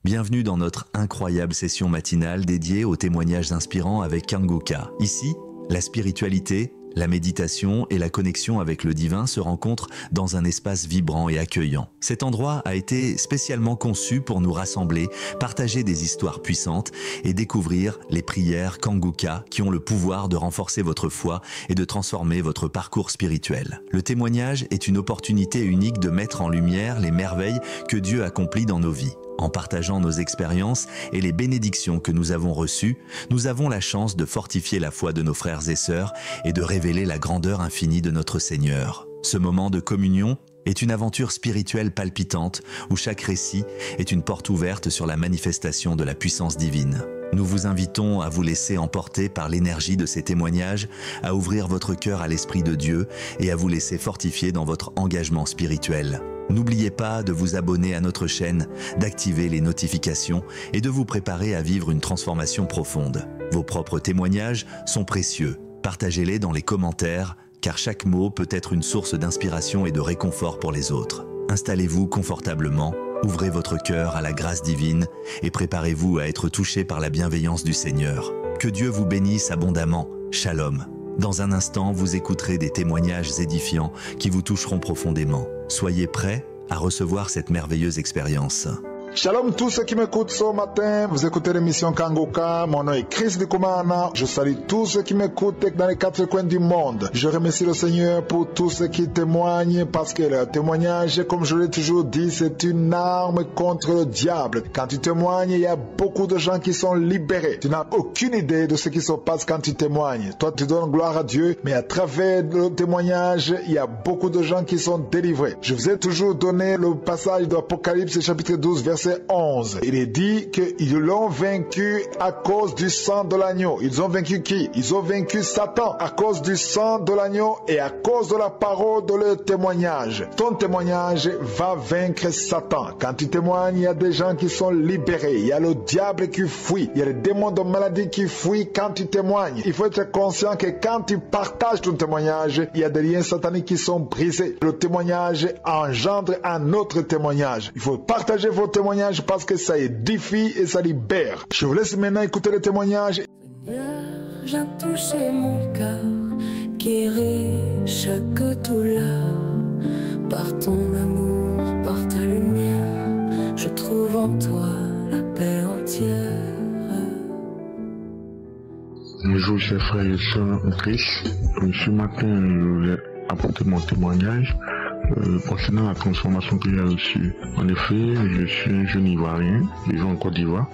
Bienvenue dans notre incroyable session matinale dédiée aux témoignages inspirants avec Kanguka. Ici, la spiritualité, la méditation et la connexion avec le divin se rencontrent dans un espace vibrant et accueillant. Cet endroit a été spécialement conçu pour nous rassembler, partager des histoires puissantes et découvrir les prières Kanguka qui ont le pouvoir de renforcer votre foi et de transformer votre parcours spirituel. Le témoignage est une opportunité unique de mettre en lumière les merveilles que Dieu accomplit dans nos vies. En partageant nos expériences et les bénédictions que nous avons reçues, nous avons la chance de fortifier la foi de nos frères et sœurs et de révéler la grandeur infinie de notre Seigneur. Ce moment de communion est une aventure spirituelle palpitante où chaque récit est une porte ouverte sur la manifestation de la puissance divine. Nous vous invitons à vous laisser emporter par l'énergie de ces témoignages, à ouvrir votre cœur à l'Esprit de Dieu et à vous laisser fortifier dans votre engagement spirituel. N'oubliez pas de vous abonner à notre chaîne, d'activer les notifications et de vous préparer à vivre une transformation profonde. Vos propres témoignages sont précieux. Partagez-les dans les commentaires, car chaque mot peut être une source d'inspiration et de réconfort pour les autres. Installez-vous confortablement, ouvrez votre cœur à la grâce divine et préparez-vous à être touché par la bienveillance du Seigneur. Que Dieu vous bénisse abondamment. Shalom. Dans un instant, vous écouterez des témoignages édifiants qui vous toucheront profondément. Soyez prêts à recevoir cette merveilleuse expérience. Shalom tous ceux qui m'écoutent ce matin, vous écoutez l'émission Kanguka, mon nom est Chris Ndikumana, je salue tous ceux qui m'écoutent dans les quatre coins du monde. Je remercie le Seigneur pour tous ceux qui témoignent parce que le témoignage, comme je l'ai toujours dit, c'est une arme contre le diable. Quand tu témoignes, il y a beaucoup de gens qui sont libérés. Tu n'as aucune idée de ce qui se passe quand tu témoignes. Toi, tu donnes gloire à Dieu, mais à travers le témoignage, il y a beaucoup de gens qui sont délivrés. Je vous ai toujours donné le passage d'Apocalypse chapitre 12, verset 11. Il est dit qu'ils l'ont vaincu à cause du sang de l'agneau. Ils ont vaincu qui? Ils ont vaincu Satan à cause du sang de l'agneau et à cause de la parole de leur témoignage. Ton témoignage va vaincre Satan. Quand tu témoignes, il y a des gens qui sont libérés. Il y a le diable qui fuit. Il y a les démons de maladie qui fuient quand tu témoignes. Il faut être conscient que quand tu partages ton témoignage, il y a des liens sataniques qui sont brisés. Le témoignage engendre un autre témoignage. Il faut partager vos témoignages parce que ça édifie et ça libère. Je vous laisse maintenant écouter les témoignages. Seigneur, viens toucher mon cœur, guérir chaque douleur. Par ton amour, par ta lumière, je trouve en toi la paix entière. Bonjour chers frères et sœurs en Christ. Ce matin, je voulais apporter mon témoignage concernant la transformation que j'ai reçue. En effet, je suis un jeune Ivoirien, vivant en Côte d'Ivoire.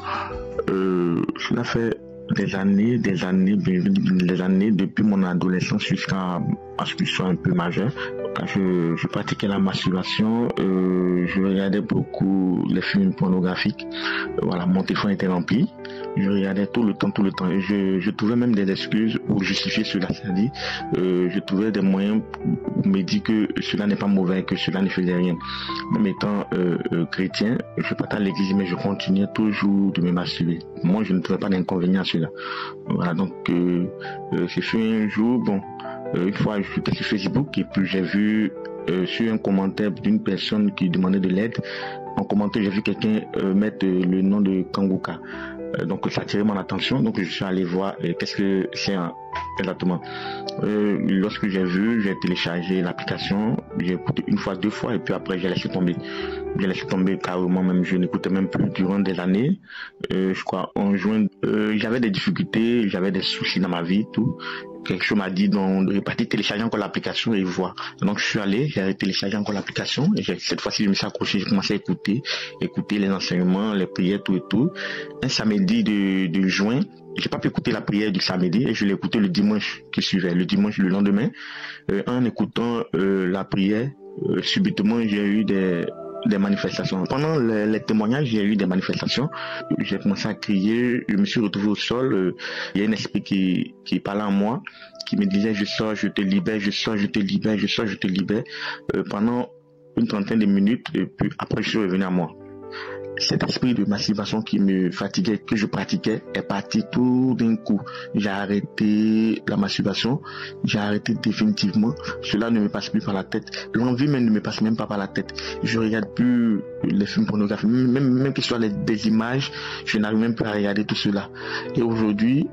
Cela fait des années depuis mon adolescence jusqu'à ce que je sois un peu majeur. Quand je pratiquais la masturbation, je regardais beaucoup les films pornographiques. Voilà, mon téléphone était rempli. Je regardais tout le temps. Et je trouvais même des excuses pour justifier cela. C'est-à-dire, je trouvais des moyens pour me dire que cela n'est pas mauvais, que cela ne faisait rien. Même étant chrétien, je partais à l'église, mais je continuais toujours de me masturber. Moi, je ne trouvais pas d'inconvénient à cela. Voilà, donc c'est fait un jour, une fois j'étais sur Facebook et puis j'ai vu sur un commentaire d'une personne qui demandait de l'aide. En commentaire, j'ai vu quelqu'un mettre le nom de Kanguka. Donc ça a attiré mon attention, donc je suis allé voir qu'est-ce que c'est exactement. Lorsque j'ai vu, j'ai téléchargé l'application, j'ai écouté une fois, deux fois et puis après j'ai laissé tomber. J'ai laissé tomber carrément, même je n'écoutais même plus durant des années. Je crois en juin, j'avais des difficultés, j'avais des soucis dans ma vie, tout. Quelque chose m'a dit de repartir télécharger encore l'application et voir. Donc je suis allé, j'ai téléchargé encore l'application et cette fois-ci je me suis accroché, j'ai commencé à écouter les enseignements, les prières, tout et tout. Un samedi de juin, j'ai pas pu écouter la prière du samedi et je l'ai écouté le dimanche qui suivait, le dimanche le lendemain. En écoutant la prière, subitement j'ai eu des manifestations. Pendant les témoignages, j'ai eu des manifestations. J'ai commencé à crier, je me suis retrouvé au sol. Il y a un esprit qui parlait en moi, qui me disait je sors, je te libère, je sors, je te libère, je sors, je te libère. Pendant une trentaine de minutes, et puis après je suis revenu à moi. cet esprit de masturbation qui me fatiguait, que je pratiquais, est parti tout d'un coup. J'ai arrêté la masturbation, j'ai arrêté définitivement. Cela ne me passe plus par la tête. L'envie même ne me passe même pas par la tête. Je regarde plus les films pornographiques, même que ce soit des images, je n'arrive même plus à regarder tout cela. Et aujourd'hui,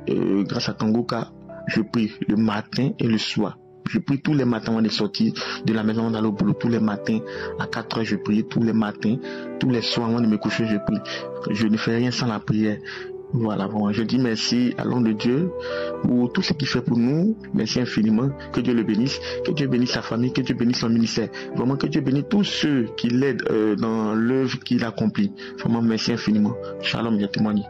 grâce à Kangoka, je prie le matin et le soir. Je prie tous les matins avant de sortir de la maison, d'aller au boulot. Tous les matins, à 4 heures, je prie. Tous les matins, tous les soirs, avant de me coucher, je prie. Je ne fais rien sans la prière. Voilà, bon, je dis merci à l'homme de Dieu pour tout ce qu'il fait pour nous. Merci infiniment. Que Dieu le bénisse. Que Dieu bénisse sa famille. Que Dieu bénisse son ministère. Vraiment, que Dieu bénisse tous ceux qui l'aident dans l'œuvre qu'il accomplit. Vraiment, merci infiniment. Shalom, j'ai témoigné.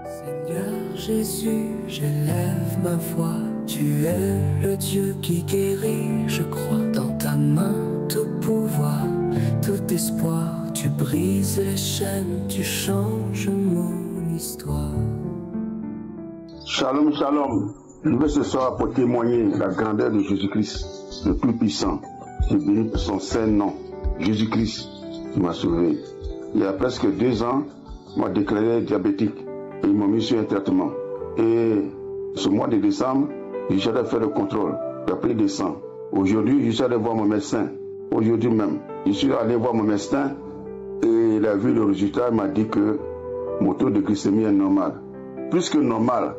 Seigneur Jésus, j'élève ma voix. Tu es le Dieu qui guérit, je crois. Dans ta main, tout pouvoir, tout espoir. Tu brises les chaînes, tu changes mon histoire. Shalom, shalom. Je vais ce soir pour témoigner la grandeur de Jésus-Christ, le plus puissant. Je bénis son saint nom, Jésus-Christ, qui m'a sauvé. Il y a presque 2 ans, on m'a déclaré diabétique et ils m'ont mis sur un traitement. Et ce mois de décembre, j'allais faire le contrôle. La prise de sang. Aujourd'hui, je suis allé voir mon médecin. Aujourd'hui même, je suis allé voir mon médecin et il a vu le résultat. Il m'a dit que mon taux de glycémie est normal. Plus que normal.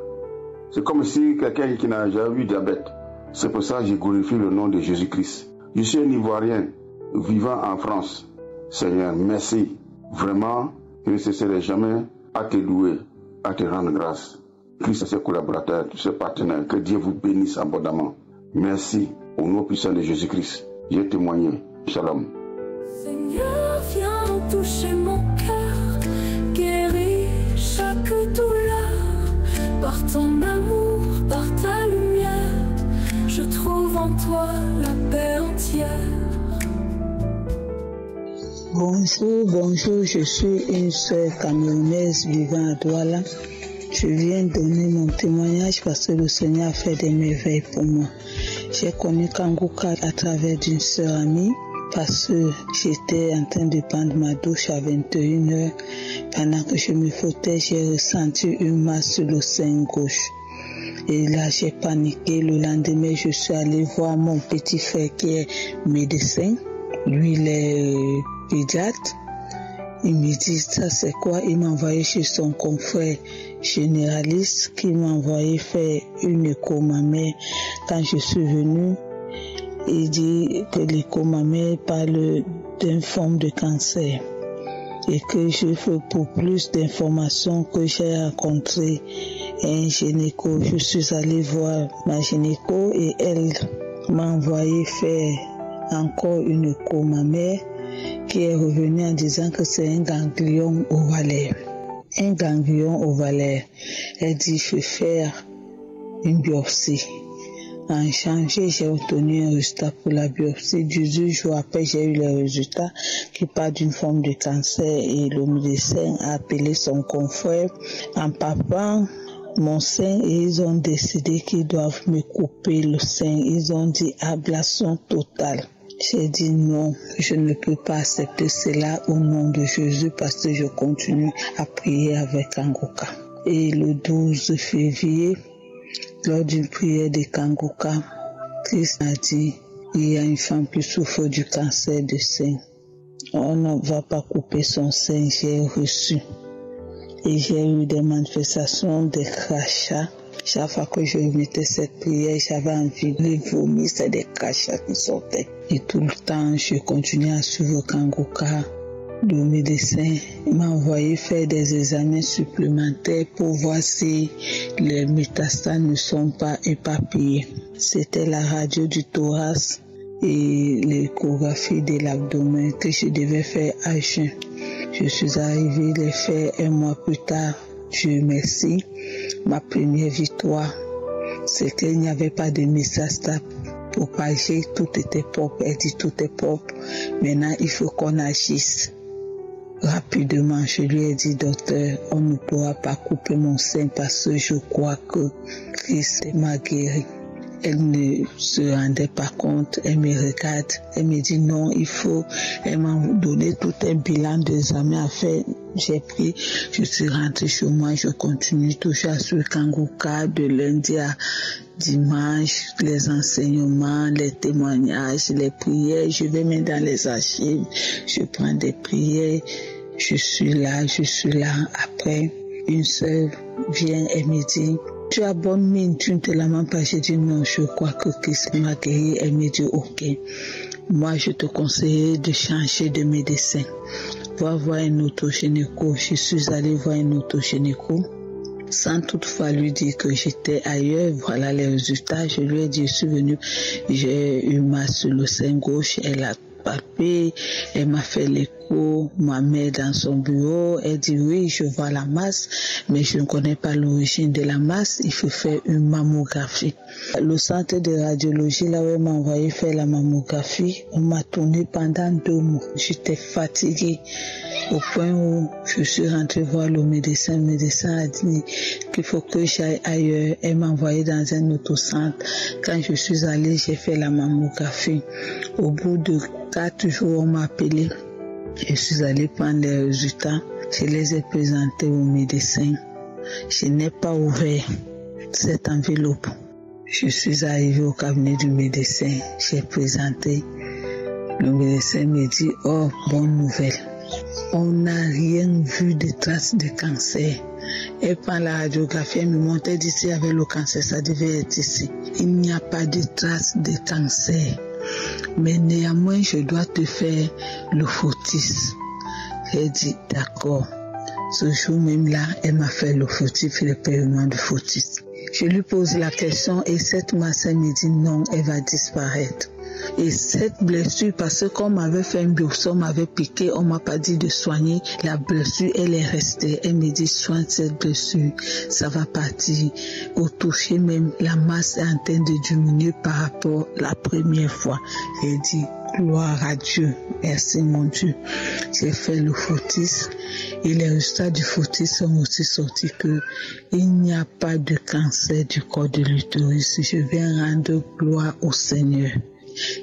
C'est comme si quelqu'un qui n'a jamais eu diabète. C'est pour ça que j'ai glorifié le nom de Jésus-Christ. Je suis un Ivoirien vivant en France. Seigneur, merci. Vraiment, je ne cesserai jamais à te louer, à te rendre grâce. Christ et ses collaborateurs, tous ses partenaires, que Dieu vous bénisse abondamment. Merci au nom puissant de Jésus-Christ. J'ai témoigné. Shalom. Seigneur, viens toucher mon cœur, guéris chaque douleur. Par ton amour, par ta lumière, je trouve en toi la paix entière. Bonjour, je suis une sœur camerounaise vivant à Douala. Je viens donner mon témoignage parce que le Seigneur a fait des merveilles pour moi. J'ai connu Kangoka à travers d'une sœur amie parce que j'étais en train de prendre ma douche à 21h. Pendant que je me frottais, j'ai ressenti une masse sur le sein gauche. Et là, j'ai paniqué. Le lendemain, je suis allée voir mon petit frère qui est médecin. Lui, il est pédiatre. Il me dit, ça c'est quoi? Il m'a envoyé chez son confrère généraliste qui m'a envoyé faire une écho mammaire. Quand je suis venue, il dit que l'écho mammaire parle d'une forme de cancer et que je veux pour plus d'informations que j'ai rencontré un gynéco. Je suis allée voir ma gynéco et elle m'a envoyé faire encore une écho mammaire qui est revenue en disant que c'est un ganglion ovalaire. Un ganglion ovalaire. Elle dit, je vais faire une biopsie. En janvier, j'ai obtenu un résultat pour la biopsie. 18 jours après, j'ai eu le résultat qui parle d'une forme de cancer et le médecin a appelé son confrère en palpant mon sein et ils ont décidé qu'ils doivent me couper le sein. Ils ont dit ablation totale. J'ai dit non, je ne peux pas accepter cela au nom de Jésus parce que je continue à prier avec Kangoka. Et le 12 février, lors d'une prière de Kangoka, Christ a dit, il y a une femme qui souffre du cancer de sein. On ne va pas couper son sein, j'ai reçu. Et j'ai eu des manifestations, des crachats. Chaque fois que je mettais cette prière, j'avais envie de vomir, c'est des crachats qui sortaient. Et tout le temps, je continuais à suivre Kangoka. Le médecin m'a envoyé faire des examens supplémentaires pour voir si les métastases ne sont pas éparpillées. C'était la radio du thorax et l'échographie de l'abdomen que je devais faire à jeun. Je suis arrivée les faire un mois plus tard. Dieu merci. Ma première victoire, c'est qu'il n'y avait pas de métastases propagées, tout était propre. Elle dit tout est propre. Maintenant, il faut qu'on agisse. Rapidement, je lui ai dit, docteur, on ne pourra pas couper mon sein parce que je crois que Christ m'a guéri. Elle ne se rendait pas compte, elle me regarde, elle me dit non, il faut, elle m'a donné tout un bilan d'examen à faire. j'ai pris, je suis rentrée chez moi, je continue toujours à suivre Kangoka de lundi à dimanche, les enseignements, les témoignages, les prières. Je vais même dans les archives, je prends des prières, je suis là. Après, une sœur vient et me dit, tu as bonne mine, tu ne te lamentes pas. J'ai dit non, je crois que Christ m'a guéri. Elle me dit ok. Moi, je te conseille de changer de médecin. Va voir un autogynéco. Je suis allée voir un autogynéco sans toutefois lui dire que j'étais ailleurs. Voilà les résultats. Je lui ai dit, je suis venue, j'ai eu mal sur le sein gauche. Elle a palpé, elle m'a fait l'écho, ma mère dans son bureau, elle dit oui, je vois la masse, mais je ne connais pas l'origine de la masse, il faut faire une mammographie. Le centre de radiologie, là où elle m'a envoyé faire la mammographie, on m'a tourné pendant 2 mois. J'étais fatiguée au point où je suis rentrée voir le médecin. Le médecin a dit qu'il faut que j'aille ailleurs. Elle m'a envoyé dans un autre centre. Quand je suis allée, j'ai fait la mammographie. Au bout de 4 jours, on m'a appelé. Je suis allée prendre les résultats. Je les ai présentés au médecin. Je n'ai pas ouvert cette enveloppe. Je suis arrivée au cabinet du médecin. J'ai présenté. Le médecin me dit, oh, bonne nouvelle. On n'a rien vu de traces de cancer. Et par la radiographie, elle me montre, elle dit s'il y avait le cancer, ça devait être ici. Il n'y a pas de traces de cancer. Mais néanmoins, je dois te faire le fautif. J'ai dit d'accord. Ce jour même là, elle m'a fait le fautif et le paiement du fautif. Je lui pose la question et cette masse me dit non, elle va disparaître. Et cette blessure, parce que qu'on m'avait fait un biopsie, on m'avait piqué, on m'a pas dit de soigner, la blessure, elle est restée. Elle me dit, soigne cette blessure, ça va partir. Au toucher même, la masse est en train de diminuer par rapport à la première fois. J'ai dit, gloire à Dieu, merci mon Dieu. J'ai fait le fautif et les résultats du fautif sont aussi sortis que il n'y a pas de cancer du corps de l'utérus. Je viens rendre gloire au Seigneur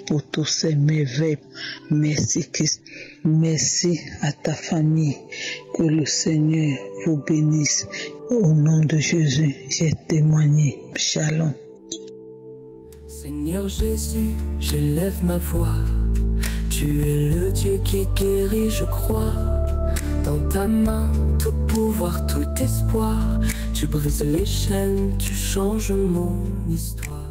pour tous ces merveilles. Merci Christ. Merci à ta famille. Que le Seigneur vous bénisse. Au nom de Jésus, j'ai témoigné. Shalom. Seigneur Jésus, je lève ma voix. Tu es le Dieu qui guérit, je crois. Dans ta main, tout pouvoir, tout espoir. Tu brises les chaînes, tu changes mon histoire.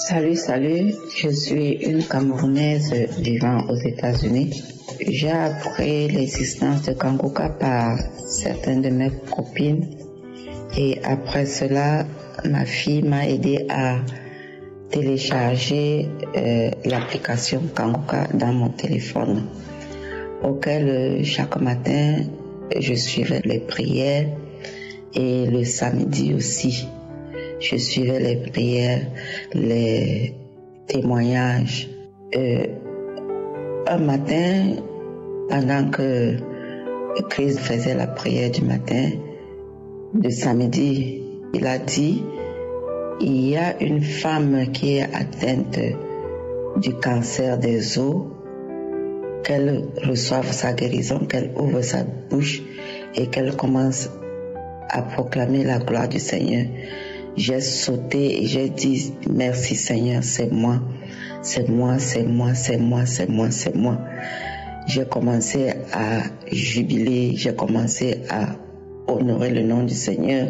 Salut, je suis une Camerounaise vivant aux États-Unis. J'ai appris l'existence de Kangoka par certaines de mes copines et après cela, ma fille m'a aidé à télécharger l'application Kangoka dans mon téléphone, auquel chaque matin je suivais les prières et le samedi aussi. Je suivais les prières, les témoignages. Un matin, pendant que Christ faisait la prière du matin, le samedi, il a dit, il y a une femme qui est atteinte du cancer des os, qu'elle reçoive sa guérison, qu'elle ouvre sa bouche et qu'elle commence à proclamer la gloire du Seigneur. J'ai sauté et j'ai dit merci Seigneur, c'est moi, c'est moi, c'est moi, c'est moi, c'est moi, c'est moi. J'ai commencé à jubiler, j'ai commencé à honorer le nom du Seigneur.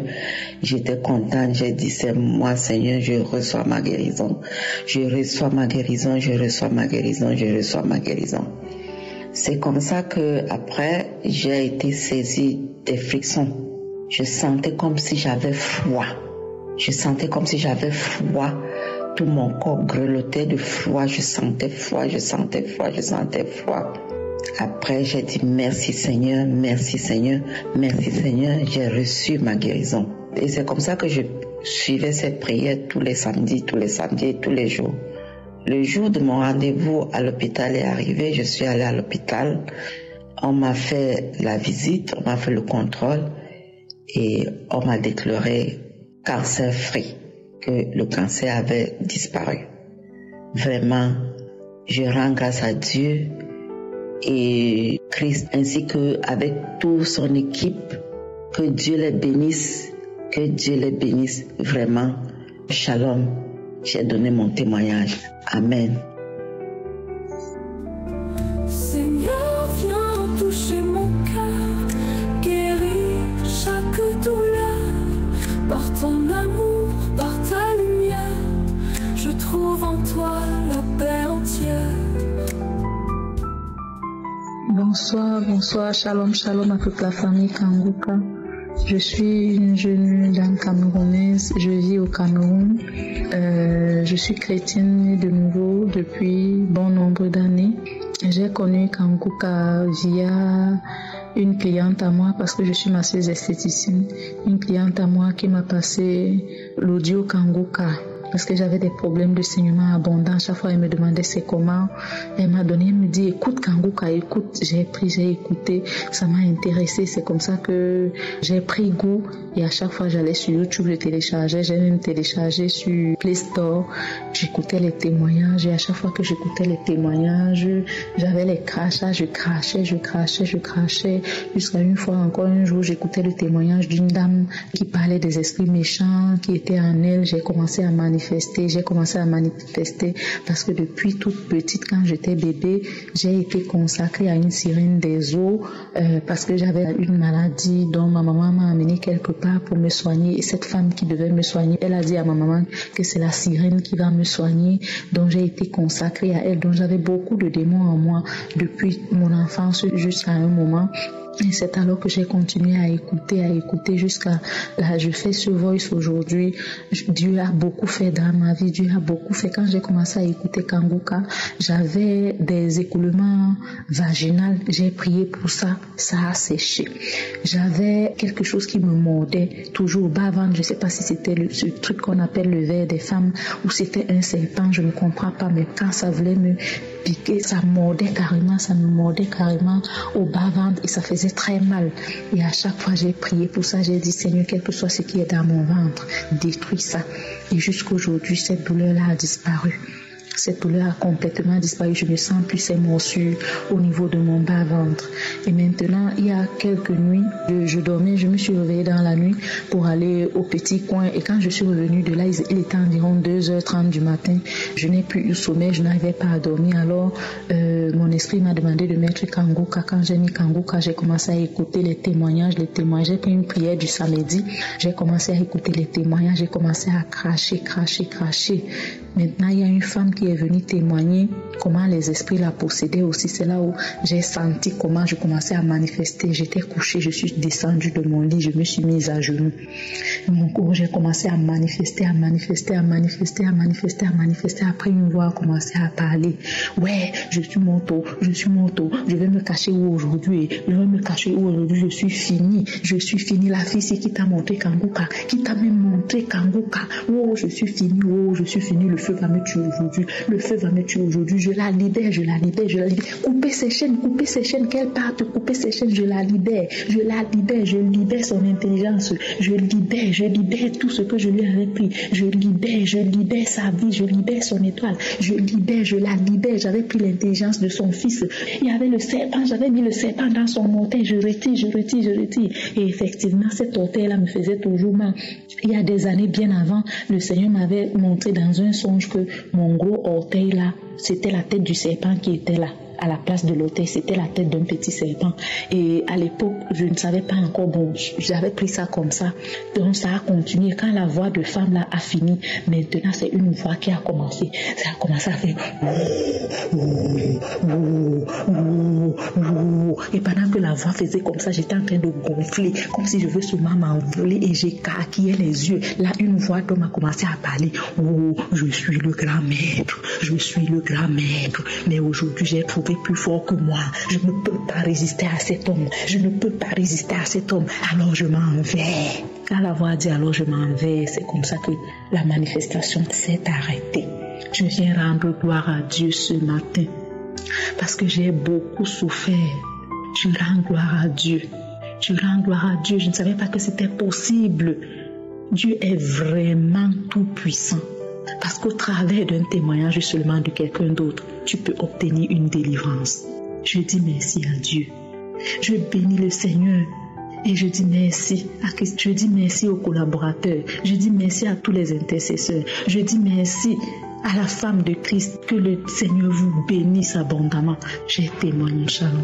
J'étais contente, j'ai dit c'est moi Seigneur, je reçois ma guérison, je reçois ma guérison, je reçois ma guérison, je reçois ma guérison. C'est comme ça que après j'ai été saisie des frictions. Je sentais comme si j'avais froid. Je sentais comme si j'avais froid. Tout mon corps grelottait de froid. Je sentais froid, je sentais froid, je sentais froid. Après, j'ai dit merci Seigneur, merci Seigneur, merci Seigneur. J'ai reçu ma guérison. Et c'est comme ça que je suivais cette prière tous les samedis, tous les jours. Le jour de mon rendez-vous à l'hôpital est arrivé. Je suis allée à l'hôpital. On m'a fait la visite, on m'a fait le contrôle et on m'a déclaré cancer free, que le cancer avait disparu. Vraiment, je rends grâce à Dieu et Christ ainsi qu'avec toute son équipe. Que Dieu les bénisse, que Dieu les bénisse vraiment. Shalom, j'ai donné mon témoignage. Amen. Seigneur, viens toucher mon cœur, guéris chaque douleur. Par ton amour, par ta lumière, je trouve en toi la paix entière. Bonsoir, shalom à toute la famille Kanguka. Je suis une jeune dame camerounaise, je vis au Cameroun. Je suis chrétienne de nouveau depuis bon nombre d'années. J'ai connu Kanguka via une cliente à moi parce que je suis masseuse esthéticienne. Une cliente à moi qui m'a passé l'audio Kanguka. Parce que j'avais des problèmes de saignement abondant. Chaque fois, elle me demandait c'est comment. Elle m'a donné, elle me dit écoute Kanguka, écoute. J'ai écouté, ça m'a intéressé. C'est comme ça que j'ai pris goût. Et à chaque fois, j'allais sur YouTube, je téléchargeais. J'ai même téléchargé sur Play Store. J'écoutais les témoignages. Et à chaque fois que j'écoutais les témoignages, j'avais les crachats. Je crachais. Jusqu'à une fois, encore un jour, j'écoutais le témoignage d'une dame qui parlait des esprits méchants qui étaient en elle. J'ai commencé à manifester parce que depuis toute petite, quand j'étais bébé, j'ai été consacrée à une sirène des eaux parce que j'avais une maladie dont ma maman m'a amenée quelque part pour me soigner. Et cette femme qui devait me soigner, elle a dit à ma maman que c'est la sirène qui va me soigner. Donc j'ai été consacrée à elle. Donc j'avais beaucoup de démons en moi depuis mon enfance jusqu'à un moment. Et c'est alors que j'ai continué à écouter jusqu'à là. Je fais ce voice aujourd'hui. Dieu a beaucoup fait dans ma vie. Dieu a beaucoup fait. Quand j'ai commencé à écouter Kanguka, j'avais des écoulements vaginaux. J'ai prié pour ça. Ça a séché. J'avais quelque chose qui me mordait toujours bas-ventre. Je ne sais pas si c'était ce truc qu'on appelle le ver des femmes ou c'était un serpent. Je ne comprends pas. Mais quand ça voulait me piquer, ça me mordait carrément au bas-ventre et ça faisait très mal. Et à chaque fois, j'ai prié pour ça. J'ai dit, Seigneur, quel que soit ce qui est dans mon ventre, détruis ça. Et jusqu'aujourd'hui, cette douleur-là a disparu. Cette douleur a complètement disparu. Je ne sens plus ces morsures au niveau de mon bas-ventre. Et maintenant, il y a quelques nuits, je dormais, je me suis réveillée dans la nuit pour aller au petit coin. Et quand je suis revenue de là, il était environ 2h30 du matin. Je n'ai plus eu sommeil, je n'arrivais pas à dormir. Alors, mon esprit m'a demandé de mettre Kanguka. Quand j'ai mis Kanguka, j'ai commencé à écouter les témoignages. J'ai pris une prière du samedi. J'ai commencé à écouter les témoignages. J'ai commencé à cracher. Maintenant, il y a une femme qui est venue témoigner comment les esprits la possédaient aussi. C'est là où j'ai senti comment je commençais à manifester. J'étais couchée, je suis descendue de mon lit, je me suis mise à genoux. Mon corps, j'ai commencé à manifester. Après, une voix a commencé à parler. Ouais, je suis moto. Je vais me cacher où aujourd'hui? Je suis finie. La fille, c'est qui t'a montré Kanguka, qui t'a même montré Kanguka. Oh, je suis finie. Le feu va me tuer aujourd'hui. Je la libère. Coupez ses chaînes, qu'elle parte, couper ses chaînes, je la libère. Je libère son intelligence. Je libère tout ce que je lui avais pris. Je libère sa vie, je libère son étoile. Je la libère. J'avais pris l'intelligence de son fils. Il y avait le serpent, j'avais mis le serpent dans son orteil. Je retire. Et effectivement, cet orteil-là me faisait toujours mal. Il y a des années, bien avant, le Seigneur m'avait montré dans un songe que mon gros orteil là, c'était la tête du serpent qui était là. À la place de l'orteil, c'était la tête d'un petit serpent. Et à l'époque, je ne savais pas encore, j'avais pris ça comme ça. Donc ça a continué. Quand la voix de femme là a fini, maintenant c'est une voix qui a commencé. Ça a commencé à faire. Et pendant que la voix faisait comme ça, j'étais en train de gonfler, comme si je veux seulement m'envoler et j'ai carquillé les yeux. Là, une voix d'homme a commencé à parler. Oh, je suis le grand maître. Mais aujourd'hui, j'ai trouvé plus fort que moi. Je ne peux pas résister à cet homme. Alors je m'en vais. Quand la voix dit alors je m'en vais, c'est comme ça que la manifestation s'est arrêtée. Je viens rendre gloire à Dieu ce matin parce que j'ai beaucoup souffert. Je rends gloire à Dieu. Je ne savais pas que c'était possible. Dieu est vraiment tout puissant. Parce qu'au travers d'un témoignage seulement de quelqu'un d'autre, tu peux obtenir une délivrance. je dis merci à Dieu. Je bénis le Seigneur et je dis merci à Christ. Je dis merci aux collaborateurs. Je dis merci à tous les intercesseurs. Je dis merci à la femme de Christ. Que le Seigneur vous bénisse abondamment. Je témoigne, shalom.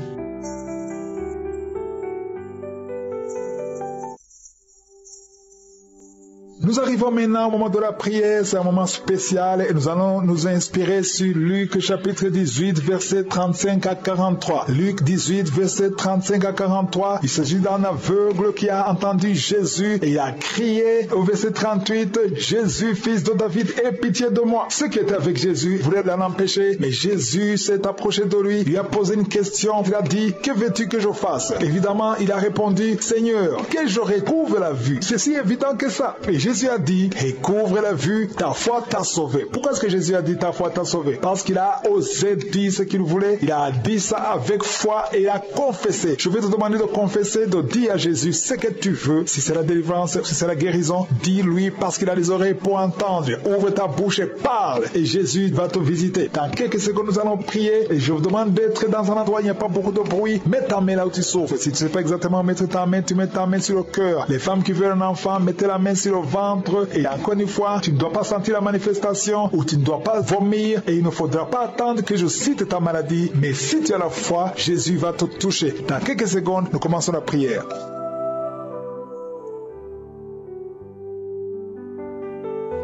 Nous arrivons maintenant au moment de la prière, c'est un moment spécial et nous allons nous inspirer sur Luc chapitre 18, verset 35 à 43. Luc 18, verset 35 à 43, il s'agit d'un aveugle qui a entendu Jésus et il a crié au verset 38, Jésus, fils de David, aie pitié de moi. Ceux qui étaient avec Jésus voulaient l'en empêcher, mais Jésus s'est approché de lui, lui a posé une question, il a dit, que veux-tu que je fasse? Évidemment, il a répondu, Seigneur, que je recouvre la vue. C'est si évident que ça. Et Jésus a dit, recouvre la vue, ta foi t'a sauvé. Pourquoi est-ce que Jésus a dit ta foi t'a sauvé? Parce qu'il a osé dire ce qu'il voulait, il a dit ça avec foi et il a confessé. Je vais te demander de confesser, de dire à Jésus ce que tu veux. Si c'est la délivrance, si c'est la guérison, dis-lui parce qu'il a les oreilles pour entendre. Ouvre ta bouche et parle et Jésus va te visiter. Dans quelques secondes, nous allons prier et je vous demande d'être dans un endroit où il n'y a pas beaucoup de bruit. Mets ta main là où tu souffres. Si tu ne sais pas exactement mettre ta main, tu mets ta main sur le cœur. Les femmes qui veulent un enfant, mettez la main sur le ventre. Et encore une fois, tu ne dois pas sentir la manifestation ou tu ne dois pas vomir et il ne faudra pas attendre que je cite ta maladie, mais si tu as la foi, Jésus va te toucher. Dans quelques secondes, nous commençons la prière.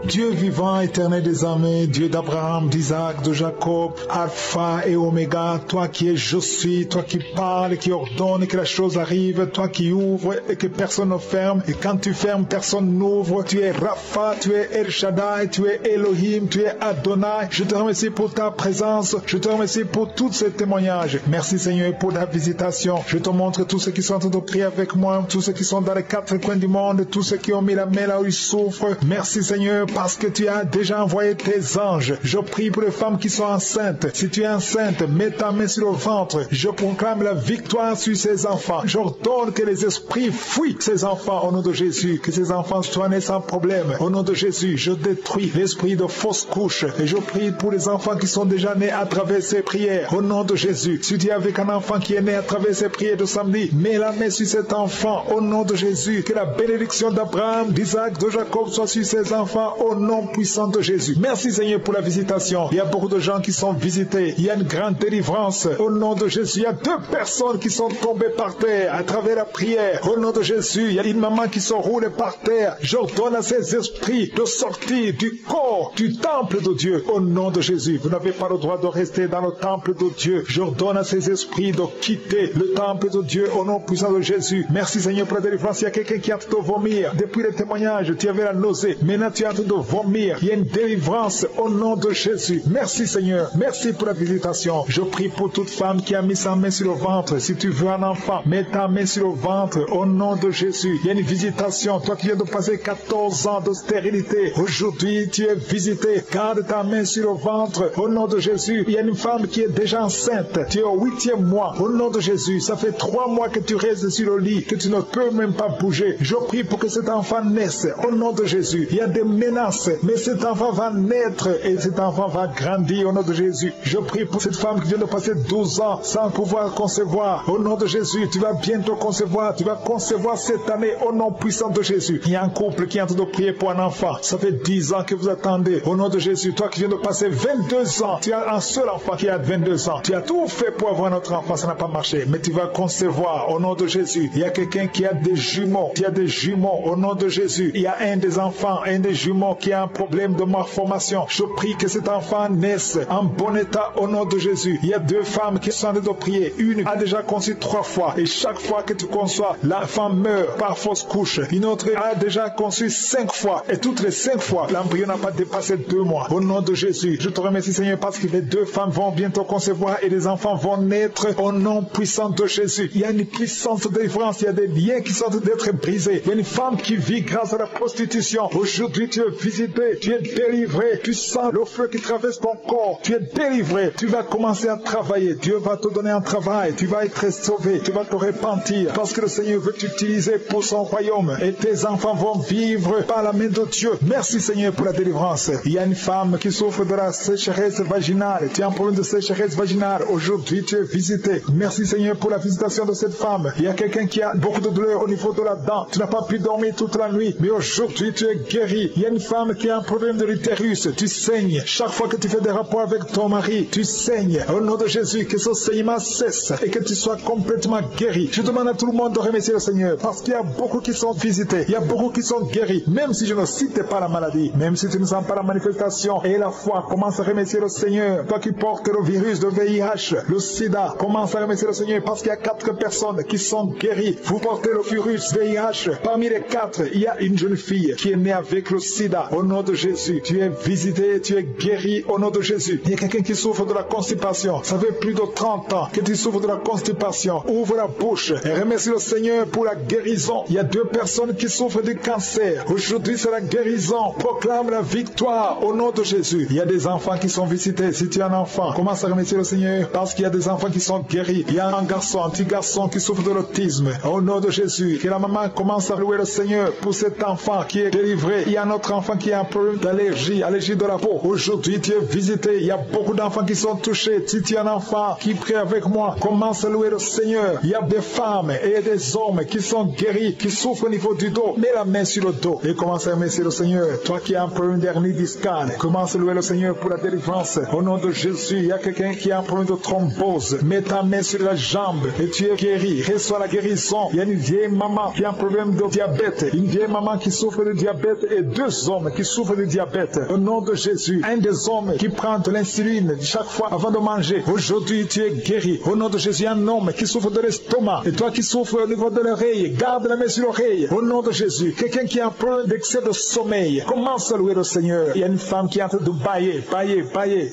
Dieu vivant, éternel des armées, Dieu d'Abraham, d'Isaac, de Jacob, Alpha et Oméga, toi qui es je suis, toi qui parles, qui ordonne que la chose arrive, toi qui ouvres et que personne ne ferme, et quand tu fermes, personne n'ouvre, tu es Rapha, tu es El Shaddai, tu es Elohim, tu es Adonai. Je te remercie pour ta présence, je te remercie pour tous ces témoignages. Merci Seigneur pour ta visitation. Je te montre tous ceux qui sont en train de prier avec moi, tous ceux qui sont dans les quatre coins du monde, tous ceux qui ont mis la main là où ils souffrent. Merci Seigneur, parce que tu as déjà envoyé tes anges. Je prie pour les femmes qui sont enceintes. Si tu es enceinte, mets ta main sur le ventre. Je proclame la victoire sur ces enfants. J'ordonne que les esprits fuient ces enfants au nom de Jésus. Que ces enfants soient nés sans problème. Au nom de Jésus, je détruis l'esprit de fausse couche. Et je prie pour les enfants qui sont déjà nés à travers ces prières. Au nom de Jésus, si tu es avec un enfant qui est né à travers ces prières de samedi, mets la main sur cet enfant. Au nom de Jésus, que la bénédiction d'Abraham, d'Isaac, de Jacob soit sur ces enfants. Au nom puissant de Jésus. Merci Seigneur pour la visitation. Il y a beaucoup de gens qui sont visités. Il y a une grande délivrance. Au nom de Jésus, il y a 2 personnes qui sont tombées par terre à travers la prière. Au nom de Jésus, il y a une maman qui se roule par terre. J'ordonne à ces esprits de sortir du corps, du temple de Dieu. Au nom de Jésus, vous n'avez pas le droit de rester dans le temple de Dieu. J'ordonne à ces esprits de quitter le temple de Dieu au nom puissant de Jésus. Merci Seigneur pour la délivrance. Il y a quelqu'un qui est en train de vomir. Depuis les témoignages, tu avais la nausée. Maintenant, tu es en train de vomir. Il y a une délivrance au nom de Jésus. Merci Seigneur. Merci pour la visitation. Je prie pour toute femme qui a mis sa main sur le ventre. Si tu veux un enfant, mets ta main sur le ventre au nom de Jésus. Il y a une visitation. Toi qui viens de passer 14 ans de stérilité, aujourd'hui tu es visité. Garde ta main sur le ventre au nom de Jésus. Il y a une femme qui est déjà enceinte. Tu es au 8e mois au nom de Jésus. Ça fait 3 mois que tu restes sur le lit, que tu ne peux même pas bouger. Je prie pour que cet enfant naisse au nom de Jésus. Il y a des menaces, mais cet enfant va naître et cet enfant va grandir au nom de Jésus. Je prie pour cette femme qui vient de passer 12 ans sans pouvoir concevoir. Au nom de Jésus, tu vas bientôt concevoir. Tu vas concevoir cette année au nom puissant de Jésus. Il y a un couple qui est en train de prier pour un enfant. Ça fait 10 ans que vous attendez. Au nom de Jésus, toi qui viens de passer 22 ans, tu as un seul enfant qui a 22 ans. Tu as tout fait pour avoir notre enfant, ça n'a pas marché. Mais tu vas concevoir au nom de Jésus. Il y a quelqu'un qui a des jumeaux. Tu as des jumeaux au nom de Jésus. Il y a un des enfants, un des jumeaux qui a un problème de malformation. Je prie que cet enfant naisse en bon état au nom de Jésus. Il y a 2 femmes qui sont en train de prier. Une a déjà conçu 3 fois et chaque fois que tu conçois, l'enfant meurt par fausse couche. Une autre a déjà conçu 5 fois et toutes les 5 fois, l'embryon n'a pas dépassé 2 mois. Au nom de Jésus, je te remercie Seigneur parce que les 2 femmes vont bientôt concevoir et les enfants vont naître au nom puissant de Jésus. Il y a une puissante délivrance, il y a des liens qui sont en train d'être brisés. Il y a une femme qui vit grâce à la prostitution. Aujourd'hui, tu es visité, tu es délivré, tu sens le feu qui traverse ton corps, tu es délivré, tu vas commencer à travailler, Dieu va te donner un travail, tu vas être sauvé, tu vas te repentir, parce que le Seigneur veut t'utiliser pour son royaume, et tes enfants vont vivre par la main de Dieu. Merci Seigneur pour la délivrance. Il y a une femme qui souffre de la sécheresse vaginale, tu as un problème de sécheresse vaginale, aujourd'hui tu es visité. Merci Seigneur pour la visitation de cette femme. Il y a quelqu'un qui a beaucoup de douleur au niveau de la dent, tu n'as pas pu dormir toute la nuit, mais aujourd'hui tu es guéri. Il y a une femme qui a un problème de l'utérus, tu saignes, chaque fois que tu fais des rapports avec ton mari, tu saignes. Au nom de Jésus, que ce saignement cesse et que tu sois complètement guéri. Je demande à tout le monde de remercier le Seigneur, parce qu'il y a beaucoup qui sont visités, il y a beaucoup qui sont guéris, même si je ne cite pas la maladie, même si tu ne sens pas la manifestation et la foi, commence à remercier le Seigneur. Toi qui portes le virus de VIH, le sida, commence à remercier le Seigneur, parce qu'il y a 4 personnes qui sont guéries. Vous portez le virus VIH, parmi les 4, il y a une jeune fille qui est née avec le sida. Au nom de Jésus, tu es visité, tu es guéri au nom de Jésus. Il y a quelqu'un qui souffre de la constipation, ça fait plus de 30 ans que tu souffres de la constipation. Ouvre la bouche et remercie le Seigneur pour la guérison. Il y a 2 personnes qui souffrent du cancer. Aujourd'hui, c'est la guérison. Proclame la victoire au nom de Jésus. Il y a des enfants qui sont visités. Si tu es un enfant, commence à remercier le Seigneur, parce qu'il y a des enfants qui sont guéris. Il y a un petit garçon qui souffre de l'autisme. Au nom de Jésus, que la maman commence à louer le Seigneur pour cet enfant qui est délivré. Il y a un autre enfant qui a un problème d'allergie, allergie de la peau. Aujourd'hui, tu es visité. Il y a beaucoup d'enfants qui sont touchés. Si tu es un enfant qui prie avec moi, commence à louer le Seigneur. Il y a des femmes et des hommes qui sont guéris, qui souffrent au niveau du dos. Mets la main sur le dos et commence à remercier le Seigneur. Toi qui as un problème d'hernie discale, commence à louer le Seigneur pour la délivrance. Au nom de Jésus, il y a quelqu'un qui a un problème de thrombose. Mets ta main sur la jambe et tu es guéri. Reçois la guérison. Il y a une vieille maman qui a un problème de diabète. Une vieille maman qui souffre de diabète et 2 hommes qui souffrent de diabète. Au nom de Jésus, un des hommes qui prend de l'insuline chaque fois avant de manger. Aujourd'hui, tu es guéri. Au nom de Jésus, un homme qui souffre de l'estomac. Et toi qui souffres au niveau de l'oreille, garde la main sur l'oreille. Au nom de Jésus, quelqu'un qui a un problème d'excès de sommeil, commence à louer le Seigneur. Il y a une femme qui est en train de bailler.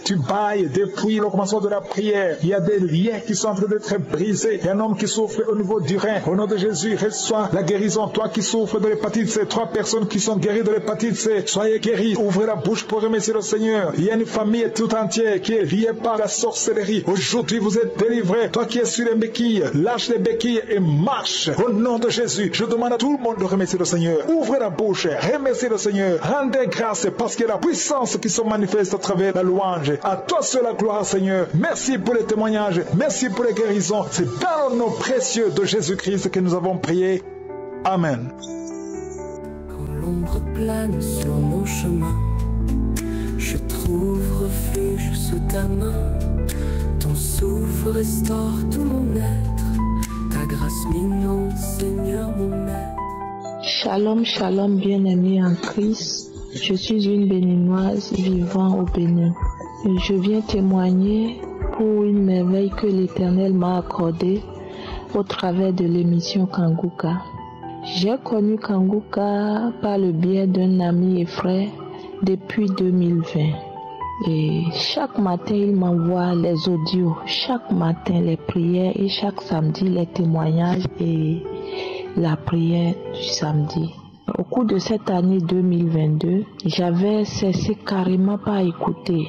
Tu bailles depuis le commencement de la prière. Il y a des liens qui sont en train d'être brisés. Il y a un homme qui souffre au niveau du rein. Au nom de Jésus, reçois la guérison. Toi qui souffres de l'hépatite C, 3 personnes qui sont guéries de l'hépatite C, soyez guéris. Ouvrez la bouche pour remercier le Seigneur. Il y a une famille tout entière qui est liée par la sorcellerie. Aujourd'hui, vous êtes délivrés. Toi qui es sur les béquilles, lâche les béquilles et marche. Au nom de Jésus, je demande à tout le monde de remercier le Seigneur. Ouvrez la bouche, remerciez le Seigneur. Rendez grâce parce qu'il y a la puissance qui se manifeste à travers la louange. À toi seul la gloire, Seigneur. Merci pour les témoignages. Merci pour les guérisons. C'est dans le nom précieux de Jésus-Christ que nous avons prié. Amen. Quand l'ombre plane sur mon chemin, je trouve refuge sous ta main. Ton souffle restaure tout mon être. Ta grâce m'inonde, Seigneur mon maître. Shalom, shalom, bien-aimés en Christ. Je suis une béninoise vivant au Bénin. Je viens témoigner pour une merveille que l'Éternel m'a accordée au travers de l'émission Kanguka. J'ai connu Kanguka par le biais d'un ami et frère depuis 2020. Et chaque matin, il m'envoie les audios, chaque matin les prières et chaque samedi les témoignages et la prière du samedi. Au cours de cette année 2022, j'avais cessé carrément par écouter.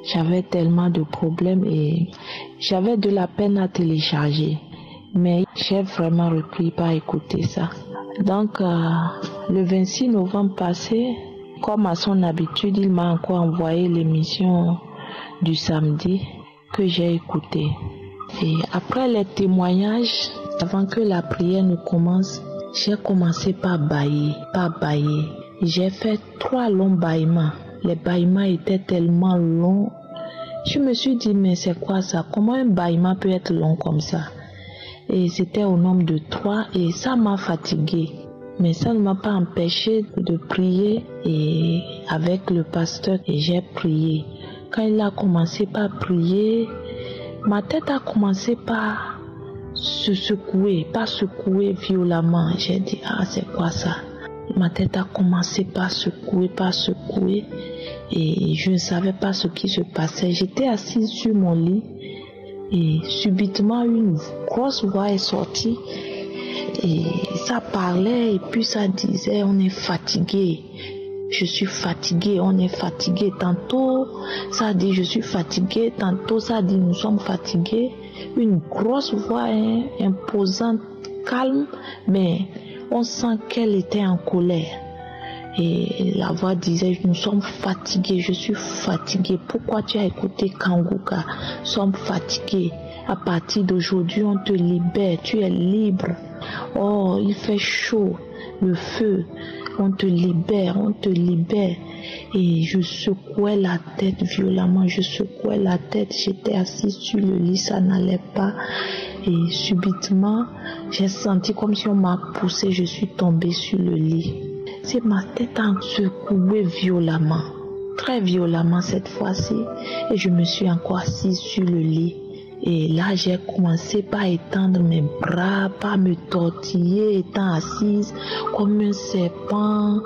J'avais tellement de problèmes et j'avais de la peine à télécharger. Mais j'ai vraiment repris par écouter ça. Donc, le 26 novembre passé, comme à son habitude, il m'a encore envoyé l'émission du samedi que j'ai écoutée. Et après les témoignages, avant que la prière ne commence, j'ai commencé par bailler. J'ai fait 3 longs bâillements. Les bâillements étaient tellement longs. Je me suis dit, mais c'est quoi ça? Comment un bâillement peut être long comme ça? Et c'était au nombre de 3 et ça m'a fatiguée. Mais ça ne m'a pas empêché de prier et avec le pasteur et j'ai prié. Quand il a commencé par prier, ma tête a commencé par se secouer, pas secouer violemment. J'ai dit, ah c'est quoi ça? Ma tête a commencé par secouer et je ne savais pas ce qui se passait. J'étais assise sur mon lit et subitement une grosse voix est sortie. Et ça parlait et puis ça disait on est fatigué. je suis fatiguée, on est fatigué. Tantôt, ça dit je suis fatiguée, tantôt ça dit nous sommes fatigués. Une grosse voix imposante, calme, mais on sent qu'elle était en colère. Et la voix disait, nous sommes fatigués, je suis fatiguée. Pourquoi tu as écouté Kanguka? Nous sommes fatigués. À partir d'aujourd'hui, on te libère, tu es libre. Oh, il fait chaud, le feu. On te libère, on te libère. Et je secouais la tête violemment, je secouais la tête. J'étais assise sur le lit, ça n'allait pas. Et subitement, j'ai senti comme si on m'a poussé, je suis tombée sur le lit. C'est ma tête a secoué violemment, très violemment cette fois-ci. Et je me suis encore assise sur le lit. Et là, j'ai commencé par étendre mes bras, par me tortiller, étant assise comme un serpent,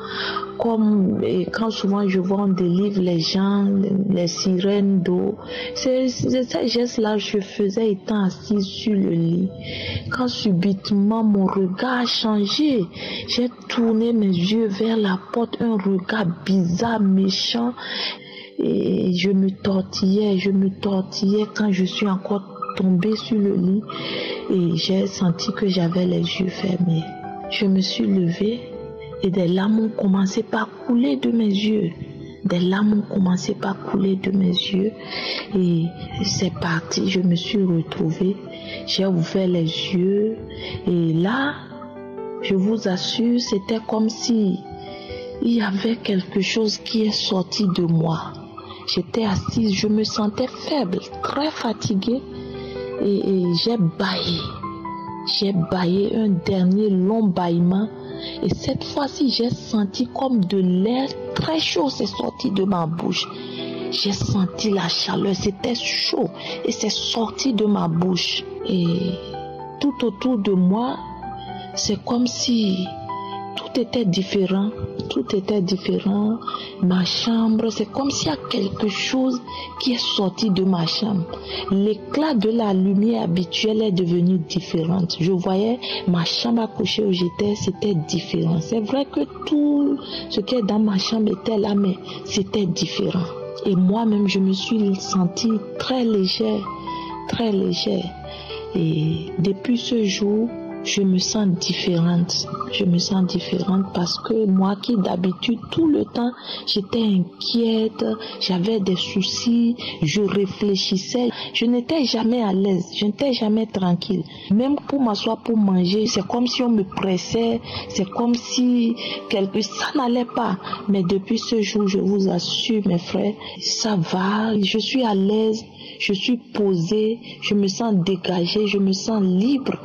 et quand souvent je vois on délivre les gens, les sirènes d'eau. C'est ces gestes-là que je faisais étant assise sur le lit. Quand subitement mon regard a changé, j'ai tourné mes yeux vers la porte, un regard bizarre, méchant. Et je me tortillais quand je suis encore tombée sur le lit et j'ai senti que j'avais les yeux fermés. Je me suis levée et des larmes ont commencé par couler de mes yeux. Et c'est parti, je me suis retrouvée, j'ai ouvert les yeux et là, je vous assure, c'était comme si il y avait quelque chose qui est sorti de moi. J'étais assise, je me sentais faible, très fatiguée et j'ai bâillé. J'ai bâillé un dernier long bâillement et cette fois-ci j'ai senti comme de l'air très chaud s'est sorti de ma bouche. J'ai senti la chaleur, c'était chaud et c'est sorti de ma bouche. Et tout autour de moi, c'est comme si tout était différent. Ma chambre, c'est comme s'il y a quelque chose qui est sorti de ma chambre. L'éclat de la lumière habituelle est devenu différente. Je voyais ma chambre à coucher où j'étais, c'était différent. C'est vrai que tout ce qui est dans ma chambre était là, mais c'était différent. Et moi-même, je me suis sentie très légère. Et depuis ce jour, je me sens différente parce que moi qui d'habitude tout le temps j'étais inquiète, j'avais des soucis, je réfléchissais, je n'étais jamais à l'aise, je n'étais jamais tranquille. Même pour m'asseoir pour manger, c'est comme si on me pressait, c'est comme si ça n'allait pas. Mais depuis ce jour, je vous assure mes frères, ça va, je suis à l'aise, je suis posée, je me sens dégagée, je me sens libre.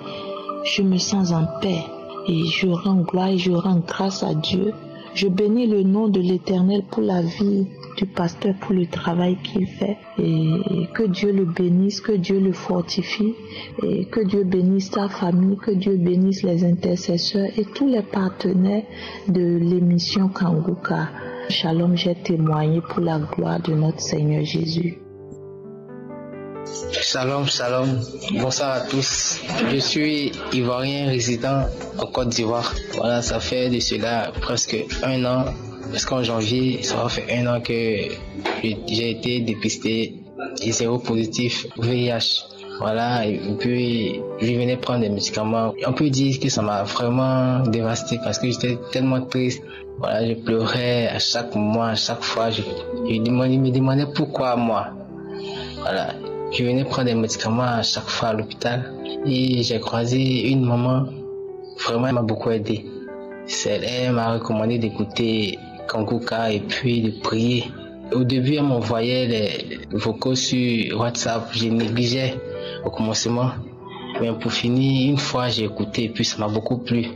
Je me sens en paix et je rends gloire et je rends grâce à Dieu. Je bénis le nom de l'Éternel pour la vie du pasteur, pour le travail qu'il fait. Et que Dieu le bénisse, que Dieu le fortifie et que Dieu bénisse sa famille, que Dieu bénisse les intercesseurs et tous les partenaires de l'émission Kanguka. Shalom, j'ai témoigné pour la gloire de notre Seigneur Jésus. Shalom, bonsoir à tous. Je suis ivoirien résident en Côte d'Ivoire. Voilà, ça fait de cela presque un an, parce qu'en janvier, ça va faire un an que j'ai été dépisté et séropositif VIH. Voilà, et puis je venais prendre des médicaments. On peut dire que ça m'a vraiment dévasté parce que j'étais tellement triste. Voilà, je pleurais à chaque mois, à chaque fois. Je me demandais pourquoi moi. Voilà. Je venais prendre des médicaments à chaque fois à l'hôpital et j'ai croisé une maman, vraiment elle m'a beaucoup aidé. Elle m'a recommandé d'écouter Kanguka et puis de prier. Au début, elle m'envoyait les vocaux sur WhatsApp, je négligeais au commencement. Mais pour finir, une fois j'ai écouté et puis ça m'a beaucoup plu.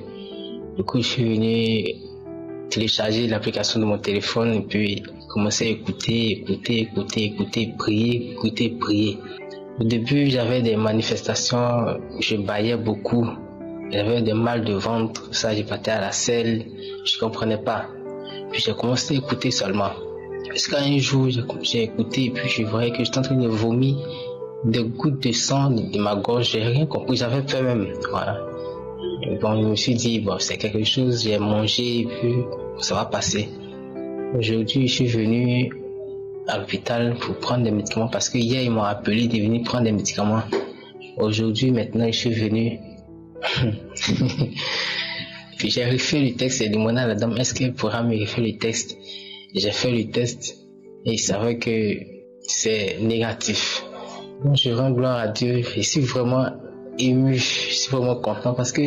Du coup, je suis venu télécharger l'application de mon téléphone et puis commencer à écouter, prier. Au début, j'avais des manifestations, je bâillais beaucoup, j'avais des mal de ventre, ça, j'ai partais à la selle, je comprenais pas. Puis j'ai commencé à écouter seulement. Jusqu'à un jour, j'ai écouté et puis je voyais que j'étais en train de vomir des gouttes de sang de ma gorge, j'ai rien compris, j'avais peur même, voilà. Et bon, je me suis dit, bon, c'est quelque chose, j'ai mangé et puis ça va passer. Aujourd'hui, je suis venu à l'hôpital pour prendre des médicaments parce que hier, ils m'ont appelé de venir prendre des médicaments. Aujourd'hui, maintenant, je suis venu. Puis j'ai refait le texte et demandé à la dame est-ce qu'elle pourra me refaire le texte. J'ai fait le test et il savait que c'est négatif. Donc je rends gloire à Dieu. Je suis vraiment ému, je suis vraiment content parce que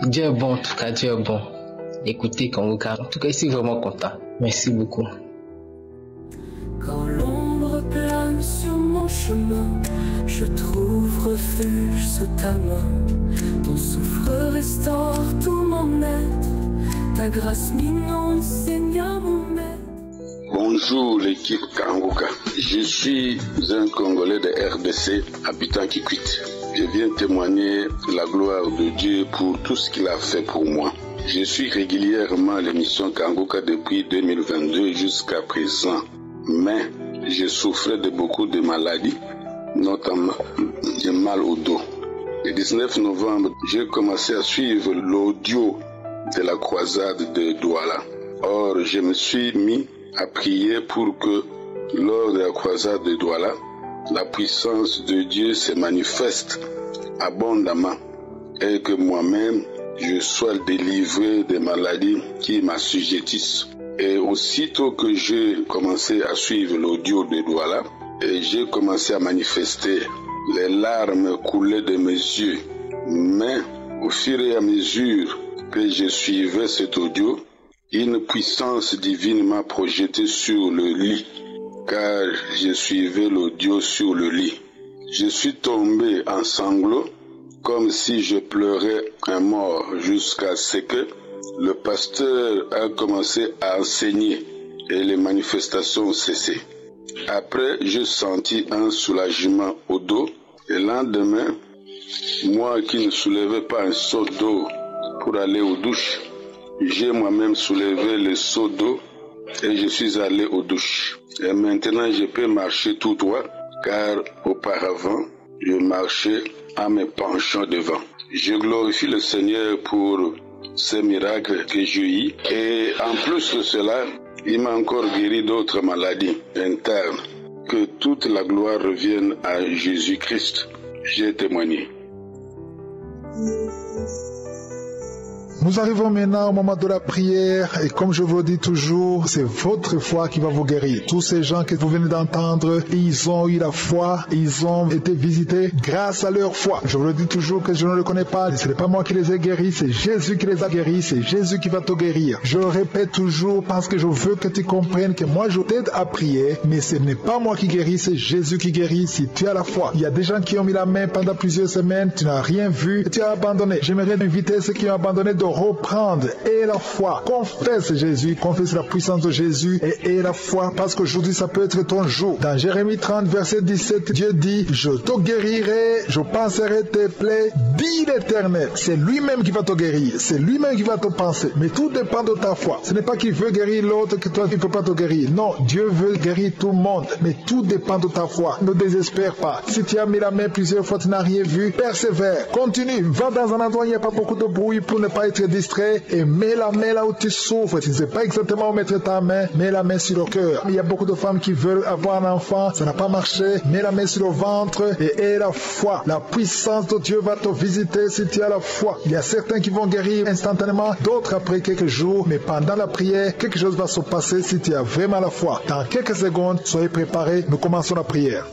Dieu est bon, en tout cas Dieu est bon. Écoutez Kangoka, en tout cas je suis vraiment content. Merci beaucoup. Quand l'ombre plane sur mon chemin, je trouve refuge sous ta main. Ton souffle restaure tout mon être, ta grâce m'inonde, Seigneur mon maître. Bonjour l'équipe Kangoka. Je suis un Congolais de RDC, habitant Kikwit. Je viens témoigner la gloire de Dieu pour tout ce qu'il a fait pour moi. Je suis régulièrement à l'émission Kangoka depuis 2022 jusqu'à présent. Mais je souffrais de beaucoup de maladies, notamment du mal au dos. Le 19 novembre, j'ai commencé à suivre l'audio de la croisade de Douala. Or, je me suis mis à prier pour que, lors de la croisade de Douala, la puissance de Dieu se manifeste abondamment et que moi-même, je sois délivré des maladies qui m'assujettissent. Et aussitôt que j'ai commencé à suivre l'audio de Douala, et j'ai commencé à manifester, les larmes coulaient de mes yeux. Mais au fur et à mesure que je suivais cet audio, une puissance divine m'a projeté sur le lit, car je suivais l'audio sur le lit. Je suis tombé en sanglots, comme si je pleurais un mort, jusqu'à ce que le pasteur a commencé à enseigner et les manifestations ont cessé. Après, j'ai senti un soulagement au dos. Et le lendemain, moi qui ne soulevais pas un seau d'eau pour aller aux douches, j'ai moi-même soulevé le seau d'eau et je suis allé aux douches. Et maintenant, je peux marcher tout droit, car auparavant, je marchais en me penchant devant. Je glorifie le Seigneur pour ces miracles que j'ai eus. Et en plus de cela, il m'a encore guéri d'autres maladies internes. Que toute la gloire revienne à Jésus-Christ. J'ai témoigné. Nous arrivons maintenant au moment de la prière et comme je vous le dis toujours, c'est votre foi qui va vous guérir. Tous ces gens que vous venez d'entendre, ils ont eu la foi, ils ont été visités grâce à leur foi. Je vous le dis toujours que je ne le connais pas, ce n'est pas moi qui les ai guéris, c'est Jésus qui les a guéris, c'est Jésus qui va te guérir. Je le répète toujours parce que je veux que tu comprennes que moi je t'aide à prier, mais ce n'est pas moi qui guéris, c'est Jésus qui guérit si tu as la foi. Il y a des gens qui ont mis la main pendant plusieurs semaines, tu n'as rien vu, et tu as abandonné. J'aimerais inviter ceux qui ont abandonné de reprendre et la foi. Confesse Jésus, confesse la puissance de Jésus et la foi parce qu'aujourd'hui ça peut être ton jour. Dans Jérémie 30 verset 17, Dieu dit, je te guérirai, je panserai tes plaies, dit l'Éternel. C'est lui-même qui va te guérir, c'est lui-même qui va te panser. Mais tout dépend de ta foi. Ce n'est pas qu'il veut guérir l'autre que toi tu ne peux pas te guérir. Non, Dieu veut guérir tout le monde, mais tout dépend de ta foi. Ne désespère pas. Si tu as mis la main plusieurs fois, tu n'as rien vu, persévère, continue, va dans un endroit où il n'y a pas beaucoup de bruit pour ne pas être distrait et mets la main là où tu souffres. Tu ne sais pas exactement où mettre ta main, mets la main sur le cœur. Il y a beaucoup de femmes qui veulent avoir un enfant, ça n'a pas marché, mets la main sur le ventre et aie la foi. La puissance de Dieu va te visiter si tu as la foi. Il y a certains qui vont guérir instantanément, d'autres après quelques jours, mais pendant la prière, quelque chose va se passer si tu as vraiment la foi. Dans quelques secondes, soyez préparés, nous commençons la prière.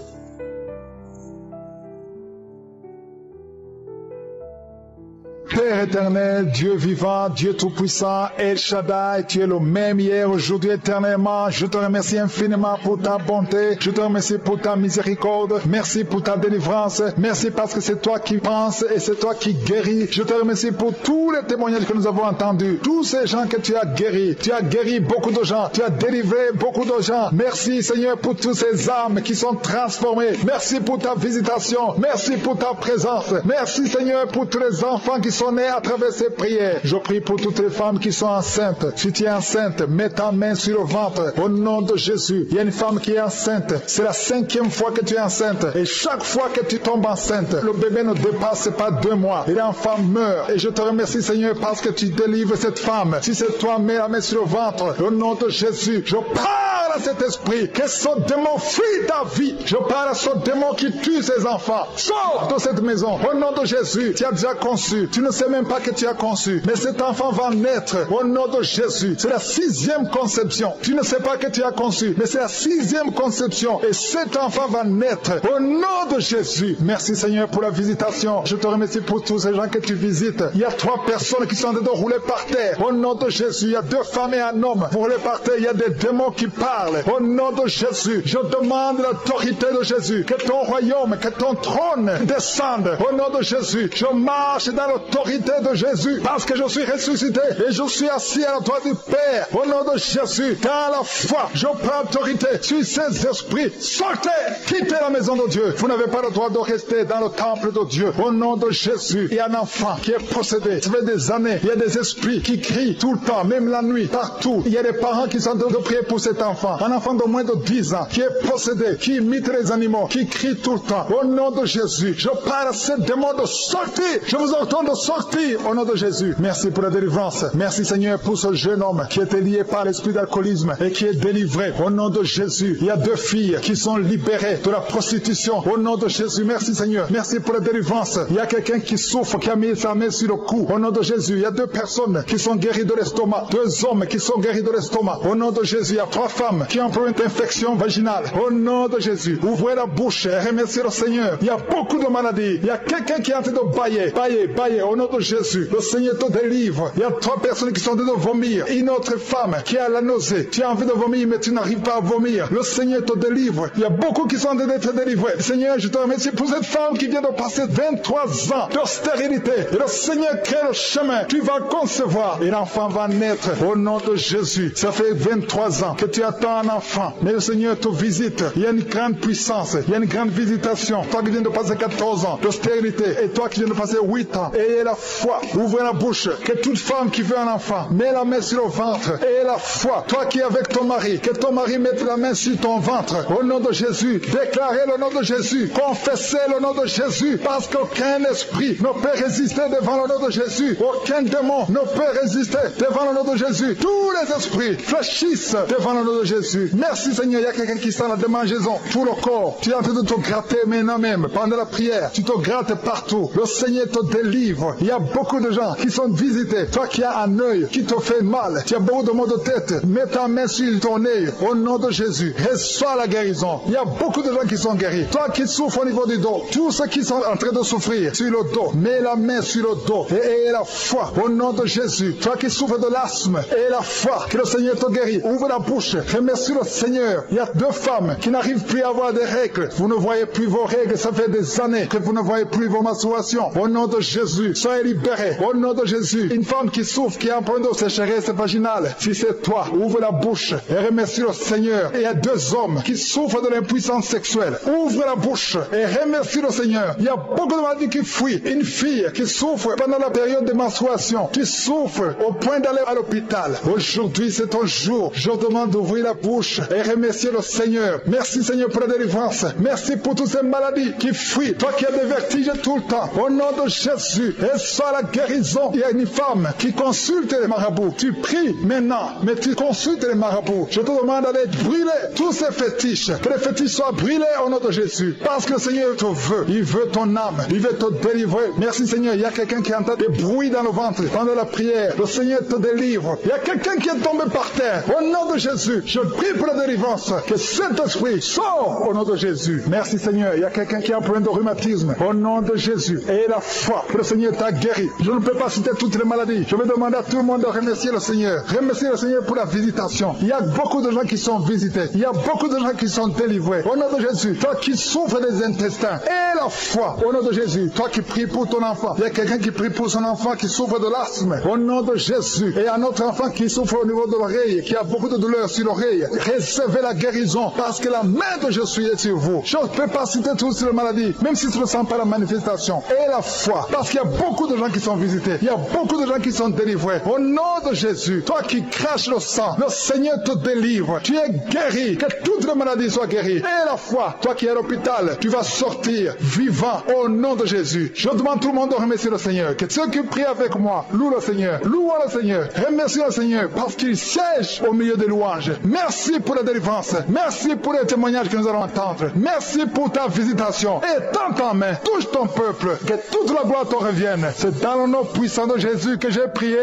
Père éternel, Dieu vivant, Dieu tout-puissant, El Shaddai, tu es le même hier, aujourd'hui, éternellement. Je te remercie infiniment pour ta bonté. Je te remercie pour ta miséricorde. Merci pour ta délivrance. Merci parce que c'est toi qui penses et c'est toi qui guéris. Je te remercie pour tous les témoignages que nous avons entendus. Tous ces gens que tu as guéris. Tu as guéri beaucoup de gens. Tu as délivré beaucoup de gens. Merci Seigneur pour toutes ces âmes qui sont transformées. Merci pour ta visitation. Merci pour ta présence. Merci Seigneur pour tous les enfants qui sont nés à travers ces prières. Je prie pour toutes les femmes qui sont enceintes. Si tu es enceinte, mets ta main sur le ventre. Au nom de Jésus, il y a une femme qui est enceinte. C'est la 5e fois que tu es enceinte. Et chaque fois que tu tombes enceinte, le bébé ne dépasse pas 2 mois. Et l'enfant meurt. Et je te remercie, Seigneur, parce que tu délivres cette femme. Si c'est toi, mets la main sur le ventre. Au nom de Jésus, je parle à cet esprit. Que ce démon fuit ta vie. Je parle à ce démon qui tue ses enfants. Sors de cette maison. Au nom de Jésus, tu as déjà conçu. Tu ne sais même pas que tu as conçu. Mais cet enfant va naître. Au nom de Jésus. C'est la 6e conception. Tu ne sais pas que tu as conçu. Mais c'est la 6e conception. Et cet enfant va naître. Au nom de Jésus. Merci Seigneur pour la visitation. Je te remercie pour tous ces gens que tu visites. Il y a 3 personnes qui sont en train de rouler par terre. Au nom de Jésus. Il y a 2 femmes et un homme. Pour rouler par terre, il y a des démons qui parlent. Au nom de Jésus. Je demande l'autorité de Jésus. Que ton royaume, que ton trône descende. Au nom de Jésus. Je marche dans l'autorité de Jésus. Parce que je suis ressuscité. Et je suis assis à la droite du Père. Au nom de Jésus. Dans la foi, je prends autorité sur ces esprits. Sortez. Quittez la maison de Dieu. Vous n'avez pas le droit de rester dans le temple de Dieu. Au nom de Jésus. Il y a un enfant qui est possédé. Ça fait des années. Il y a des esprits qui crient tout le temps, même la nuit, partout. Il y a des parents qui sont en train de prier pour cet enfant. Un enfant de moins de 10 ans qui est possédé, qui imite les animaux, qui crie tout le temps. Au nom de Jésus, je parle à ce démon de sortir. Je vous ordonne de sortir au nom de Jésus. Merci pour la délivrance. Merci Seigneur pour ce jeune homme qui était lié par l'esprit d'alcoolisme et qui est délivré. Au nom de Jésus, il y a 2 filles qui sont libérées de la prostitution. Au nom de Jésus, merci Seigneur. Merci pour la délivrance. Il y a quelqu'un qui souffre, qui a mis sa main sur le cou. Au nom de Jésus, il y a 2 personnes qui sont guéries de l'estomac. 2 hommes qui sont guéris de l'estomac. Au nom de Jésus, il y a 3 femmes qui ont une infection vaginale. Au nom de Jésus, ouvrez la bouche et remerciez le Seigneur. Il y a beaucoup de maladies. Il y a quelqu'un qui est en train de bailler. Au nom de Jésus, le Seigneur te délivre. Il y a 3 personnes qui sont en train de vomir. Une autre femme qui a la nausée. Tu as envie de vomir, mais tu n'arrives pas à vomir. Le Seigneur te délivre. Il y a beaucoup qui sont en train d'être délivrés. Seigneur, je te remercie pour cette femme qui vient de passer 23 ans de stérilité. Et le Seigneur crée le chemin. Tu vas concevoir et l'enfant va naître. Au nom de Jésus. Ça fait 23 ans que tu attends un enfant. Mais le Seigneur te visite. Il y a une grande puissance. Il y a une grande visitation. Toi qui viens de passer 14 ans de stérilité et toi qui viens de passer 8 ans. Ayez la foi. Ouvrez la bouche. Que toute femme qui veut un enfant met la main sur le ventre. Ayez la foi. Toi qui es avec ton mari, que ton mari mette la main sur ton ventre. Au nom de Jésus. Déclarez le nom de Jésus. Confessez le nom de Jésus. Parce qu'aucun esprit ne peut résister devant le nom de Jésus. Aucun démon ne peut résister devant le nom de Jésus. Tous les esprits fléchissent devant le nom de Jésus. Merci Seigneur. Il y a quelqu'un qui sent la démangeaison pour le corps. Tu es en train de te gratter maintenant même pendant la prière. Tu te grattes partout. Le Seigneur te délivre. Il y a beaucoup de gens qui sont visités. Toi qui as un œil qui te fait mal. Tu as beaucoup de maux de tête. Mets ta main sur ton œil. Au nom de Jésus. Reçois la guérison. Il y a beaucoup de gens qui sont guéris. Toi qui souffres au niveau du dos. Tous ceux qui sont en train de souffrir sur le dos. Mets la main sur le dos. Et la foi. Au nom de Jésus. Toi qui souffres de l'asthme. Et la foi. Que le Seigneur te guérit. Ouvre la bouche. Remercie le Seigneur. Il y a 2 femmes qui n'arrivent plus à avoir des règles. Vous ne voyez plus vos règles. Ça fait des années que vous ne voyez plus vos menstruations. Au nom de Jésus. Soyez libérés. Au nom de Jésus. Une femme qui souffre, qui a un problème de sécheresse vaginale. Si c'est toi, ouvre la bouche et remercie le Seigneur. Et il y a 2 hommes qui souffrent de l'impuissance sexuelle. Ouvre la bouche et remercie le Seigneur. Il y a beaucoup de maladies qui fuient. Une fille qui souffre pendant la période de menstruation. Tu souffres au point d'aller à l'hôpital. Aujourd'hui, c'est ton jour. Je demande d'ouvrir la bouche et remercier le Seigneur. Merci Seigneur pour la délivrance. Merci pour toutes ces maladies qui fuient. Toi qui as des vertiges tout le temps. Au nom de Jésus. Et soit la guérison. Il y a une femme qui consulte les marabouts. Tu pries maintenant, mais tu consultes les marabouts. Je te demande d'aller brûler tous ces fétiches. Que les fétiches soient brûlés au nom de Jésus. Parce que le Seigneur te veut. Il veut ton âme. Il veut te délivrer. Merci Seigneur. Il y a quelqu'un qui entend des bruits dans le ventre pendant la prière. Le Seigneur te délivre. Il y a quelqu'un qui est tombé par terre. Au nom de Jésus. Je prie pour la délivrance. Que cet esprit sort au nom de Jésus. Merci Seigneur. Il y a quelqu'un qui a un problème de rhumatisme. Au nom de Jésus. Et la foi que le Seigneur t'a guéri. Je ne peux pas citer toutes les maladies. Je vais demander à tout le monde de remercier le Seigneur. Remercier le Seigneur pour la visitation. Il y a beaucoup de gens qui sont visités. Il y a beaucoup de gens qui sont délivrés. Au nom de Jésus. Toi qui souffres des intestins. Et la foi. Au nom de Jésus. Toi qui pries pour ton enfant. Il y a quelqu'un qui prie pour son enfant qui souffre de l'asthme. Au nom de Jésus. Et un autre enfant qui souffre au niveau de l'oreille. Qui a beaucoup de douleur sur l'oreille. Recevez la guérison. Parce que la main de Jésus est sur vous. Je ne peux pas citer toutes les maladies. Même si tu ne sens pas la manifestation. Et la foi. Parce qu'il y a beaucoup de de gens qui sont visités. Il y a beaucoup de gens qui sont délivrés. Au nom de Jésus, toi qui craches le sang, le Seigneur te délivre. Tu es guéri. Que toutes les maladies soient guéries. Et la foi, toi qui es à l'hôpital, tu vas sortir vivant au nom de Jésus. Je demande tout le monde de remercier le Seigneur. Que ceux qui prient avec moi louent le Seigneur. Louons le Seigneur. Remercie le Seigneur parce qu'il siège au milieu des louanges. Merci pour la délivrance. Merci pour les témoignages que nous allons entendre. Merci pour ta visitation. Et tends ta main, touche ton peuple. Que toute la gloire te revienne. C'est dans le nom puissant de Jésus que j'ai prié.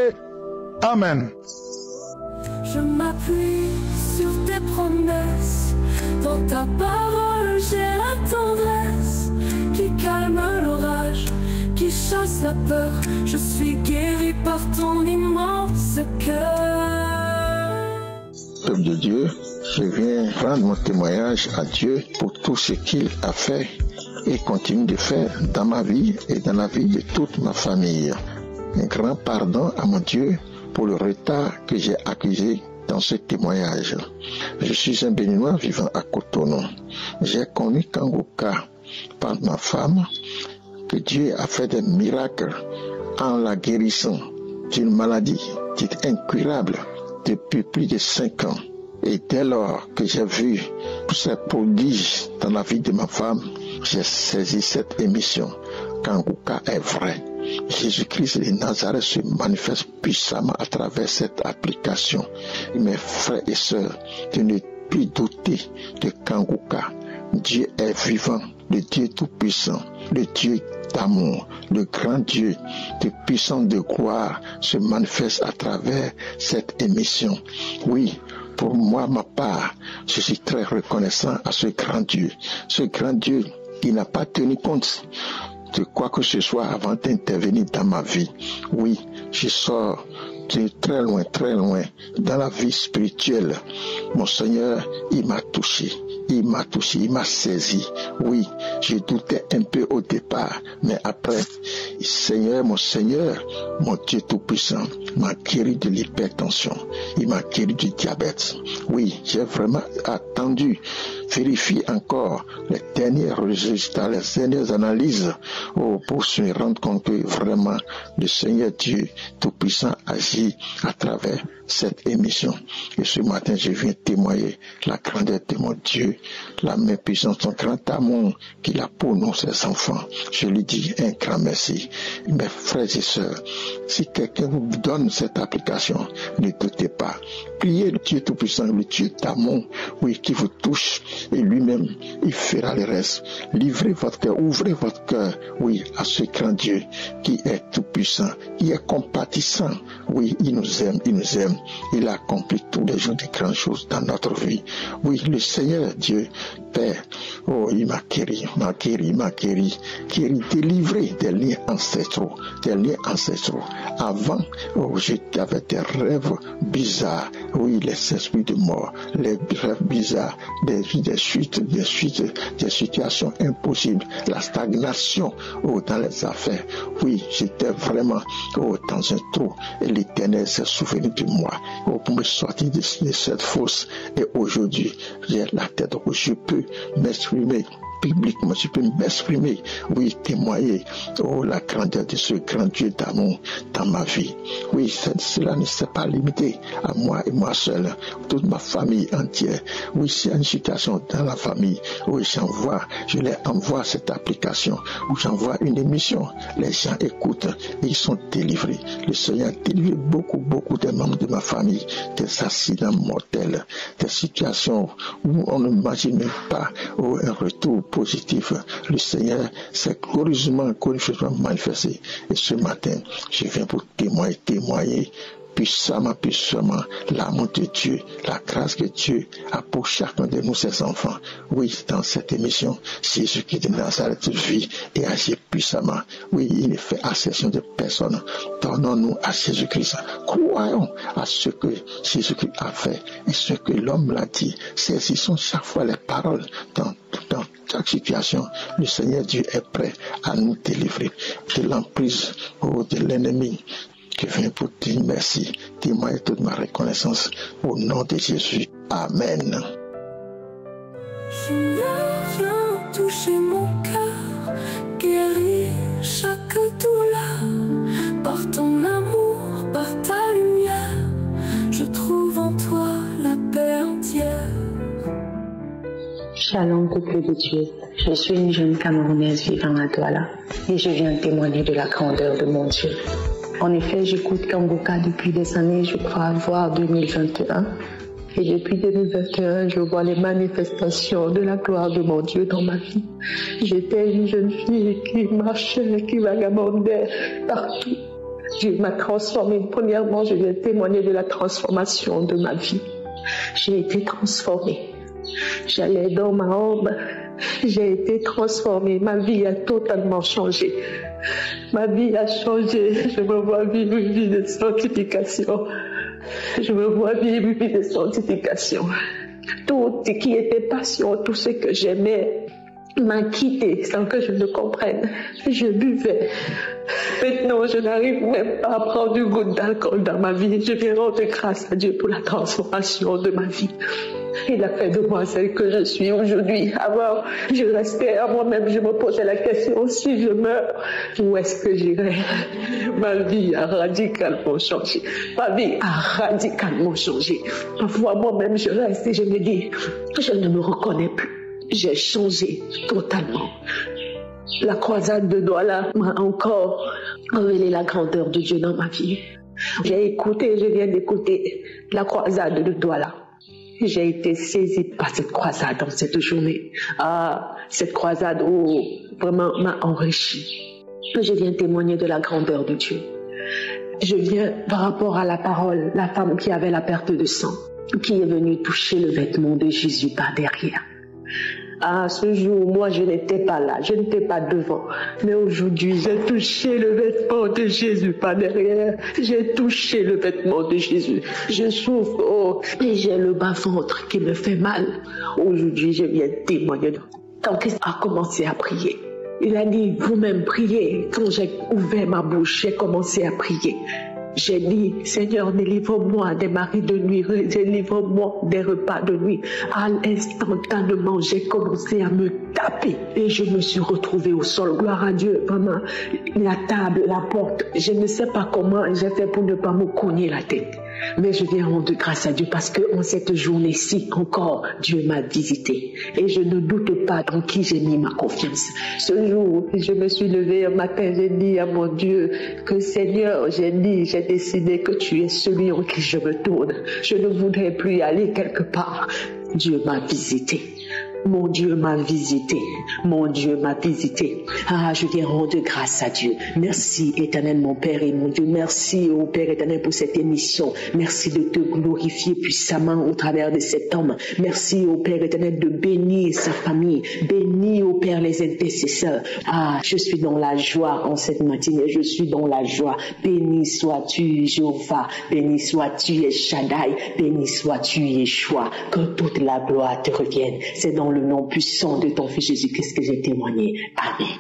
Amen. Je m'appuie sur tes promesses. Dans ta parole, j'ai la tendresse qui calme l'orage, qui chasse la peur. Je suis guéri par ton immense cœur. Peuple de Dieu, je viens rendre mon témoignage à Dieu pour tout ce qu'il a fait et continue de faire dans ma vie et dans la vie de toute ma famille. Un grand pardon à mon Dieu pour le retard que j'ai accusé dans ce témoignage. Je suis un Béninois vivant à Cotonou. J'ai connu Kangoka par ma femme, que Dieu a fait des miracles en la guérissant d'une maladie dite incurable depuis plus de 5 ans. Et dès lors que j'ai vu ces prodiges dans la vie de ma femme, j'ai saisi cette émission. Kangoka est vrai. Jésus-Christ de Nazareth se manifeste puissamment à travers cette application. Mes frères et sœurs, de ne plus douter de Kangoka. Dieu est vivant, le Dieu tout-puissant, le Dieu d'amour, le grand Dieu de puissance de gloire se manifeste à travers cette émission. Oui, pour moi, ma part, je suis très reconnaissant à ce grand Dieu qui n'a pas tenu compte de quoi que ce soit avant d'intervenir dans ma vie. Oui, je sors de très loin, dans la vie spirituelle. Mon Seigneur, il m'a touché, il m'a saisi. Oui, je doutais un peu au départ, mais après, mon Seigneur, mon Dieu tout-puissant, m'a guéri de l'hypertension, il m'a guéri du diabète. Oui, j'ai vraiment attendu, vérifier encore les derniers résultats, les dernières analyses pour se rendre compte que vraiment le Seigneur Dieu tout-puissant agit à travers cette émission. Et ce matin, je viens témoigner la grandeur de mon Dieu, la main puissante, son grand amour qu'il a pour nous, ses enfants. Je lui dis un grand merci. Mes frères et sœurs, si quelqu'un vous donne cette application, ne doutez pas. Priez le Dieu tout-puissant, le Dieu d'amour, oui, qui vous touche, et lui-même, il fera le reste. Livrez votre cœur, ouvrez votre cœur, oui, à ce grand Dieu qui est tout-puissant, qui est compatissant. Oui, il nous aime. Il a accompli tous les jours de grandes choses dans notre vie. Oui, le Seigneur Dieu, Père, il m'a guéri, délivré des liens ancestraux. Avant, j'avais des rêves bizarres. Oui, les esprits de mort, les rêves bizarres, des situations impossibles, la stagnation dans les affaires. Oui, j'étais vraiment dans un trou et l'Éternel s'est souvenu de moi pour me sortir de cette fosse. Et aujourd'hui, j'ai la tête où je peux m'exprimer publiquement, je peux m'exprimer, oui, témoigner la grandeur de ce grand Dieu d'amour dans ma vie. Oui, cela ne s'est pas limité à moi et moi seul, toute ma famille entière. Oui, s'il y a une situation dans la famille, oui, je leur envoie cette application, où j'envoie une émission, les gens écoutent et ils sont délivrés. Le Seigneur a délivré beaucoup de membres de ma famille des accidents mortels, des situations où on n'imagine même pas un retour positif. Le Seigneur s'est glorieusement manifesté. Et ce matin, je viens pour témoigner puissamment l'amour de Dieu, la grâce que Dieu a pour chacun de nous, ses enfants. Oui, dans cette émission, Jésus-Christ de Nazareth vit et agit puissamment. Oui, il ne fait accession de personne. Donnons-nous à Jésus-Christ. Croyons à ce que Jésus-Christ a fait et ce que l'homme l'a dit. Saisissons chaque fois les paroles dans chaque situation. Le Seigneur Dieu est prêt à nous délivrer de l'emprise de l'ennemi. Je viens pour dire merci, témoigner toute ma reconnaissance au nom de Jésus. Amen. Viens toucher mon cœur, guérir chaque douleur. trouve en toi la paix entière. Shalom, peuple de Dieu. Je suis une jeune Camerounaise vivant à Douala et je viens témoigner de la grandeur de mon Dieu. En effet, j'écoute Kangoka depuis des années, je crois voir 2021. Et depuis 2021, je vois les manifestations de la gloire de mon Dieu dans ma vie. J'étais une jeune fille qui marchait, qui vagabondait partout. Dieu m'a transformée. Premièrement, je viens témoigner de la transformation de ma vie. J'ai été transformée. J'allais dans ma ombre. J'ai été transformée. Ma vie a totalement changé. Ma vie a changé. Je me vois vivre une vie de sanctification. Je me vois vivre une vie de sanctification. Tout ce qui était passion, tout ce que j'aimais m'a quitté sans que je ne comprenne. Je buvais. Maintenant, je n'arrive même pas à prendre une goutte d'alcool dans ma vie. Je viens rendre grâce à Dieu pour la transformation de ma vie. Il a fait de moi celle que je suis aujourd'hui. Avant, je restais à moi-même, je me posais la question, si je meurs, où est-ce que j'irai? Ma vie a radicalement changé. Ma vie a radicalement changé. Parfois, moi-même, je reste et je me dis, je ne me reconnais plus. J'ai changé totalement. La croisade de Douala m'a encore révélé la grandeur de Dieu dans ma vie. Je viens d'écouter la croisade de Douala. J'ai été saisie par cette croisade dans cette journée. Cette croisade vraiment m'a enrichie. Je viens témoigner de la grandeur de Dieu. Je viens par rapport à la parole, la femme qui avait la perte de sang, qui est venue toucher le vêtement de Jésus par derrière. Ce jour, moi, je n'étais pas là, je n'étais pas devant. Mais aujourd'hui, j'ai touché le vêtement de Jésus par derrière. J'ai touché le vêtement de Jésus. Je souffre, et j'ai le bas-ventre qui me fait mal. Aujourd'hui, je viens témoigner. Quand Christ a commencé à prier, il a dit, vous-même priez. Quand j'ai ouvert ma bouche, j'ai commencé à prier. J'ai dit, Seigneur, délivre-moi des maris de nuit, délivre-moi des repas de nuit. Instantanément, j'ai commencé à me taper et je me suis retrouvée au sol. Gloire à Dieu, vraiment, la table, la porte, je ne sais pas comment j'ai fait pour ne pas me cogner la tête. Mais je viens rendre grâce à Dieu parce qu'en cette journée-ci encore, Dieu m'a visité. Et je ne doute pas dans qui j'ai mis ma confiance. Ce jour, je me suis levée un matin, j'ai dit à mon Dieu que Seigneur, j'ai décidé que tu es celui en qui je me tourne. Je ne voudrais plus aller quelque part. Dieu m'a visité. Mon Dieu m'a visité. Mon Dieu m'a visité. Je viens rendre grâce à Dieu. Merci éternel mon Père et mon Dieu. Merci au Père éternel pour cette émission. Merci de te glorifier puissamment au travers de cet homme. Merci au Père éternel de bénir sa famille. Bénis au Père les intercesseurs. Je suis dans la joie en cette matinée. Je suis dans la joie. Béni sois-tu Jéhovah. Béni sois-tu El Shaddai. Béni sois-tu Yeshua. Que toute la gloire te revienne. C'est dans le nom puissant de ton Fils Jésus-Christ que j'ai témoigné. Amen.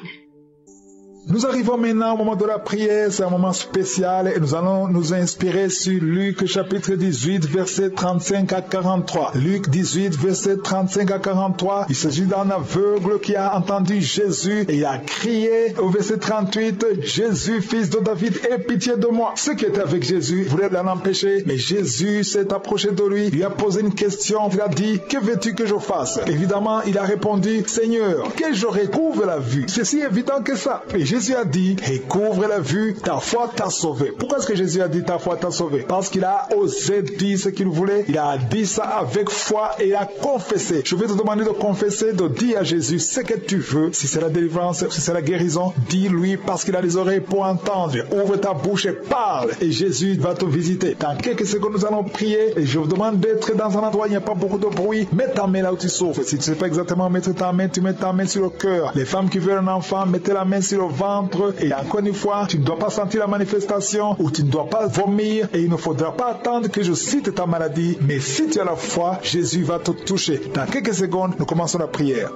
Nous arrivons maintenant au moment de la prière, c'est un moment spécial et nous allons nous inspirer sur Luc chapitre 18 verset 35 à 43. Luc 18 verset 35 à 43, il s'agit d'un aveugle qui a entendu Jésus et il a crié au verset 38, Jésus fils de David, aie pitié de moi. Ceux qui étaient avec Jésus voulaient l'en empêcher, mais Jésus s'est approché de lui, lui a posé une question, il a dit, que veux-tu que je fasse? Évidemment, il a répondu, Seigneur, que je recouvre la vue. C'est si évident que ça. Et Jésus a dit, recouvre la vue, ta foi t'a sauvé. Pourquoi est-ce que Jésus a dit ta foi t'a sauvé? Parce qu'il a osé dire ce qu'il voulait, il a dit ça avec foi et il a confessé. Je vais te demander de confesser, de dire à Jésus ce que tu veux. Si c'est la délivrance, si c'est la guérison, dis-lui parce qu'il a les oreilles pour entendre. Ouvre ta bouche et parle et Jésus va te visiter. Dans quelques secondes, nous allons prier et je vous demande d'être dans un endroit où il n'y a pas beaucoup de bruit. Mets ta main là où tu souffres. Si tu ne sais pas exactement mettre ta main, tu mets ta main sur le cœur. Les femmes qui veulent un enfant, mettez la main sur le ventre. Et encore une fois, tu ne dois pas sentir la manifestation ou tu ne dois pas vomir et il ne faudra pas attendre que je cite ta maladie. Mais si tu as la foi, Jésus va te toucher. Dans quelques secondes, nous commençons la prière.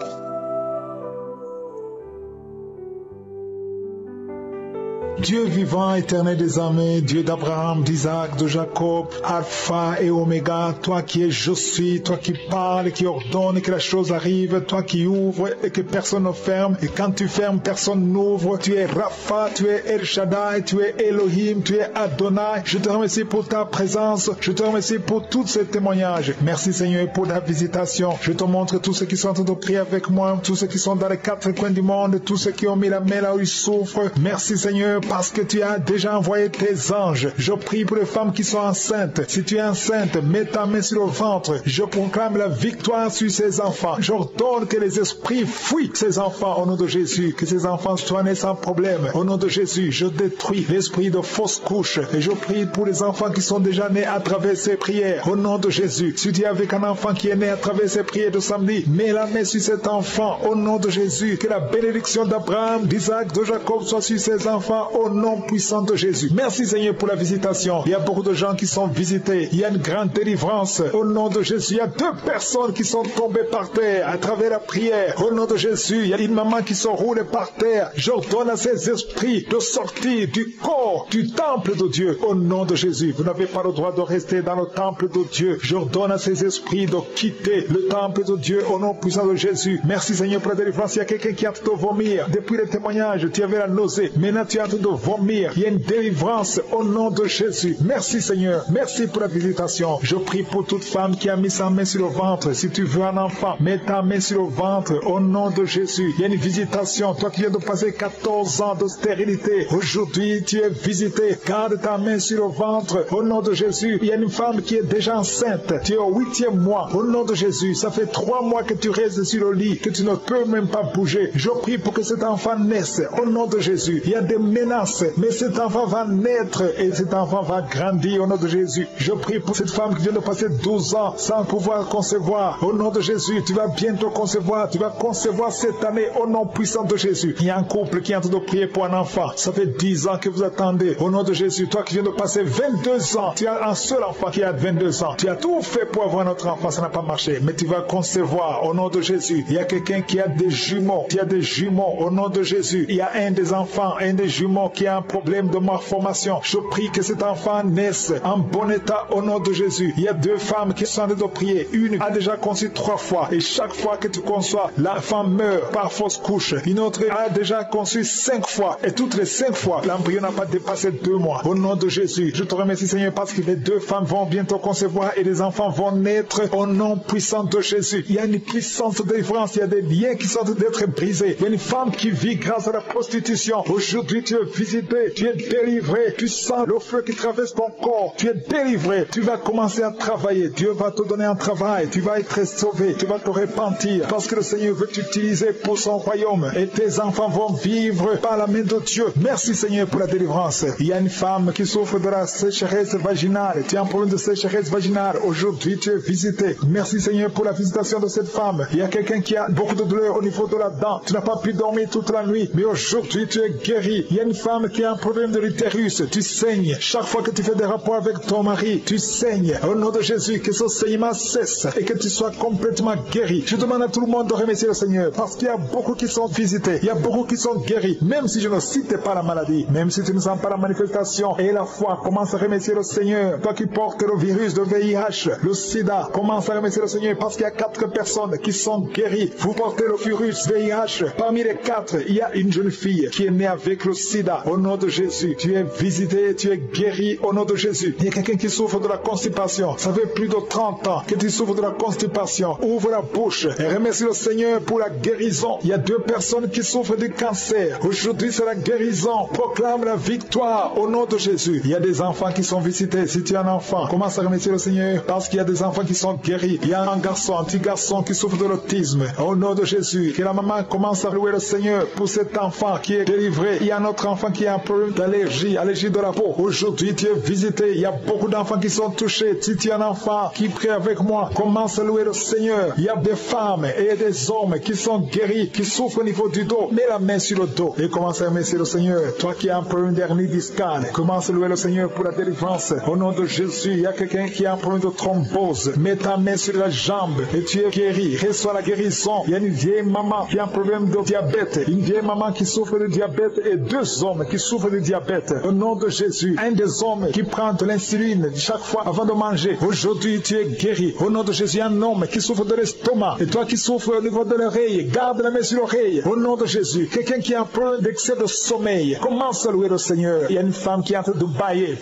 Dieu vivant, éternel des armées, Dieu d'Abraham, d'Isaac, de Jacob, Alpha et Oméga, toi qui es je suis, toi qui parles, qui ordonne que la chose arrive, toi qui ouvres et que personne ne ferme, et quand tu fermes, personne n'ouvre. Tu es Rapha, tu es El Shaddai, tu es Elohim, tu es Adonai. Je te remercie pour ta présence, je te remercie pour tous ces témoignages. Merci Seigneur pour la visitation. Je te montre tous ceux qui sont en train de prier avec moi, tous ceux qui sont dans les quatre coins du monde, tous ceux qui ont mis la main là où ils souffrent. Merci Seigneur parce que tu as déjà envoyé tes anges. Je prie pour les femmes qui sont enceintes. Si tu es enceinte, mets ta main sur le ventre. Je proclame la victoire sur ces enfants. J'ordonne que les esprits fuient ces enfants au nom de Jésus. Que ces enfants soient nés sans problème. Au nom de Jésus, je détruis l'esprit de fausse couche. Et je prie pour les enfants qui sont déjà nés à travers ces prières. Au nom de Jésus, si tu es avec un enfant qui est né à travers ces prières de samedi, mets la main sur cet enfant. Au nom de Jésus, que la bénédiction d'Abraham, d'Isaac, de Jacob soit sur ces enfants. Au nom puissant de Jésus. Merci Seigneur pour la visitation. Il y a beaucoup de gens qui sont visités. Il y a une grande délivrance. Au nom de Jésus, il y a 2 personnes qui sont tombées par terre à travers la prière. Au nom de Jésus, il y a une maman qui se roule par terre. J'ordonne à ces esprits de sortir du corps, du temple de Dieu. Au nom de Jésus, vous n'avez pas le droit de rester dans le temple de Dieu. J'ordonne à ces esprits de quitter le temple de Dieu au nom puissant de Jésus. Merci Seigneur pour la délivrance. Il y a quelqu'un qui a de vomir. Depuis les témoignages, tu avais la nausée. Maintenant tu as de vomir. Il y a une délivrance au nom de Jésus. Merci Seigneur. Merci pour la visitation. Je prie pour toute femme qui a mis sa main sur le ventre. Si tu veux un enfant, mets ta main sur le ventre au nom de Jésus. Il y a une visitation. Toi qui viens de passer 14 ans de stérilité, aujourd'hui tu es visité. Garde ta main sur le ventre au nom de Jésus. Il y a une femme qui est déjà enceinte. Tu es au 8e mois. Au nom de Jésus, ça fait 3 mois que tu restes sur le lit, que tu ne peux même pas bouger. Je prie pour que cet enfant naisse au nom de Jésus. Il y a des menaces, mais cet enfant va naître et cet enfant va grandir au nom de Jésus. Je prie pour cette femme qui vient de passer 12 ans sans pouvoir concevoir. Au nom de Jésus, tu vas bientôt concevoir. Tu vas concevoir cette année au nom puissant de Jésus. Il y a un couple qui est en train de prier pour un enfant. Ça fait 10 ans que vous attendez. Au nom de Jésus, toi qui viens de passer 22 ans, tu as un seul enfant qui a 22 ans. Tu as tout fait pour avoir notre enfant, ça n'a pas marché. Mais tu vas concevoir au nom de Jésus. Il y a quelqu'un qui a des jumeaux. Tu as des jumeaux au nom de Jésus. Il y a un des enfants, un des jumeaux qui a un problème de malformation. Je prie que cet enfant naisse en bon état au nom de Jésus. Il y a 2 femmes qui sont en train de prier. Une a déjà conçu 3 fois. Et chaque fois que tu conçois, l'enfant meurt par fausse couche. Une autre a déjà conçu 5 fois. Et toutes les 5 fois, l'embryon n'a pas dépassé 2 mois. Au nom de Jésus, je te remercie Seigneur parce que les 2 femmes vont bientôt concevoir et les enfants vont naître au nom puissant de Jésus. Il y a une puissante délivrance. Il y a des liens qui sont en train d'être brisés. Il y a une femme qui vit grâce à la prostitution. Aujourd'hui, tu es visité. Tu es délivré. Tu sens le feu qui traverse ton corps. Tu es délivré. Tu vas commencer à travailler. Dieu va te donner un travail. Tu vas être sauvé. Tu vas te repentir parce que le Seigneur veut t'utiliser pour son royaume. Et tes enfants vont vivre par la main de Dieu. Merci Seigneur pour la délivrance. Il y a une femme qui souffre de la sécheresse vaginale. Tu as un problème de sécheresse vaginale. Aujourd'hui, tu es visité. Merci Seigneur pour la visitation de cette femme. Il y a quelqu'un qui a beaucoup de douleur au niveau de la dent. Tu n'as pas pu dormir toute la nuit. Mais aujourd'hui, tu es guéri. Il y a une femme qui a un problème de l'utérus. Tu saignes. Chaque fois que tu fais des rapports avec ton mari, tu saignes. Au nom de Jésus, que ce saignement cesse et que tu sois complètement guéri. Je demande à tout le monde de remercier le Seigneur parce qu'il y a beaucoup qui sont visités. Il y a beaucoup qui sont guéris. Même si je ne cite pas la maladie, même si tu ne sens pas la manifestation et la foi, commence à remercier le Seigneur. Toi qui portes le virus de VIH, le sida, commence à remercier le Seigneur parce qu'il y a 4 personnes qui sont guéries. Vous portez le virus VIH. Parmi les 4, il y a une jeune fille qui est née avec le sida. Au nom de Jésus, tu es visité, tu es guéri au nom de Jésus. Il y a quelqu'un qui souffre de la constipation. Ça fait plus de 30 ans que tu souffres de la constipation. Ouvre la bouche et remercie le Seigneur pour la guérison. Il y a 2 personnes qui souffrent du cancer. Aujourd'hui, c'est la guérison. Proclame la victoire au nom de Jésus. Il y a des enfants qui sont visités. Si tu es un enfant, commence à remercier le Seigneur parce qu'il y a des enfants qui sont guéris. Il y a un petit garçon qui souffre de l'autisme. Au nom de Jésus, que la maman commence à louer le Seigneur pour cet enfant qui est délivré. Il y a un autre enfant qui a un problème d'allergie, allergie de la peau. Aujourd'hui, tu es visité. Il y a beaucoup d'enfants qui sont touchés. Si tu es un enfant qui prie avec moi, commence à louer le Seigneur. Il y a des femmes et des hommes qui sont guéris, qui souffrent au niveau du dos. Mets la main sur le dos et commence à remercier le Seigneur. Toi qui as un problème d'hernie discale, commence à louer le Seigneur pour la délivrance. Au nom de Jésus, il y a quelqu'un qui a un problème de thrombose. Mets ta main sur la jambe et tu es guéri. Reçois la guérison. Il y a une vieille maman qui a un problème de diabète. Une vieille maman qui souffre de diabète et 2 hommes qui souffrent de diabète. Au nom de Jésus, un des hommes qui prend de l'insuline chaque fois avant de manger. Aujourd'hui, tu es guéri. Au nom de Jésus, un homme qui souffre de l'estomac. Et toi qui souffres au niveau de l'oreille, garde la main sur l'oreille. Au nom de Jésus, quelqu'un qui a un problème d'excès de sommeil, commence à louer le Seigneur. Il y a une femme qui est en train de bailler.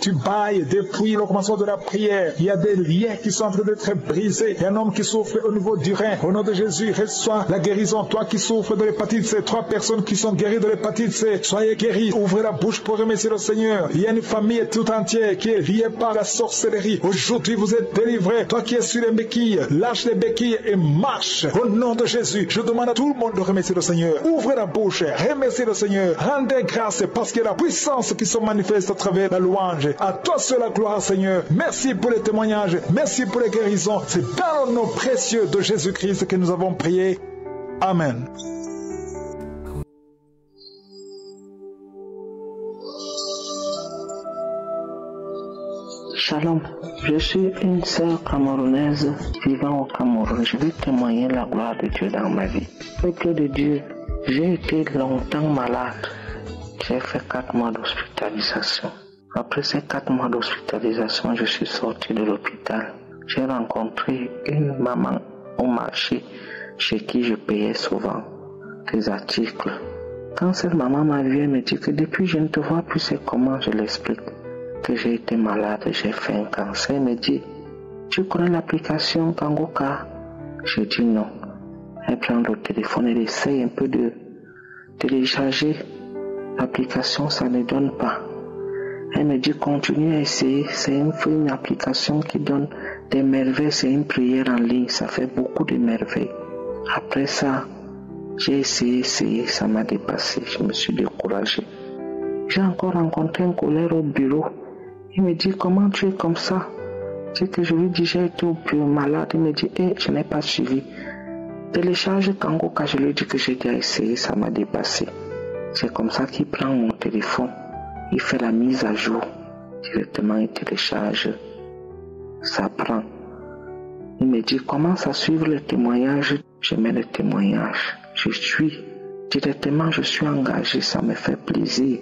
Tu bailles depuis le commencement de la prière. Il y a des liens qui sont en train d'être brisés. Il y a un homme qui souffre au niveau du rein. Au nom de Jésus, reçois la guérison. Toi qui souffres de l'hépatite C, 3 personnes qui sont guéries de l'hépatite C, soyez guéris. Ouvrez la bouche pour remercier le Seigneur. Il y a une famille tout entière qui est liée par la sorcellerie. Aujourd'hui, vous êtes délivrés. Toi qui es sur les béquilles, lâche les béquilles et marche. Au nom de Jésus, je demande à tout le monde de remercier le Seigneur. Ouvrez la bouche, remerciez le Seigneur. Rendez grâce parce qu'il y a la puissance qui se manifeste à travers la louange. À toi seul la gloire, Seigneur. Merci pour les témoignages. Merci pour les guérisons. C'est dans le nom précieux de Jésus-Christ que nous avons prié. Amen. Shalom, je suis une sœur camerounaise vivant au Cameroun. Je vais témoigner la gloire de Dieu dans ma vie. Peuple de Dieu, j'ai été longtemps malade. J'ai fait 4 mois d'hospitalisation. Après ces 4 mois d'hospitalisation, je suis sorti de l'hôpital. J'ai rencontré une maman au marché chez qui je payais souvent des articles. Quand cette maman m'a vu, elle me dit que depuis je ne te vois plus, c'est comment je l'explique. Que j'ai été malade, j'ai fait un cancer. Elle me dit, tu connais l'application Kangoka? J'ai dit non. Elle prend le téléphone, elle essaye un peu de télécharger l'application, ça ne donne pas. Elle me dit, continue à essayer, c'est une application qui donne des merveilles, c'est une prière en ligne, ça fait beaucoup de merveilles. Après ça, j'ai essayé, ça m'a dépassé, je me suis découragé. J'ai encore rencontré un collègue au bureau. Il me dit, comment tu es comme ça? C'est que je lui dis, j'ai été au bureau malade. Il me dit, je n'ai pas suivi. Télécharge Kangoka, je lui dis que j'ai déjà essayé, ça m'a dépassé. C'est comme ça qu'il prend mon téléphone, il fait la mise à jour. Directement, il télécharge. Ça prend. Il me dit, commence à suivre les témoignages. Je mets les témoignages. Je suis. Directement, je suis engagé, ça me fait plaisir.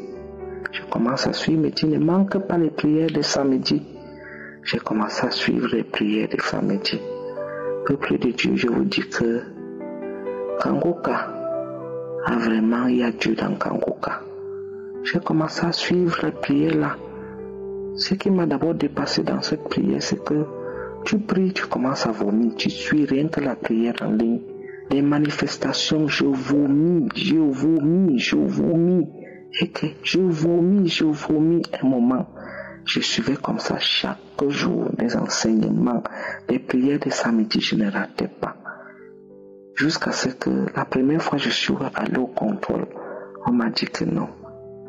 Je commence à suivre, il me dit, ne manque pas les prières de samedi. J'ai commencé à suivre les prières de samedi. Peuple de Dieu, je vous dis que Kangoka, vraiment, il y a Dieu dans Kangoka. J'ai commencé à suivre les prières là. Ce qui m'a d'abord dépassé dans cette prière, c'est que tu pries, tu commences à vomir, tu suis rien que la prière en ligne. Les manifestations, je vomis. Et que je vomis un moment. Je suivais comme ça chaque jour les enseignements, les prières de samedi, je ne ratais pas. Jusqu'à ce que la première fois je suis allé au contrôle, on m'a dit que non,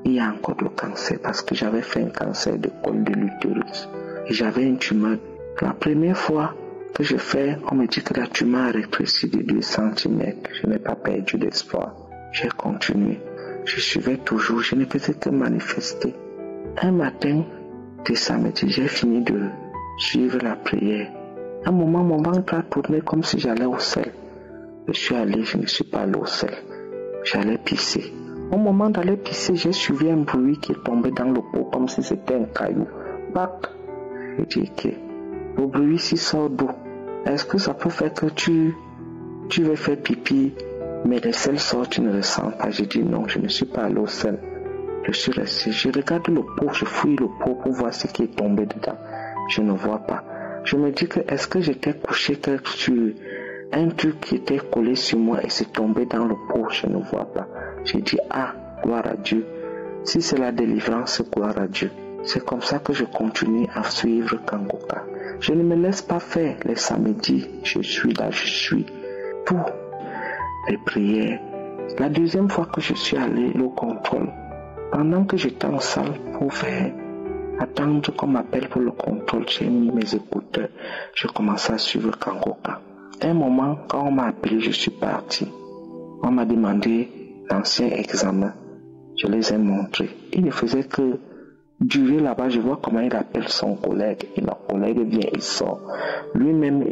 il y a encore le cancer parce que j'avais fait un cancer de col de l'utérus et j'avais une tumeur. La première fois que je fais, on me dit que la tumeur a rétréci de 2 cm. Je n'ai pas perdu d'espoir. J'ai continué. Je suivais toujours, je ne faisais que manifester. Un matin de samedi, j'ai fini de suivre la prière. À un moment, mon ventre a tourné comme si j'allais au sel. Je suis allé, je ne suis pas allé au sel. J'allais pisser. Au moment d'aller pisser, j'ai suivi un bruit qui est tombé dans le pot comme si c'était un caillou. Bac. J'ai dit que le bruit ici sort d'eau. Est-ce que ça peut faire que tu veux faire pipi? Mais le sel sort, tu ne le sens pas. J'ai dit non, je ne suis pas allé au sel. Je suis resté, je regarde le pot, je fouille le pot pour voir ce qui est tombé dedans. Je ne vois pas. Je me dis que est-ce que j'étais couché sur un truc qui était collé sur moi et c'est tombé dans le pot, je ne vois pas. J'ai dit gloire à Dieu. Si c'est la délivrance, gloire à Dieu. C'est comme ça que je continue à suivre Kangoka. Je ne me laisse pas faire les samedis. Je suis là, je suis tout. Les prières. La deuxième fois que je suis allé au contrôle, pendant que j'étais en salle pour attendre qu'on m'appelle pour le contrôle, j'ai mis mes écouteurs. Je commençais à suivre Kangoka. Un moment, quand on m'a appelé, je suis parti. On m'a demandé l'ancien examen. Je les ai montrés. Il ne faisait que durer là-bas. Je vois comment il appelle son collègue. Et le collègue vient, il sort. Lui-même,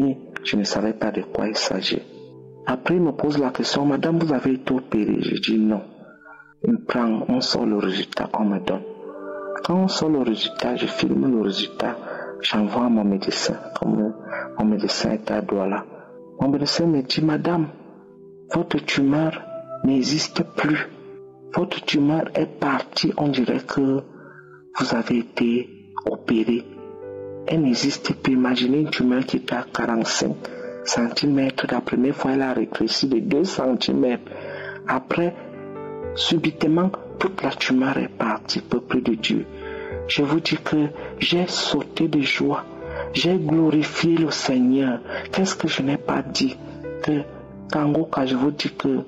je ne savais pas de quoi il s'agit. Après, il me pose la question, madame, vous avez été opérée? Je dis non. on sort le résultat qu'on me donne. Quand on sort le résultat, je filme le résultat, j'envoie à mon médecin, comme mon médecin est à Douala. Mon médecin me dit, madame, votre tumeur n'existe plus. Votre tumeur est partie, on dirait que vous avez été opéré. Elle n'existe plus. Imaginez une tumeur qui était à 45 cm. La première fois, elle a rétréci de 2 cm. Après, subitement, toute la tumeur est partie, peuple de Dieu. Je vous dis que j'ai sauté de joie. J'ai glorifié le Seigneur. Qu'est-ce que je n'ai pas dit? Que Kangoka, je vous dis que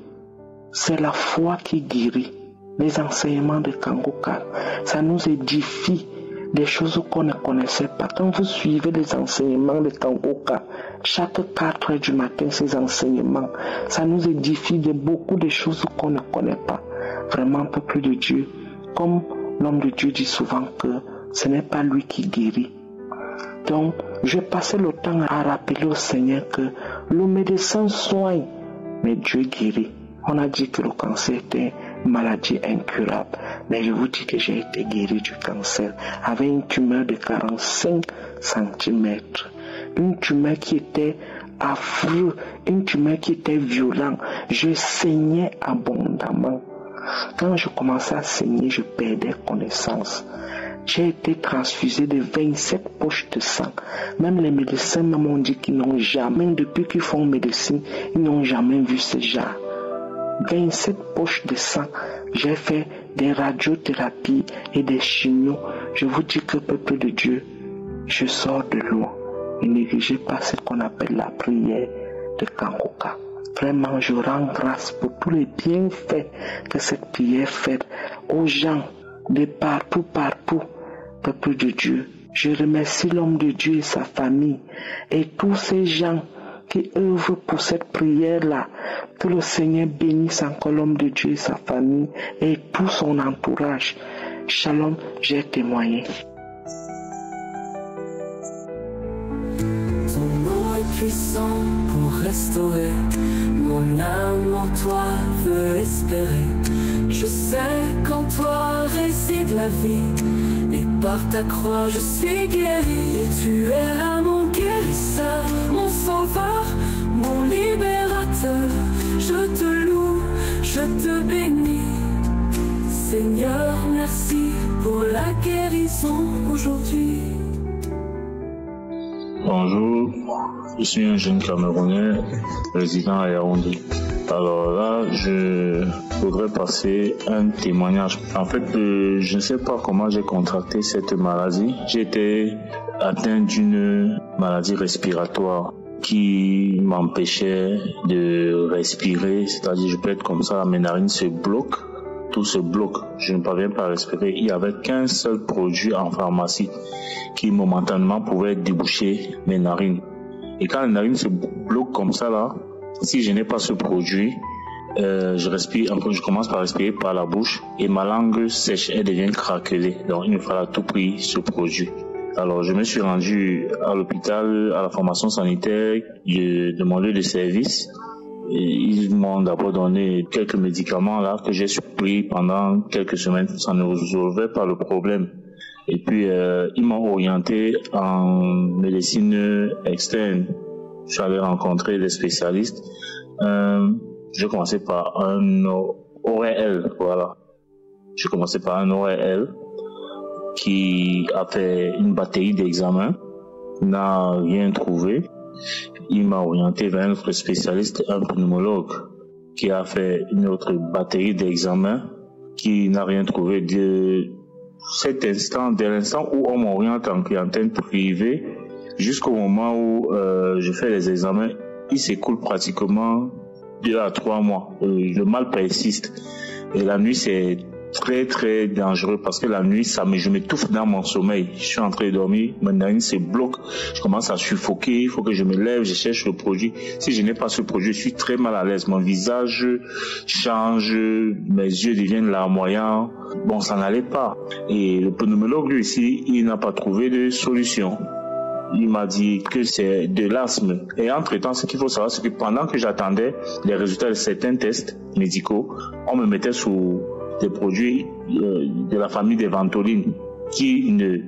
c'est la foi qui guérit. Les enseignements de Kangoka, ça nous édifie des choses qu'on ne connaissait pas. Quand vous suivez les enseignements de Kangoka, chaque 4 heures du matin, ces enseignements, ça nous édifie de beaucoup de choses qu'on ne connaît pas. Vraiment, peuple de Dieu, comme l'homme de Dieu dit souvent que ce n'est pas lui qui guérit. Donc, je passais le temps à rappeler au Seigneur que le médecin soigne, mais Dieu guérit. On a dit que le cancer était une maladie incurable, mais je vous dis que j'ai été guéri du cancer avec une tumeur de 45 cm. Une tumeur qui était affreuse, une tumeur qui était violente. Je saignais abondamment. Quand je commençais à saigner, je perdais connaissance. J'ai été transfusé de 27 poches de sang. Même les médecins m'ont dit qu'ils n'ont jamais, depuis qu'ils font médecine, ils n'ont jamais vu ce genre. 27 poches de sang. J'ai fait des radiothérapies et des chimios. Je vous dis que, peuple de Dieu, je sors de loin. Ne négligez pas ce qu'on appelle la prière de Kangoka. Vraiment, je rends grâce pour tous les bienfaits que cette prière fait aux gens de partout, peuple de Dieu. Je remercie l'homme de Dieu et sa famille et tous ces gens qui œuvrent pour cette prière-là. Que le Seigneur bénisse encore l'homme de Dieu et sa famille et tout son entourage. Shalom, j'ai témoigné. Ton nom est puissant pour restaurer. Mon âme en toi veut espérer. Je sais qu'en toi réside la vie. Et par ta croix je suis guéri. Et tu es là mon guérisseur, mon sauveur, mon libérateur. Je te loue, je te bénis. Seigneur, merci pour la guérison aujourd'hui. Bonjour, je suis un jeune Camerounais résident à Yaoundé. Alors là, je voudrais passer un témoignage. En fait, je ne sais pas comment j'ai contracté cette maladie. J'ai été atteint d'une maladie respiratoire qui m'empêchait de respirer. C'est-à-dire, je peux être comme ça, mes narines se bloquent. Tout se bloque, je ne parviens pas à respirer. Il n'y avait qu'un seul produit en pharmacie qui momentanément pouvait déboucher mes narines. Et quand les narines se bloquent comme ça là, si je n'ai pas ce produit, je commence par respirer par la bouche et ma langue sèche, elle devient craquelée. Donc il me fallait à tout prix ce produit. Alors je me suis rendu à l'hôpital, à la formation sanitaire de mon lieu de service. Et ils m'ont d'abord donné quelques médicaments là que j'ai pris pendant quelques semaines. Ça ne résolvait pas le problème. Et puis ils m'ont orienté en médecine externe. Je suis allé rencontrer des spécialistes. J'ai commencé par un ORL, voilà. J'ai commencé par un ORL qui a fait une batterie d'examens, n'a rien trouvé. Il m'a orienté vers un autre spécialiste, un pneumologue, qui a fait une autre batterie d'examens, qui n'a rien trouvé. De l'instant où on m'oriente en clientèle privée, jusqu'au moment où je fais les examens, il s'écoule pratiquement 2 à 3 mois. Le mal persiste. Et la nuit, c'est très très dangereux parce que la nuit, je m'étouffe dans mon sommeil. Je suis en train de dormir, ma narine se bloque, je commence à suffoquer, il faut que je me lève, je cherche le produit. Si je n'ai pas ce produit, je suis très mal à l'aise. Mon visage change, mes yeux deviennent larmoyants. Bon, ça n'allait pas. Et le pneumologue, lui aussi, il n'a pas trouvé de solution. Il m'a dit que c'est de l'asthme. Et entre-temps, ce qu'il faut savoir, c'est que pendant que j'attendais les résultats de certains tests médicaux, on me mettait sous des produits de la famille des Ventolines qui ne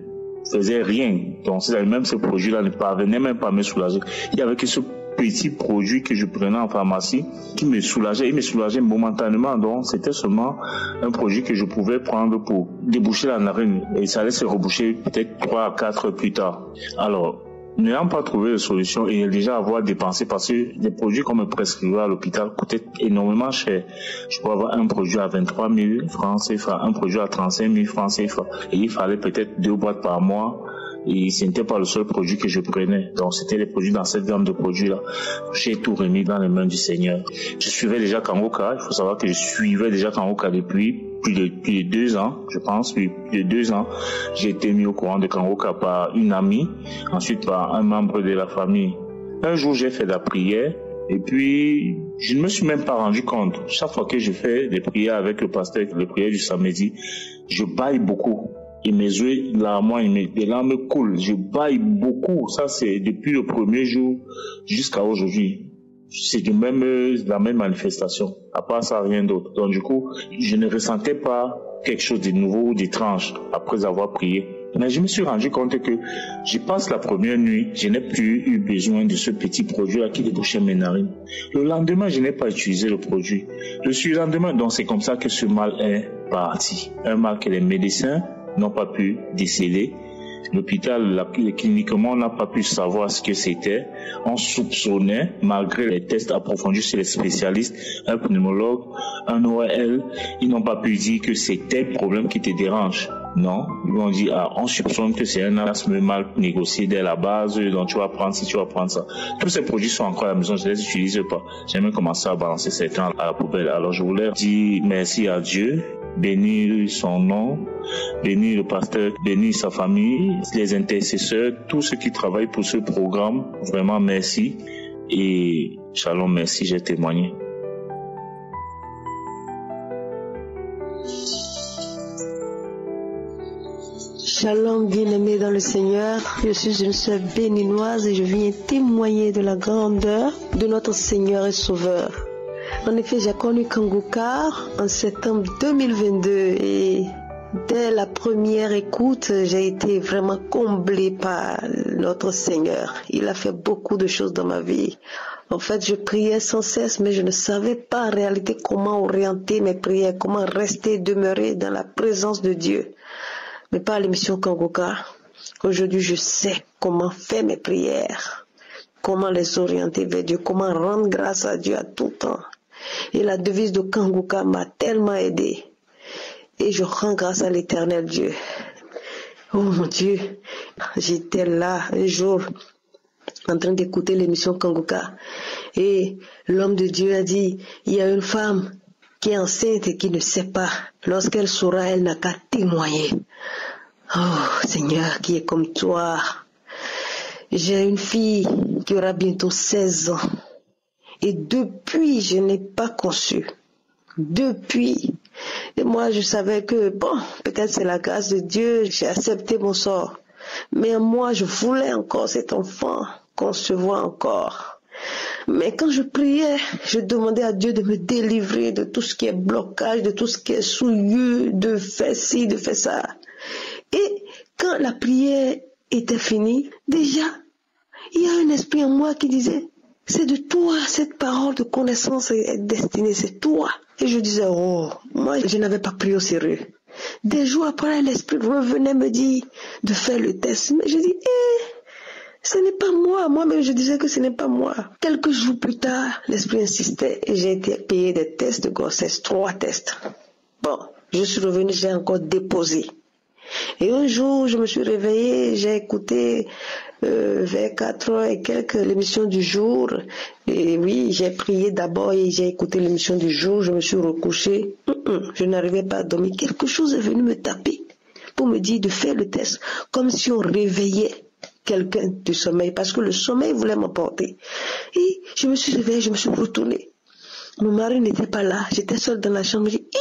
faisaient rien. Donc même ce produit-là ne parvenait même pas à me soulager. Il y avait que ce petit produit que je prenais en pharmacie qui me soulageait. Il me soulageait momentanément. Donc c'était seulement un produit que je pouvais prendre pour déboucher la narine. Et ça allait se reboucher peut-être 3 à 4 heures plus tard. Alors, n'ayant pas trouvé de solution et déjà avoir dépensé, parce que les produits qu'on me prescrivait à l'hôpital coûtaient énormément cher. Je pouvais avoir un produit à 23 000 francs CFA, un produit à 35 000 francs CFA. Et il fallait peut-être 2 boîtes par mois. Et ce n'était pas le seul produit que je prenais. Donc c'était les produits dans cette gamme de produits-là. J'ai tout remis dans les mains du Seigneur. Je suivais déjà Kangoka. Il faut savoir que je suivais déjà Kangoka depuis plus de 2 ans, je pense. Plus de 2 ans, j'ai été mis au courant de Kangoka par une amie, ensuite par un membre de la famille. Un jour, j'ai fait de la prière. Et puis, je ne me suis même pas rendu compte. Chaque fois que je fais des prières avec le pasteur, les prières du samedi, je bâille beaucoup. Et mes yeux, les larmes coulent. Je bâille beaucoup. Ça, c'est depuis le premier jour jusqu'à aujourd'hui. C'est la même manifestation. À part ça, rien d'autre. Donc, du coup, je ne ressentais pas quelque chose de nouveau ou d'étrange après avoir prié. Mais je me suis rendu compte que je passe la première nuit, je n'ai plus eu besoin de ce petit produit-là qui débouchait mes narines. Le lendemain, je n'ai pas utilisé le produit. Le surlendemain, donc c'est comme ça que ce mal est parti. Un mal que les médecins n'ont pas pu déceler. L'hôpital, cliniquement, n'a pas pu savoir ce que c'était. On soupçonnait, malgré les tests approfondis chez les spécialistes, un pneumologue, un ORL, ils n'ont pas pu dire que c'était le problème qui te dérange. Non, ils vont dire, on soupçonne que c'est un asthme mal négocié dès la base, donc tu vas prendre ci, tu vas prendre ça. Tous ces produits sont encore à la maison, je ne les utilise pas. J'ai même commencé à balancer certains à la poubelle. Alors je voulais dire merci à Dieu, bénir son nom, bénir le pasteur, bénir sa famille, les intercesseurs, tous ceux qui travaillent pour ce programme. Vraiment merci. Et shalom, merci, j'ai témoigné. Shalom, bien-aimé dans le Seigneur. Je suis une sœur béninoise et je viens témoigner de la grandeur de notre Seigneur et Sauveur. En effet, j'ai connu Kangoka en septembre 2022 et dès la première écoute, j'ai été vraiment comblée par notre Seigneur. Il a fait beaucoup de choses dans ma vie. En fait, je priais sans cesse, mais je ne savais pas en réalité comment orienter mes prières, comment rester, demeurer dans la présence de Dieu. Mais par l'émission Kangoka, aujourd'hui, je sais comment faire mes prières, comment les orienter vers Dieu, comment rendre grâce à Dieu à tout temps. Et la devise de Kangoka m'a tellement aidé. Et je rends grâce à l'Éternel Dieu. Oh mon Dieu, j'étais là un jour en train d'écouter l'émission Kangoka. Et l'homme de Dieu a dit, il y a une femme qui est enceinte et qui ne sait pas. Lorsqu'elle saura, elle n'a qu'à témoigner. Oh Seigneur, qui est comme toi. J'ai une fille qui aura bientôt 16 ans. Et depuis, je n'ai pas conçu. Depuis. Et moi, je savais que, bon, peut-être c'est la grâce de Dieu, j'ai accepté mon sort. Mais moi, je voulais encore cet enfant, concevoir encore. Mais quand je priais, je demandais à Dieu de me délivrer de tout ce qui est blocage, de tout ce qui est souilleux, de faire ci, de faire ça. Et quand la prière était finie, déjà, il y a un esprit en moi qui disait, c'est de toi, cette parole de connaissance est destinée, c'est toi. Et je disais, oh, moi, je n'avais pas pris au sérieux. Des jours après, l'esprit revenait me dire de faire le test. Mais je dis, ce n'est pas moi. Moi-même, je disais que ce n'est pas moi. Quelques jours plus tard, l'esprit insistait et j'ai été payé des tests de grossesse, 3 tests. Bon, je suis revenue, j'ai encore déposé. Et un jour, je me suis réveillée, j'ai écouté vers 4h et quelques l'émission du jour. Et oui, j'ai prié d'abord et j'ai écouté l'émission du jour. Je me suis recouchée. Je n'arrivais pas à dormir. Quelque chose est venu me taper pour me dire de faire le test, comme si on réveillait quelqu'un du sommeil, parce que le sommeil voulait m'emporter. Et je me suis réveillée, je me suis retournée. Mon mari n'était pas là, j'étais seule dans la chambre. J'ai dit,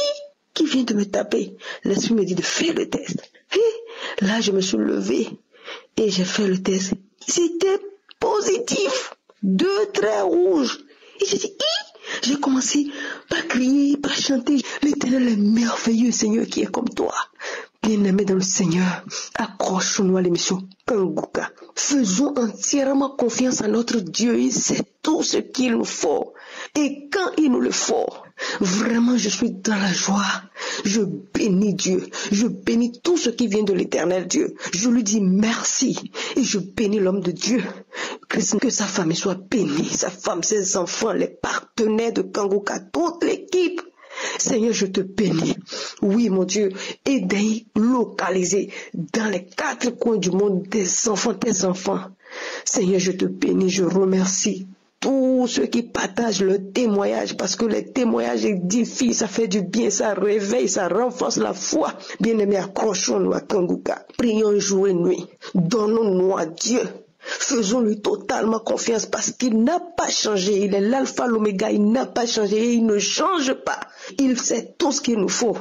qui vient de me taper? L'esprit me dit de faire le test. Et là, je me suis levée et j'ai fait le test. C'était positif. 2 traits rouges. Et j'ai dit, J'ai commencé par crier, par chanter. L'Éternel est merveilleux, Seigneur, qui est comme toi. Bien-aimés dans le Seigneur, accrochons-nous à l'émission Kanguka. Faisons entièrement confiance à notre Dieu. Il sait tout ce qu'il nous faut. Et quand il nous le faut, vraiment je suis dans la joie. Je bénis Dieu. Je bénis tout ce qui vient de l'Éternel Dieu. Je lui dis merci. Et je bénis l'homme de Dieu. Que sa famille soit bénie. Sa femme, ses enfants, les partenaires de Kanguka, toute l'équipe. Seigneur, je te bénis. Oui, mon Dieu, aide à localiser dans les 4 coins du monde des enfants, tes enfants. Seigneur, je te bénis, je remercie tous ceux qui partagent le témoignage, parce que le témoignage édifie, ça fait du bien, ça réveille, ça renforce la foi. Bien-aimés, accrochons-nous à Kanguka. Prions jour et nuit. Donnons-nous à Dieu. Faisons-lui totalement confiance parce qu'il n'a pas changé. Il est l'alpha, l'oméga, il n'a pas changé et il ne change pas. Il sait tout ce qu'il nous faut.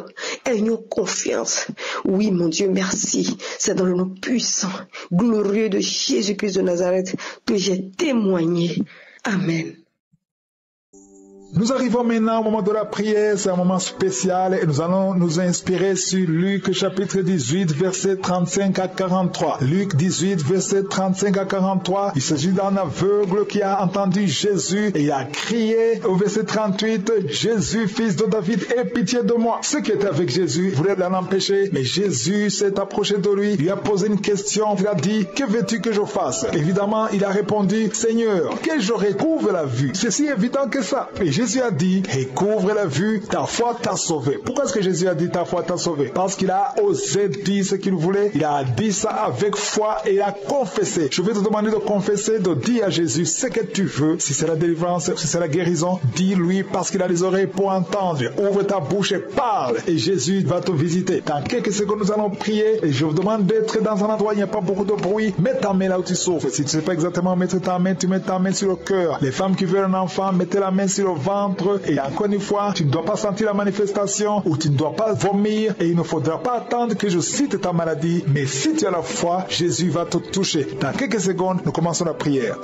Ayons confiance. Oui, mon Dieu, merci. C'est dans le nom puissant, glorieux de Jésus-Christ de Nazareth que j'ai témoigné. Amen. Nous arrivons maintenant au moment de la prière, c'est un moment spécial et nous allons nous inspirer sur Luc chapitre 18, verset 35 à 43. Luc 18, verset 35 à 43, il s'agit d'un aveugle qui a entendu Jésus et il a crié au verset 38, Jésus, fils de David, aie pitié de moi. Ceux qui étaient avec Jésus voulaient l'en empêcher, mais Jésus s'est approché de lui, lui a posé une question, il a dit, que veux-tu que je fasse? Évidemment, il a répondu, Seigneur, que j'aurais couvre la vue. C'est si évident que ça. Et Jésus a dit, et couvre la vue, ta foi t'a sauvé. Pourquoi est-ce que Jésus a dit ta foi t'a sauvé? Parce qu'il a osé dire ce qu'il voulait. Il a dit ça avec foi et il a confessé. Je vais te demander de confesser, de dire à Jésus ce que tu veux. Si c'est la délivrance, si c'est la guérison, dis-lui parce qu'il a les oreilles pour entendre. Ouvre ta bouche et parle et Jésus va te visiter. Dans quelques secondes, nous allons prier et je vous demande d'être dans un endroit où il n'y a pas beaucoup de bruit. Mets ta main là où tu souffres. Si tu ne sais pas exactement mettre ta main, tu mets ta main sur le cœur. Les femmes qui veulent un enfant, mettez la main sur le ventre. Et encore une fois, tu ne dois pas sentir la manifestation ou tu ne dois pas vomir et il ne faudra pas attendre que je cite ta maladie. Mais si tu as la foi, Jésus va te toucher. Dans quelques secondes, nous commençons la prière.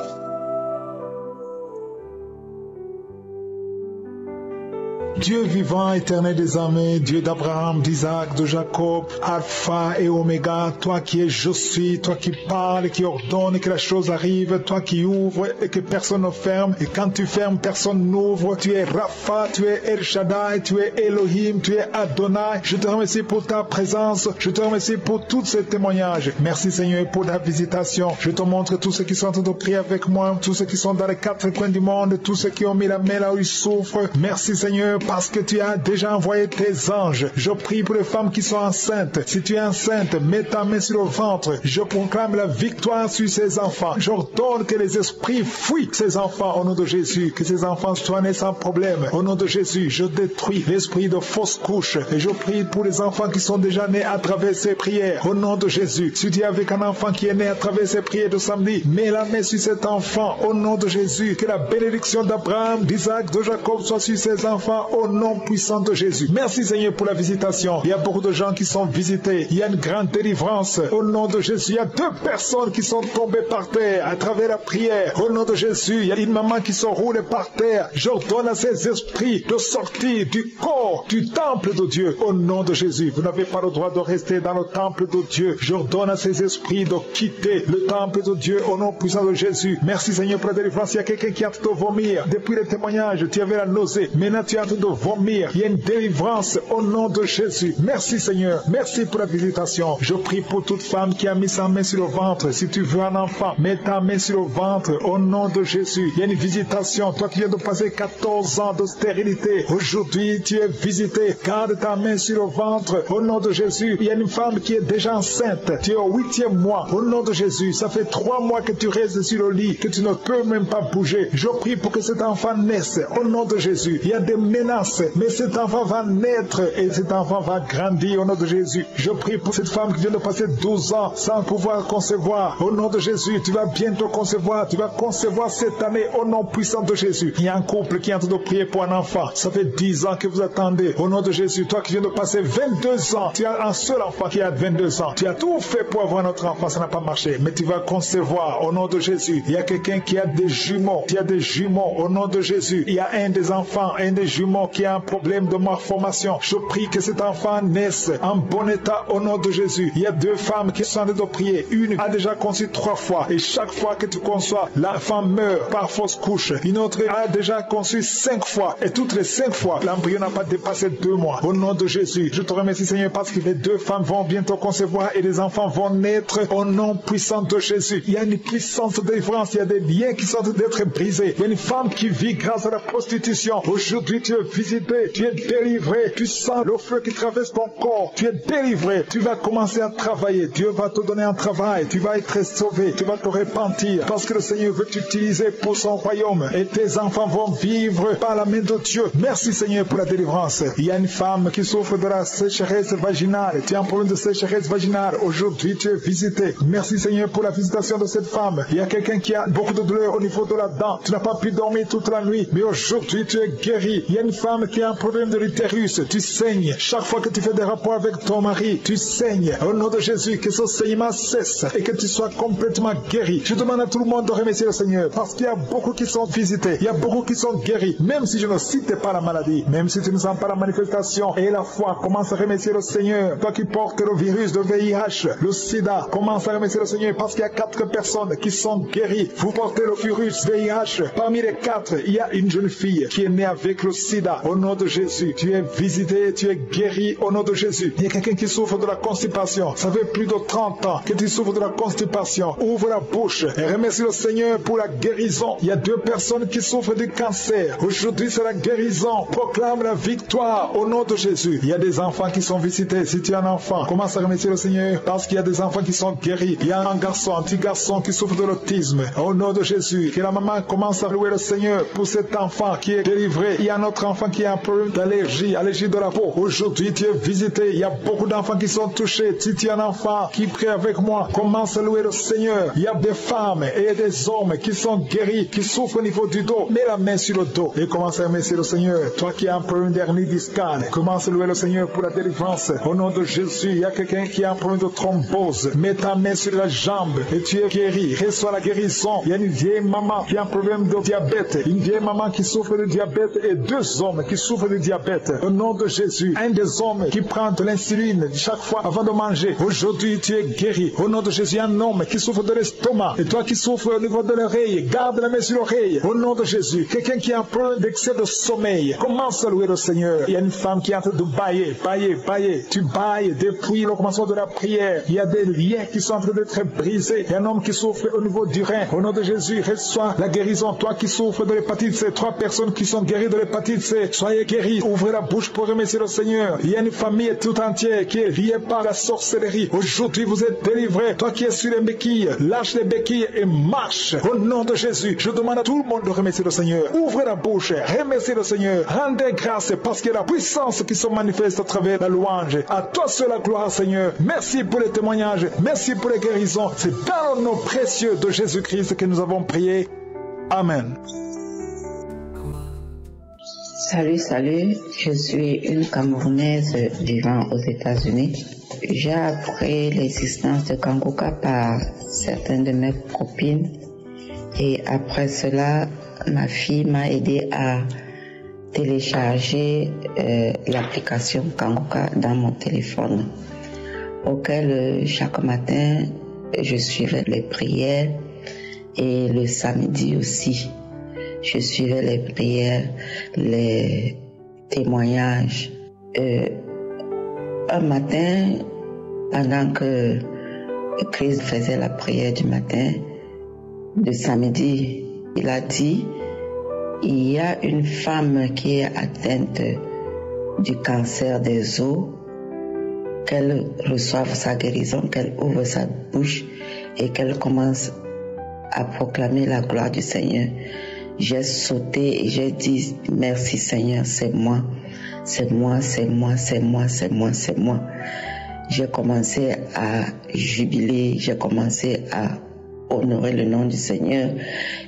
Dieu vivant, éternel des armées, Dieu d'Abraham, d'Isaac, de Jacob, Alpha et Oméga, toi qui es je suis, toi qui parles, qui ordonne que la chose arrive, toi qui ouvres et que personne ne ferme, et quand tu fermes, personne n'ouvre, tu es Rapha, tu es El Shaddai, tu es Elohim, tu es Adonai. Je te remercie pour ta présence, je te remercie pour tous ces témoignages. Merci Seigneur pour ta visitation. Je te montre tous ceux qui sont en train de prier avec moi, tous ceux qui sont dans les 4 coins du monde, tous ceux qui ont mis la main là où ils souffrent. Merci Seigneur, parce que tu as déjà envoyé tes anges. Je prie pour les femmes qui sont enceintes. Si tu es enceinte, mets ta main sur le ventre. Je proclame la victoire sur ces enfants. J'ordonne que les esprits fuient ces enfants au nom de Jésus. Que ces enfants soient nés sans problème. Au nom de Jésus, je détruis l'esprit de fausse couche. Et je prie pour les enfants qui sont déjà nés à travers ces prières. Au nom de Jésus, si tu es avec un enfant qui est né à travers ces prières de samedi, mets la main sur cet enfant. Au nom de Jésus, que la bénédiction d'Abraham, d'Isaac, de Jacob soit sur ces enfants. Au nom puissant de Jésus. Merci Seigneur pour la visitation. Il y a beaucoup de gens qui sont visités. Il y a une grande délivrance. Au nom de Jésus, il y a 2 personnes qui sont tombées par terre à travers la prière. Au nom de Jésus, il y a une maman qui se roule par terre. J'ordonne à ces esprits de sortir du corps, du temple de Dieu. Au nom de Jésus, vous n'avez pas le droit de rester dans le temple de Dieu. J'ordonne à ces esprits de quitter le temple de Dieu au nom puissant de Jésus. Merci Seigneur pour la délivrance. Il y a quelqu'un qui est en train de vomir. Depuis les témoignages, tu avais la nausée. Maintenant, tu es en train de vomir. Il y a une délivrance au nom de Jésus. Merci Seigneur. Merci pour la visitation. Je prie pour toute femme qui a mis sa main sur le ventre. Si tu veux un enfant, mets ta main sur le ventre au nom de Jésus. Il y a une visitation. Toi qui viens de passer 14 ans de stérilité, aujourd'hui tu es visité. Garde ta main sur le ventre au nom de Jésus. Il y a une femme qui est déjà enceinte. Tu es au 8e mois au nom de Jésus. Ça fait 3 mois que tu restes sur le lit, que tu ne peux même pas bouger. Je prie pour que cet enfant naisse au nom de Jésus. Il y a des ménages menace, mais cet enfant va naître et cet enfant va grandir au nom de Jésus. Je prie pour cette femme qui vient de passer 12 ans sans pouvoir concevoir. Au nom de Jésus, tu vas bientôt concevoir, tu vas concevoir cette année au nom puissant de Jésus. Il y a un couple qui est en train de prier pour un enfant. Ça fait 10 ans que vous attendez. Au nom de Jésus, toi qui viens de passer 22 ans, tu as un seul enfant qui a 22 ans. Tu as tout fait pour avoir notre enfant, ça n'a pas marché. Mais tu vas concevoir au nom de Jésus. Il y a quelqu'un qui a des jumeaux. Tu as des jumeaux au nom de Jésus. Il y a un des enfants, un des jumeaux qui a un problème de malformation. Je prie que cet enfant naisse en bon état au nom de Jésus. Il y a 2 femmes qui sont en train de prier. Une a déjà conçu 3 fois. Et chaque fois que tu conçois, l'enfant meurt par fausse couche. Une autre a déjà conçu 5 fois. Et toutes les 5 fois, l'embryon n'a pas dépassé 2 mois. Au nom de Jésus, je te remercie Seigneur parce que les 2 femmes vont bientôt concevoir et les enfants vont naître au nom puissant de Jésus. Il y a une puissante délivrance. Il y a des liens qui sont en train d'être brisés. Il y a une femme qui vit grâce à la prostitution. Aujourd'hui, tu es visité. Tu es délivré. Tu sens le feu qui traverse ton corps. Tu es délivré. Tu vas commencer à travailler. Dieu va te donner un travail. Tu vas être sauvé. Tu vas te repentir parce que le Seigneur veut t'utiliser pour son royaume. Et tes enfants vont vivre par la main de Dieu. Merci Seigneur pour la délivrance. Il y a une femme qui souffre de la sécheresse vaginale. Tu as un problème de sécheresse vaginale. Aujourd'hui, tu es visité. Merci Seigneur pour la visitation de cette femme. Il y a quelqu'un qui a beaucoup de douleur au niveau de la dent. Tu n'as pas pu dormir toute la nuit. Mais aujourd'hui, tu es guéri. Il y a une femme qui a un problème de l'utérus. Tu saignes. Chaque fois que tu fais des rapports avec ton mari, tu saignes. Au nom de Jésus, que ce saignement cesse et que tu sois complètement guéri. Je demande à tout le monde de remercier le Seigneur parce qu'il y a beaucoup qui sont visités. Il y a beaucoup qui sont guéris. Même si je ne cite pas la maladie, même si tu ne sens pas la manifestation et la foi, commence à remercier le Seigneur. Toi qui portes le virus de VIH, le sida, commence à remercier le Seigneur parce qu'il y a 4 personnes qui sont guéries. Vous portez le virus VIH. Parmi les 4, il y a une jeune fille qui est née avec le sida. Au nom de Jésus, tu es visité, tu es guéri au nom de Jésus. Il y a quelqu'un qui souffre de la constipation. Ça fait plus de 30 ans que tu souffres de la constipation. Ouvre la bouche et remercie le Seigneur pour la guérison. Il y a 2 personnes qui souffrent du cancer. Aujourd'hui, c'est la guérison. Proclame la victoire au nom de Jésus. Il y a des enfants qui sont visités. Si tu es un enfant, commence à remercier le Seigneur parce qu'il y a des enfants qui sont guéris. Il y a un petit garçon qui souffre de l'autisme. Au nom de Jésus, que la maman commence à louer le Seigneur pour cet enfant qui est délivré. Il y a un autre enfant qui a un problème d'allergie, allergie de la peau. Aujourd'hui, tu es visité. Il y a beaucoup d'enfants qui sont touchés. Si tu es un enfant qui prie avec moi, commence à louer le Seigneur. Il y a des femmes et des hommes qui sont guéris, qui souffrent au niveau du dos. Mets la main sur le dos et commence à remercier le Seigneur. Toi qui as un problème d'hernie discale, commence à louer le Seigneur pour la délivrance. Au nom de Jésus, il y a quelqu'un qui a un problème de thrombose. Mets ta main sur la jambe et tu es guéri. Reçois la guérison. Il y a une vieille maman qui a un problème de diabète. Une vieille maman qui souffre de diabète et 2 hommes qui souffrent de diabète. Au nom de Jésus, un des hommes qui prend de l'insuline chaque fois avant de manger. Aujourd'hui, tu es guéri. Au nom de Jésus, un homme qui souffre de l'estomac. Et toi qui souffres au niveau de l'oreille, garde la main sur l'oreille. Au nom de Jésus, quelqu'un qui a un problème d'excès de sommeil, commence à louer le Seigneur. Il y a une femme qui est en train de bailler. Tu bailles depuis le commencement de la prière. Il y a des liens qui sont en train d'être brisés. Il y a un homme qui souffre au niveau du rein. Au nom de Jésus, reçois la guérison. Toi qui souffres de l'hépatite C, 3 personnes qui sont guéries de l'hépatite C, soyez guéris. Ouvrez la bouche pour remercier le Seigneur. Il y a une famille tout entière qui est liée par la sorcellerie. Aujourd'hui, vous êtes délivrés. Toi qui es sur les béquilles, lâche les béquilles et marche. Au nom de Jésus, je demande à tout le monde de remercier le Seigneur. Ouvrez la bouche, remerciez le Seigneur. Rendez grâce parce qu'il y a la puissance qui se manifeste à travers la louange. À toi seul la gloire, Seigneur. Merci pour les témoignages. Merci pour les guérisons. C'est dans le nom précieux de Jésus-Christ que nous avons prié. Amen. Salut, je suis une Camerounaise vivant aux États-Unis. J'ai appris l'existence de Kangoka par certaines de mes copines et après cela, ma fille m'a aidé à télécharger l'application Kangoka dans mon téléphone, auquel chaque matin je suivais les prières et le samedi aussi. Je suivais les prières, les témoignages. Un matin, pendant que Christ faisait la prière du matin, de samedi, il a dit, il y a une femme qui est atteinte du cancer des os, qu'elle reçoive sa guérison, qu'elle ouvre sa bouche et qu'elle commence à proclamer la gloire du Seigneur. j'ai sauté et j'ai dit merci Seigneur, c'est moi, c'est moi, c'est moi, c'est moi, c'est moi, c'est moi. J'ai commencé à jubiler, j'ai commencé à honorer le nom du Seigneur.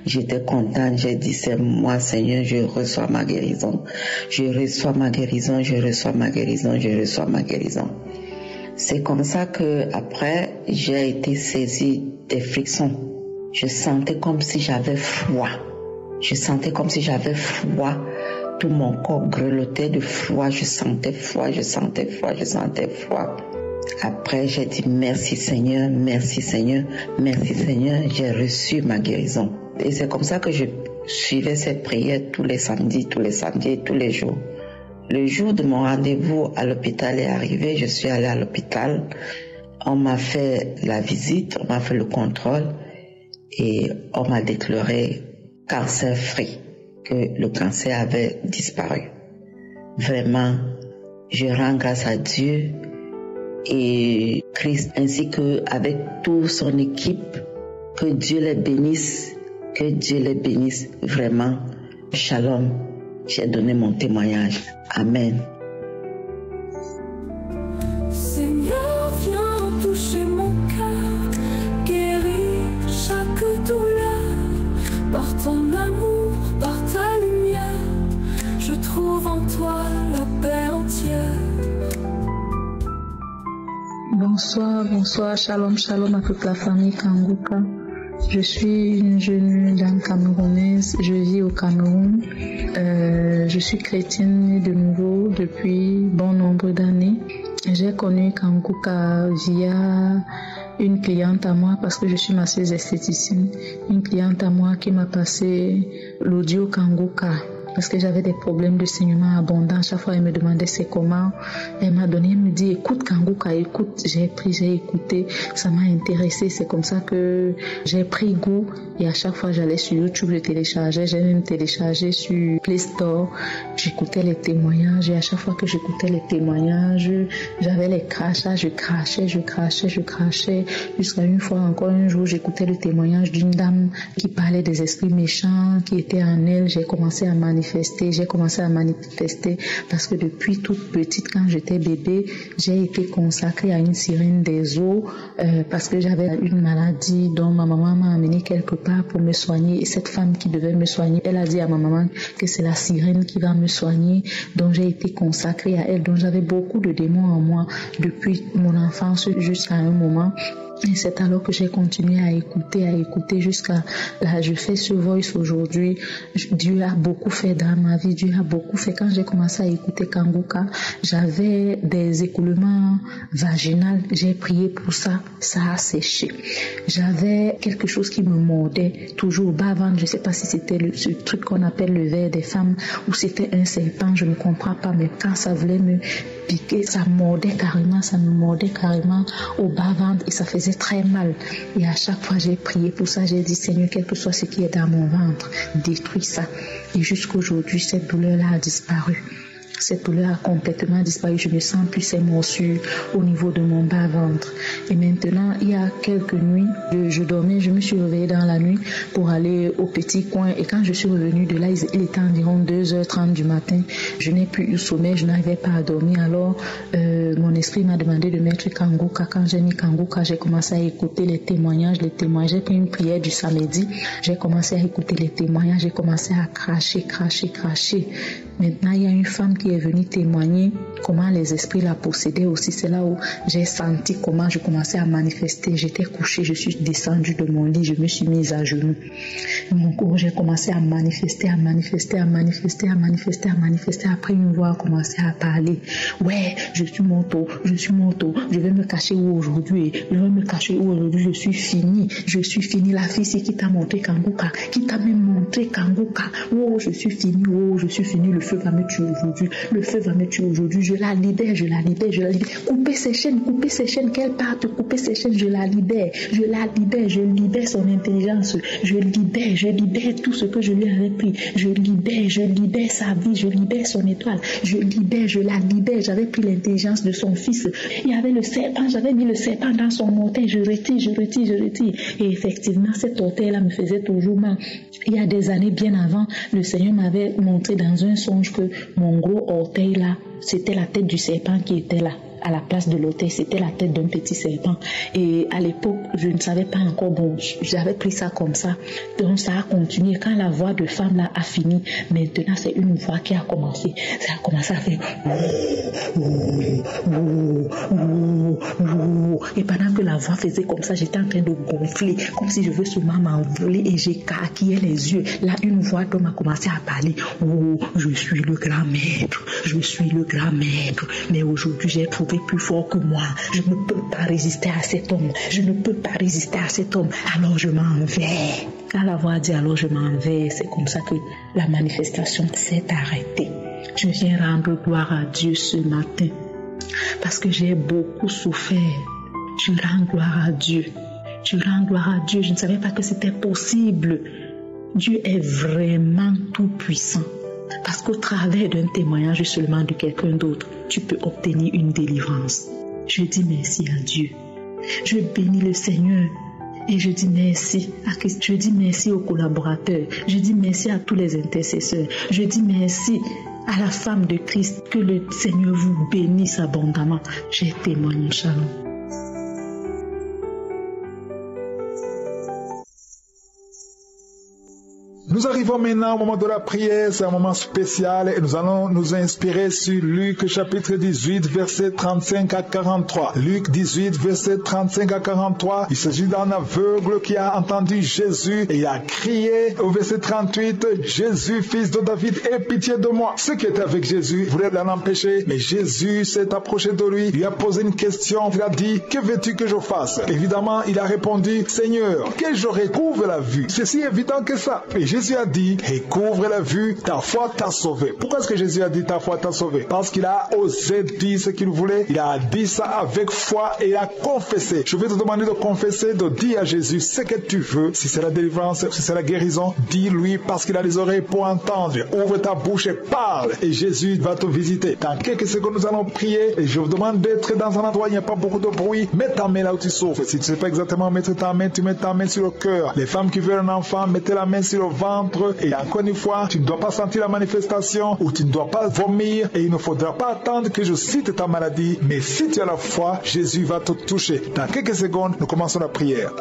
J'étais contente, j'ai dit c'est moi Seigneur, je reçois ma guérison, je reçois ma guérison, je reçois ma guérison, je reçois ma guérison. C'est comme ça que après j'ai été saisie des frictions. Je sentais comme si j'avais froid. Je sentais comme si j'avais froid. Tout mon corps grelottait de froid. Je sentais froid, je sentais froid, je sentais froid. Après, j'ai dit merci Seigneur, merci Seigneur, merci Seigneur. J'ai reçu ma guérison. Et c'est comme ça que je suivais cette prière tous les samedis, tous les jours. Le jour de mon rendez-vous à l'hôpital est arrivé. Je suis allée à l'hôpital. On m'a fait la visite, on m'a fait le contrôle et on m'a déclaré cancer free, que le cancer avait disparu. Vraiment, je rends grâce à Dieu et Christ ainsi qu'avec toute son équipe. Que Dieu les bénisse, que Dieu les bénisse vraiment. Shalom, j'ai donné mon témoignage. Amen. Seigneur, viens toucher mon cœur, guéris chaque douleur. Par ton amour, par ta lumière, je trouve en toi la paix entière. Bonsoir, shalom à toute la famille Kanguka. Je suis une jeune dame camerounaise, je vis au Cameroun. Je suis chrétienne de nouveau depuis bon nombre d'années. J'ai connu Kanguka via une cliente à moi parce que je suis masseuse esthéticienne. Une cliente à moi qui m'a passé l'audio Kanguka. Parce que j'avais des problèmes de saignement abondant. Chaque fois, elle me demandait c'est comment. Elle m'a donné, elle me dit écoute Kanguka, écoute. J'ai écouté, ça m'a intéressé. C'est comme ça que j'ai pris goût. Et à chaque fois, j'allais sur YouTube, je téléchargeais. J'ai même téléchargé sur Play Store. J'écoutais les témoignages. Et à chaque fois que j'écoutais les témoignages, j'avais les crachats. Je crachais. Jusqu'à une fois, encore un jour, j'écoutais le témoignage d'une dame qui parlait des esprits méchants qui étaient en elle. J'ai commencé à manifester parce que depuis toute petite, quand j'étais bébé, j'ai été consacrée à une sirène des eaux parce que j'avais une maladie dont ma maman m'a amenée quelque part pour me soigner. Et cette femme qui devait me soigner, elle a dit à ma maman que c'est la sirène qui va me soigner. Donc j'ai été consacrée à elle. Donc j'avais beaucoup de démons en moi depuis mon enfance jusqu'à un moment. Et c'est alors que j'ai continué à écouter jusqu'à là. Je fais ce voice aujourd'hui. Dieu a beaucoup fait dans ma vie. Dieu a beaucoup fait. Quand j'ai commencé à écouter Kanguka, j'avais des écoulements vaginaux. J'ai prié pour ça. Ça a séché. J'avais quelque chose qui me mordait toujours au bas-ventre. Je ne sais pas si c'était ce truc qu'on appelle le ver des femmes ou c'était un serpent. Je ne comprends pas. Mais quand ça voulait me piquer, ça me mordait carrément au bas-ventre et ça faisait très mal. Et à chaque fois j'ai prié pour ça, j'ai dit Seigneur, quel que soit ce qui est dans mon ventre, détruis ça. Et jusqu'aujourd'hui, cette douleur-là a disparu. Cette douleur a complètement disparu. Je ne sens plus ces morsures au niveau de mon bas-ventre. Et maintenant, il y a quelques nuits, je dormais, je me suis réveillée dans la nuit pour aller au petit coin. Et quand je suis revenue de là, il était environ 2h30 du matin. Je n'ai plus eu sommeil, je n'arrivais pas à dormir. Alors, mon esprit m'a demandé de mettre Kanguka. Quand j'ai mis Kanguka, j'ai commencé à écouter les témoignages. J'ai pris une prière du samedi. J'ai commencé à écouter les témoignages. J'ai commencé à cracher. Maintenant, il y a une femme qui est venue témoigner comment les esprits la possédaient aussi. C'est là où j'ai senti comment je commençais à manifester. J'étais couchée, je suis descendue de mon lit, je me suis mise à genoux. Mon corps, j'ai commencé à manifester. Après, une voix a commencé à parler. Ouais, je suis morto. Je vais me cacher où aujourd'hui? Je suis finie. La fille qui t'a montré Kanguka, qui t'a même montré Kanguka. Oh, je suis finie. Le feu va me tuer aujourd'hui. Je la libère. Coupez ses chaînes, qu'elle parte, couper ses chaînes, je la libère. Je libère son intelligence. Je libère. et je libère tout ce que je lui avais pris. Je libère sa vie, je libère son étoile, je la libère. J'avais pris l'intelligence de son fils. Il y avait le serpent, j'avais mis le serpent dans son orteil. Je retire. Et effectivement, cet orteil-là me faisait toujours mal. Il y a des années bien avant, le Seigneur m'avait montré dans un songe que mon gros orteil-là, c'était la tête du serpent qui était là. À la place de l'autel, c'était la tête d'un petit serpent. Et à l'époque, je ne savais pas encore, bon, j'avais pris ça comme ça. Donc ça a continué. Quand la voix de femme là a fini, maintenant c'est une voix qui a commencé. Ça a commencé à faire. Et pendant que la voix faisait comme ça, j'étais en train de gonfler, comme si je veux seulement m'envoler, et j'ai carquillé les yeux. Là, une voix d'homme a commencé à parler. Oh, je suis le grand maître. Mais aujourd'hui, j'ai trouvé plus fort que moi. Je ne peux pas résister à cet homme. Alors je m'en vais. Quand la voix dit alors je m'en vais, c'est comme ça que la manifestation s'est arrêtée. Je viens rendre gloire à Dieu ce matin parce que j'ai beaucoup souffert. Je rends gloire à Dieu. Je ne savais pas que c'était possible. Dieu est vraiment tout puissant. Parce qu'au travers d'un témoignage seulement de quelqu'un d'autre, tu peux obtenir une délivrance. Je dis merci à Dieu. Je bénis le Seigneur. Et je dis merci à Christ. Je dis merci aux collaborateurs. Je dis merci à tous les intercesseurs. Je dis merci à la femme de Christ. Que le Seigneur vous bénisse abondamment. J'ai témoigné. Shalom. Nous arrivons maintenant au moment de la prière, c'est un moment spécial et nous allons nous inspirer sur Luc chapitre 18, verset 35 à 43. Luc 18, verset 35 à 43, il s'agit d'un aveugle qui a entendu Jésus et il a crié au verset 38, Jésus, fils de David, aie pitié de moi. Ceux qui étaient avec Jésus voulaient l'en empêcher, mais Jésus s'est approché de lui a posé une question, il a dit, que veux-tu que je fasse? Évidemment, il a répondu, Seigneur, que je recouvre la vue. C'est si évident que ça. Et Jésus a dit, recouvre la vue, ta foi t'a sauvé. Pourquoi est-ce que Jésus a dit ta foi t'a sauvé? Parce qu'il a osé dire ce qu'il voulait, il a dit ça avec foi et il a confessé. Je vais te demander de confesser, de dire à Jésus ce que tu veux. Si c'est la délivrance, si c'est la guérison, dis-lui parce qu'il a les oreilles pour entendre. Ouvre ta bouche et parle et Jésus va te visiter. Dans quelques secondes, nous allons prier et je vous demande d'être dans un endroit où il n'y a pas beaucoup de bruit. Mets ta main là où tu souffres. Si tu ne sais pas exactement mettre ta main, tu mets ta main sur le cœur. Les femmes qui veulent un enfant, mettez la main sur le ventre. Et encore une fois, tu ne dois pas sentir la manifestation ou tu ne dois pas vomir et il ne faudra pas attendre que je cite ta maladie. Mais si tu as la foi, Jésus va te toucher. Dans quelques secondes, nous commençons la prière.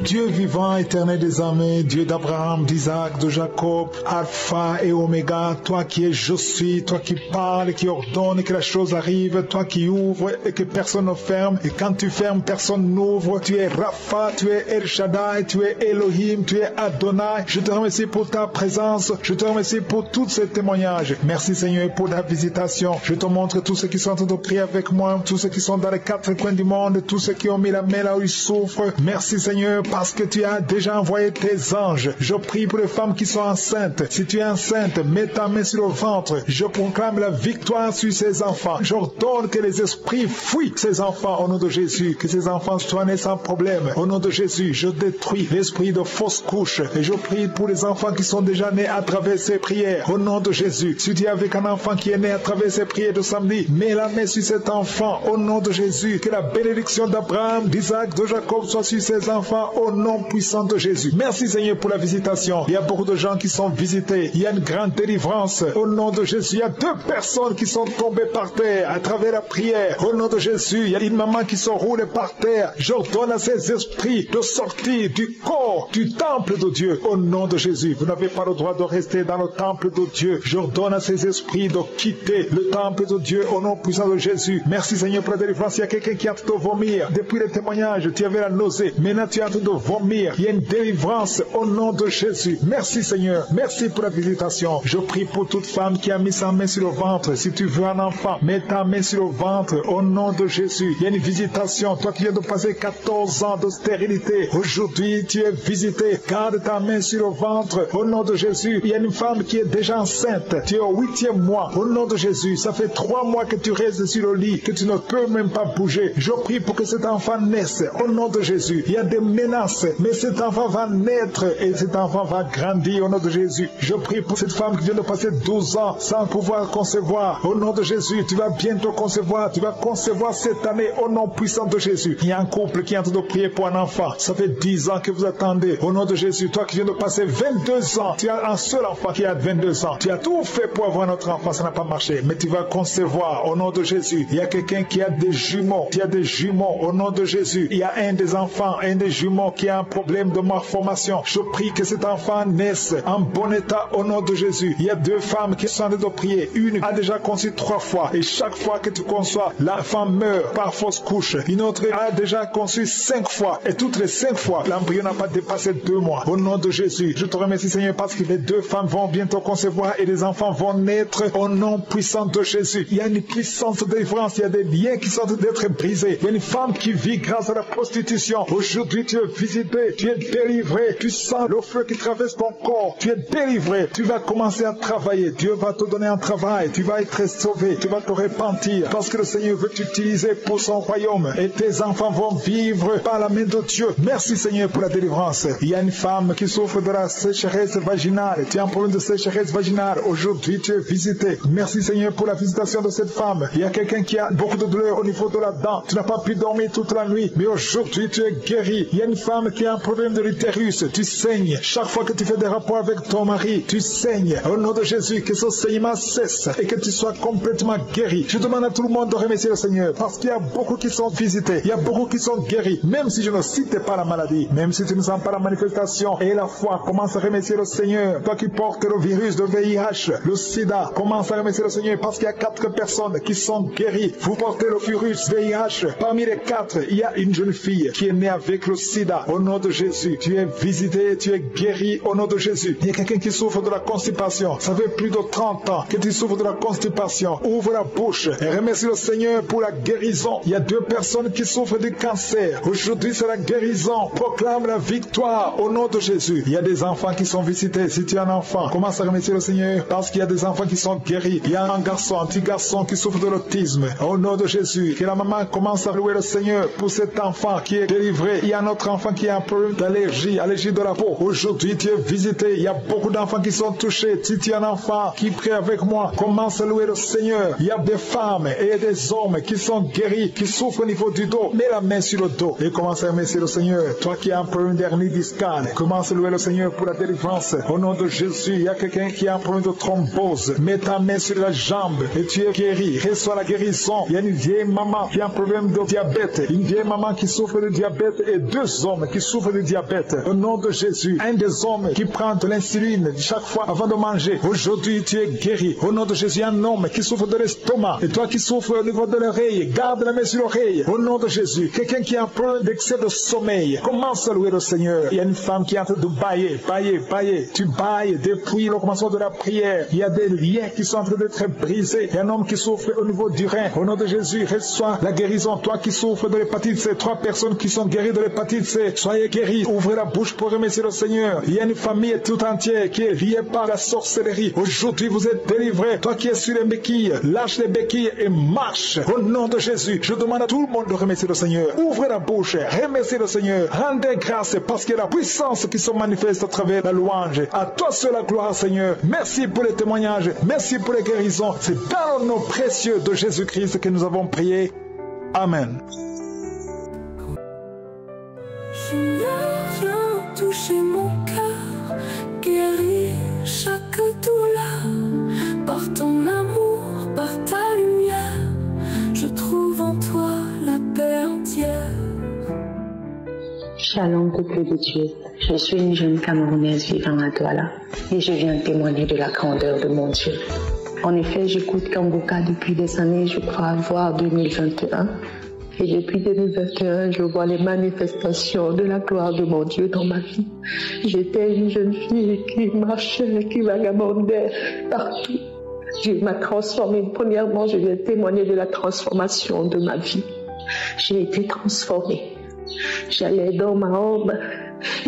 Dieu vivant, éternel des armées, Dieu d'Abraham, d'Isaac, de Jacob, Alpha et Oméga, toi qui es je suis, toi qui parles, qui ordonne que la chose arrive, toi qui ouvres et que personne ne ferme, et quand tu fermes, personne n'ouvre, tu es Rapha, tu es El Shaddai, tu es Elohim, tu es Adonai. Je te remercie pour ta présence, je te remercie pour tous ces témoignages. Merci Seigneur pour la visitation. Je te montre tous ceux qui sont en train de prier avec moi, tous ceux qui sont dans les quatre coins du monde, tous ceux qui ont mis la main là où ils souffrent. Merci Seigneur, parce que tu as déjà envoyé tes anges. Je prie pour les femmes qui sont enceintes. Si tu es enceinte, mets ta main sur le ventre. Je proclame la victoire sur ces enfants. J'ordonne que les esprits fuient ces enfants au nom de Jésus. Que ces enfants soient nés sans problème. Au nom de Jésus, je détruis l'esprit de fausse couche. Et je prie pour les enfants qui sont déjà nés à travers ces prières. Au nom de Jésus, si tu es avec un enfant qui est né à travers ces prières de samedi, mets la main sur cet enfant. Au nom de Jésus, que la bénédiction d'Abraham, d'Isaac, de Jacob soit sur ces enfants. Au nom puissant de Jésus. Merci Seigneur pour la visitation. Il y a beaucoup de gens qui sont visités. Il y a une grande délivrance. Au nom de Jésus, il y a 2 personnes qui sont tombées par terre à travers la prière. Au nom de Jésus, il y a une maman qui se roule par terre. J'ordonne à ces esprits de sortir du corps, du temple de Dieu. Au nom de Jésus, vous n'avez pas le droit de rester dans le temple de Dieu. J'ordonne à ces esprits de quitter le temple de Dieu au nom puissant de Jésus. Merci Seigneur pour la délivrance. Il y a quelqu'un qui a de vomir. Depuis le témoignage, tu avais la nausée. Maintenant, tu as de train de vomir. Il y a une délivrance au nom de Jésus. Merci Seigneur. Merci pour la visitation. Je prie pour toute femme qui a mis sa main sur le ventre. Si tu veux un enfant, mets ta main sur le ventre au nom de Jésus. Il y a une visitation. Toi qui viens de passer 14 ans de stérilité, aujourd'hui tu es visité. Garde ta main sur le ventre au nom de Jésus. Il y a une femme qui est déjà enceinte. Tu es au 8e mois au nom de Jésus. Ça fait 3 mois que tu restes sur le lit, que tu ne peux même pas bouger. Je prie pour que cet enfant naisse au nom de Jésus. Il y a des menaces, mais cet enfant va naître et cet enfant va grandir au nom de Jésus. Je prie pour cette femme qui vient de passer 12 ans sans pouvoir concevoir. Au nom de Jésus, tu vas bientôt concevoir. Tu vas concevoir cette année au nom puissant de Jésus. Il y a un couple qui est en train de prier pour un enfant. Ça fait 10 ans que vous attendez. Au nom de Jésus, toi qui viens de passer 22 ans, tu as un seul enfant qui a 22 ans. Tu as tout fait pour avoir notre enfant, ça n'a pas marché. Mais tu vas concevoir au nom de Jésus. Il y a quelqu'un qui a des jumeaux. Tu as des jumeaux au nom de Jésus. Il y a un des enfants, un des jumeaux qui a un problème de malformation. Je prie que cet enfant naisse en bon état au nom de Jésus. Il y a 2 femmes qui sont en train de prier. Une a déjà conçu 3 fois. Et chaque fois que tu conçois, l'enfant meurt par fausse couche. Une autre a déjà conçu 5 fois. Et toutes les 5 fois, l'embryon n'a pas dépassé 2 mois. Au nom de Jésus, je te remercie Seigneur parce que les 2 femmes vont bientôt concevoir et les enfants vont naître au nom puissant de Jésus. Il y a une puissance de délivrance. Il y a des liens qui sont en train d'être brisés. Il y a une femme qui vit grâce à la prostitution. Aujourd'hui, tu es visité. Tu es délivré. Tu sens le feu qui traverse ton corps. Tu es délivré. Tu vas commencer à travailler. Dieu va te donner un travail. Tu vas être sauvé. Tu vas te repentir parce que le Seigneur veut t'utiliser pour son royaume. Et tes enfants vont vivre par la main de Dieu. Merci Seigneur pour la délivrance. Il y a une femme qui souffre de la sécheresse vaginale. Tu as un problème de sécheresse vaginale. Aujourd'hui, tu es visité. Merci Seigneur pour la visitation de cette femme. Il y a quelqu'un qui a beaucoup de douleur au niveau de la dent. Tu n'as pas pu dormir toute la nuit. Mais aujourd'hui, tu es guéri. Il y a une femme qui a un problème de l'utérus. Tu saignes. Chaque fois que tu fais des rapports avec ton mari, tu saignes. Au nom de Jésus, que ce saignement cesse et que tu sois complètement guéri. Je demande à tout le monde de remercier le Seigneur parce qu'il y a beaucoup qui sont visités. Il y a beaucoup qui sont guéris. Même si je ne cite pas la maladie, même si tu ne sens pas la manifestation et la foi, commence à remercier le Seigneur. Toi qui portes le virus de VIH, le sida, commence à remercier le Seigneur parce qu'il y a 4 personnes qui sont guéries. Vous portez le virus VIH. Parmi les 4, il y a une jeune fille qui est née avec le sida. Au nom de Jésus, tu es visité, tu es guéri au nom de Jésus. Il y a quelqu'un qui souffre de la constipation. Ça fait plus de 30 ans que tu souffres de la constipation. Ouvre la bouche et remercie le Seigneur pour la guérison. Il y a 2 personnes qui souffrent du cancer. Aujourd'hui, c'est la guérison. Proclame la victoire au nom de Jésus. Il y a des enfants qui sont visités. Si tu es un enfant, commence à remercier le Seigneur parce qu'il y a des enfants qui sont guéris. Il y a un petit garçon qui souffre de l'autisme. Au nom de Jésus, que la maman commence à louer le Seigneur pour cet enfant qui est délivré. Il y a un autre enfant qui a un problème d'allergie, allergie de la peau. Aujourd'hui, tu es visité. Il y a beaucoup d'enfants qui sont touchés. Si tu es un enfant qui prie avec moi, commence à louer le Seigneur. Il y a des femmes et des hommes qui sont guéris, qui souffrent au niveau du dos. Mets la main sur le dos et commence à remercier le Seigneur. Toi qui as un problème d'hernie discale, commence à louer le Seigneur pour la délivrance. Au nom de Jésus, il y a quelqu'un qui a un problème de thrombose. Mets ta main sur la jambe et tu es guéri. Reçois la guérison. Il y a une vieille maman qui a un problème de diabète. Une vieille maman qui souffre de diabète et 2 hommes qui souffrent de diabète. Au nom de Jésus, un des hommes qui prend de l'insuline chaque fois avant de manger. Aujourd'hui, tu es guéri. Au nom de Jésus, un homme qui souffre de l'estomac. Et toi qui souffres au niveau de l'oreille, garde la main sur l'oreille. Au nom de Jésus, quelqu'un qui a un problème d'excès de sommeil, commence à louer le Seigneur. Il y a une femme qui est en train de bailler. Tu bailles depuis le commencement de la prière. Il y a des liens qui sont en train d'être brisés. Il y a un homme qui souffre au niveau du rein. Au nom de Jésus, reçois la guérison. Toi qui souffres de l'hépatite C, 3 personnes qui sont guéries de l'hépatite C, soyez guéris. Ouvrez la bouche pour remercier le Seigneur. Il y a une famille tout entière qui est liée par la sorcellerie. Aujourd'hui, vous êtes délivrés. Toi qui es sur les béquilles, lâche les béquilles et marche. Au nom de Jésus, je demande à tout le monde de remercier le Seigneur. Ouvrez la bouche, remerciez le Seigneur. Rendez grâce parce qu'il y a la puissance qui se manifeste à travers la louange. À toi seul la gloire, Seigneur. Merci pour les témoignages. Merci pour les guérisons. C'est dans le nom précieux de Jésus-Christ que nous avons prié. Amen. Je viens toucher mon cœur, guérir chaque douleur. Par ton amour, par ta lumière, je trouve en toi la paix entière. Shalom, peuple de Dieu. Je suis une jeune Camerounaise vivant à Douala et je viens témoigner de la grandeur de mon Dieu. En effet, j'écoute Kangoka depuis des années, je crois avoir 2021. Et depuis 2021, je vois les manifestations de la gloire de mon Dieu dans ma vie. J'étais une jeune fille qui marchait, qui vagabondait partout. Dieu m'a transformée. Premièrement, je vais témoigner de la transformation de ma vie. J'ai été transformée. J'allais dans ma ombre.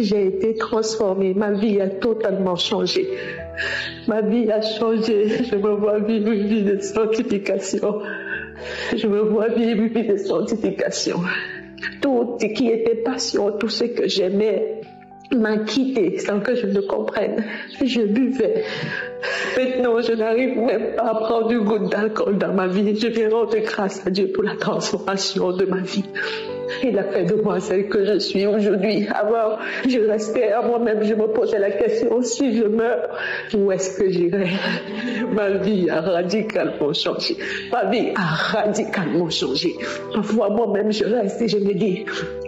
J'ai été transformée. Ma vie a totalement changé. Ma vie a changé. Je me vois vivre une vie de sanctification. Je me vois vivre une vie de sanctification. Tout ce qui était passion, tout ce que j'aimais m'a quitté sans que je ne comprenne. Je buvais. Maintenant, je n'arrive même pas à prendre une goutte d'alcool dans ma vie. Je viens rendre grâce à Dieu pour la transformation de ma vie. Il a fait de moi celle que je suis aujourd'hui. Avant, je restais à moi-même, je me posais la question, si je meurs, où est-ce que j'irai? Ma vie a radicalement changé. Ma vie a radicalement changé. Parfois, moi-même, je reste et je me dis,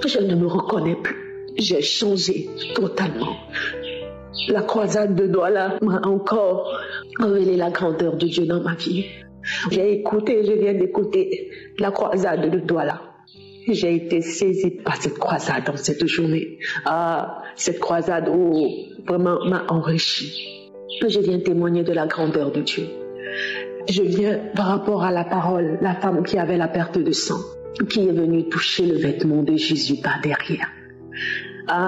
je ne me reconnais plus. J'ai changé totalement. La croisade de Douala m'a encore révélé la grandeur de Dieu dans ma vie. Je viens d'écouter la croisade de Douala. J'ai été saisie par cette croisade dans cette journée. Cette croisade vraiment m'a enrichi. Je viens témoigner de la grandeur de Dieu. Je viens par rapport à la parole, la femme qui avait la perte de sang, qui est venue toucher le vêtement de Jésus par derrière.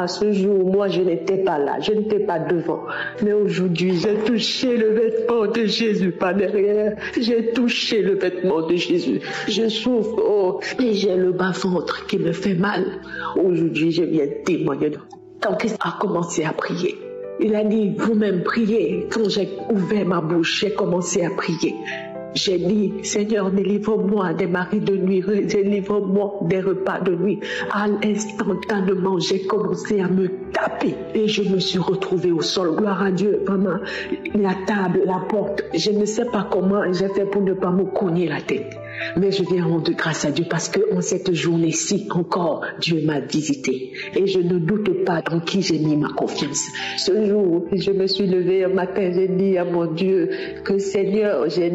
Ce jour, moi, je n'étais pas là, je n'étais pas devant. Mais aujourd'hui, j'ai touché le vêtement de Jésus par derrière. J'ai touché le vêtement de Jésus. Je souffre, et j'ai le bas-ventre qui me fait mal. Aujourd'hui, je viens témoigner. Quand Christ a commencé à prier, il a dit, vous-même priez. Quand j'ai ouvert ma bouche, j'ai commencé à prier. J'ai dit, Seigneur, délivre-moi des maris de nuit, délivre-moi des repas de nuit. Instantanément, j'ai commencé à me taper et je me suis retrouvée au sol. Gloire à Dieu, vraiment, la table, la porte. Je ne sais pas comment j'ai fait pour ne pas me cogner la tête. Mais je viens rendre grâce à Dieu parce que en cette journée-ci encore, Dieu m'a visité. Et je ne doute pas dans qui j'ai mis ma confiance. Ce jour, je me suis levée un matin, j'ai dit à mon Dieu que Seigneur, j'ai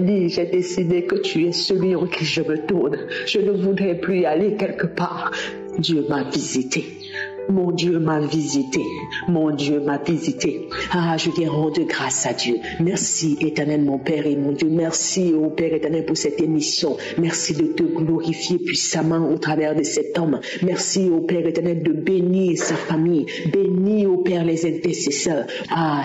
décidé que tu es celui en qui je me tourne. Je ne voudrais plus aller quelque part. Dieu m'a visité. Mon Dieu m'a visité. Mon Dieu m'a visité. Je viens rendre grâce à Dieu. Merci éternel mon Père et mon Dieu. Merci au Père éternel pour cette émission. Merci de te glorifier puissamment au travers de cet homme. Merci au Père éternel de bénir sa famille. Bénis au Père les intercesseurs.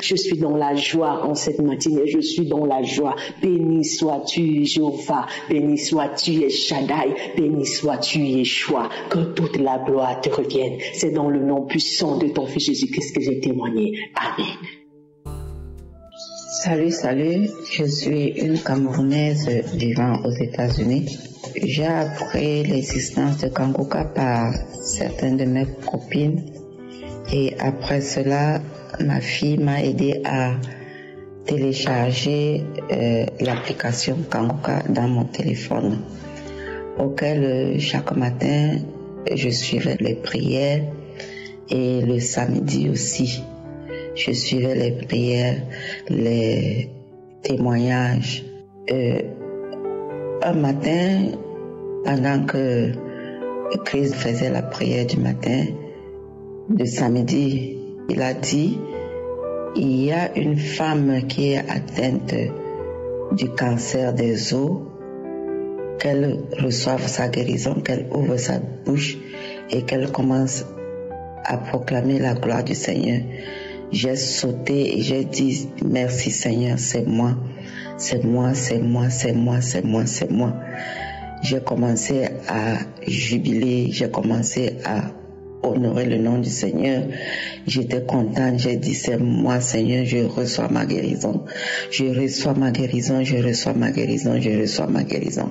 Je suis dans la joie en cette matinée. Je suis dans la joie. Béni sois-tu Jéhovah. Béni sois-tu El Shaddai. Béni sois-tu Yeshua. Que toute la gloire te revienne. C'est dans le nom puissant de ton Fils Jésus-Christ que j'ai témoigné. Amen. Salut, je suis une Camerounaise vivant aux États-Unis. J'ai appris l'existence de Kangoka par certaines de mes copines et après cela, ma fille m'a aidé à télécharger l'application Kangoka dans mon téléphone, auquel chaque matin je suivais les prières. Et le samedi aussi, je suivais les prières, les témoignages. Un matin, pendant que Christ faisait la prière du matin, de samedi, il a dit, il y a une femme qui est atteinte du cancer des os, qu'elle reçoive sa guérison, qu'elle ouvre sa bouche et qu'elle commence à proclamer la gloire du Seigneur. J'ai sauté et j'ai dit merci Seigneur, c'est moi, c'est moi, c'est moi, c'est moi, c'est moi, c'est moi. J'ai commencé à jubiler, j'ai commencé à honorer le nom du Seigneur. J'étais contente, j'ai dit c'est moi Seigneur, je reçois ma guérison, je reçois ma guérison, je reçois ma guérison, je reçois ma guérison.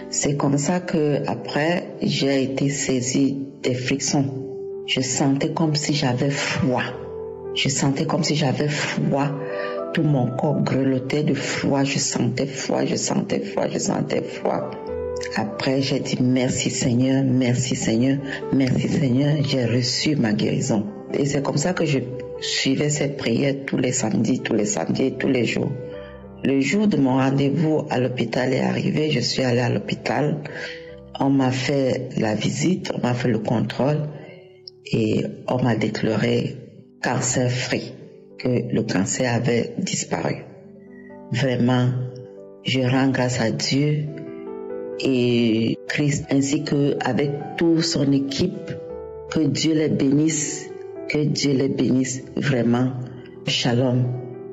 C'est comme ça que après j'ai été saisie des frictions. Je sentais comme si j'avais froid. Je sentais comme si j'avais froid. Tout mon corps grelottait de froid. Je sentais froid, je sentais froid, je sentais froid. Après, j'ai dit merci Seigneur, merci Seigneur, merci Seigneur. J'ai reçu ma guérison. Et c'est comme ça que je suivais cette prière tous les samedis, tous les jours. Le jour de mon rendez-vous à l'hôpital est arrivé. Je suis allée à l'hôpital. On m'a fait la visite, on m'a fait le contrôle et on m'a déclaré cancer free, que le cancer avait disparu. Vraiment, je rends grâce à Dieu et Christ ainsi qu'avec toute son équipe. Que Dieu les bénisse, que Dieu les bénisse vraiment. Shalom,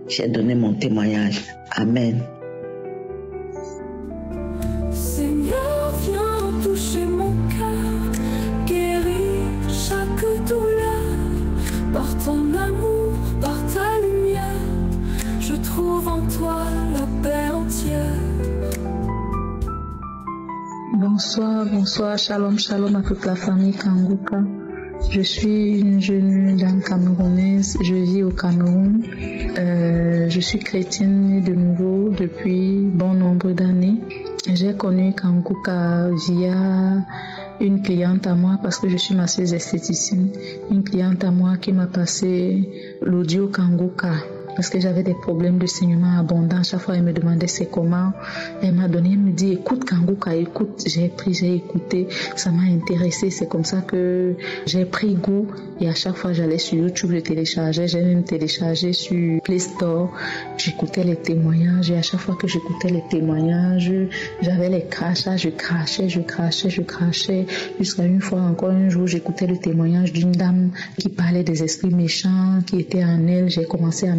j'ai donné mon témoignage. Amen. Seigneur, viens toucher mon cœur, guéris chaque douleur. Par ton amour, par ta lumière, je trouve en toi la paix entière. Bonsoir, shalom à toute la famille Kanguka. Je suis une jeune dame camerounaise, je vis au Cameroun. Je suis chrétienne de nouveau depuis bon nombre d'années. J'ai connu Kanguka via une cliente à moi parce que je suis masseuse esthéticienne. Une cliente à moi qui m'a passé l'audio Kanguka. Parce que j'avais des problèmes de saignement abondant. Chaque fois, elle me demandait c'est comment. Elle m'a donné, elle me dit écoute Kanguka, écoute. J'ai écouté, ça m'a intéressé. C'est comme ça que j'ai pris goût. Et à chaque fois, j'allais sur YouTube, je téléchargeais. J'ai même téléchargé sur Play Store. J'écoutais les témoignages. Et à chaque fois que j'écoutais les témoignages, j'avais les crachats. Je crachais. Jusqu'à une fois, encore un jour, j'écoutais le témoignage d'une dame qui parlait des esprits méchants qui étaient en elle. J'ai commencé à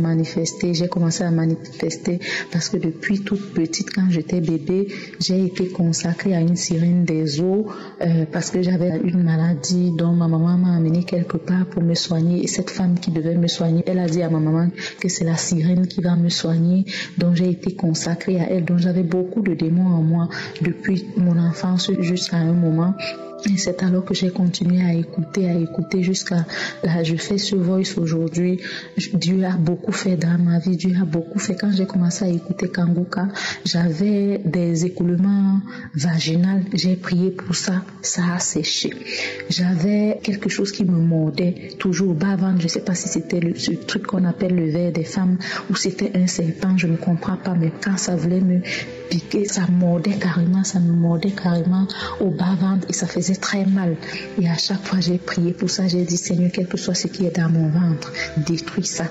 manifester parce que depuis toute petite, quand j'étais bébé, j'ai été consacrée à une sirène des eaux parce que j'avais une maladie dont ma maman m'a amenée quelque part pour me soigner. Et cette femme qui devait me soigner, elle a dit à ma maman que c'est la sirène qui va me soigner. Donc j'ai été consacrée à elle. Donc j'avais beaucoup de démons en moi depuis mon enfance jusqu'à un moment. Et c'est alors que j'ai continué à écouter jusqu'à là. Je fais ce voice aujourd'hui. Dieu a beaucoup fait dans ma vie. Dieu a beaucoup fait. Quand j'ai commencé à écouter Kanguka, j'avais des écoulements vaginaux. J'ai prié pour ça. Ça a séché. J'avais quelque chose qui me mordait toujours bas-ventre. Je ne sais pas si c'était ce truc qu'on appelle le ver des femmes ou c'était un serpent. Je ne comprends pas. Mais quand ça voulait me piquer, ça me mordait carrément au bas-ventre et ça faisait très mal. Et à chaque fois j'ai prié pour ça, j'ai dit Seigneur, quel que soit ce qui est dans mon ventre, détruis ça.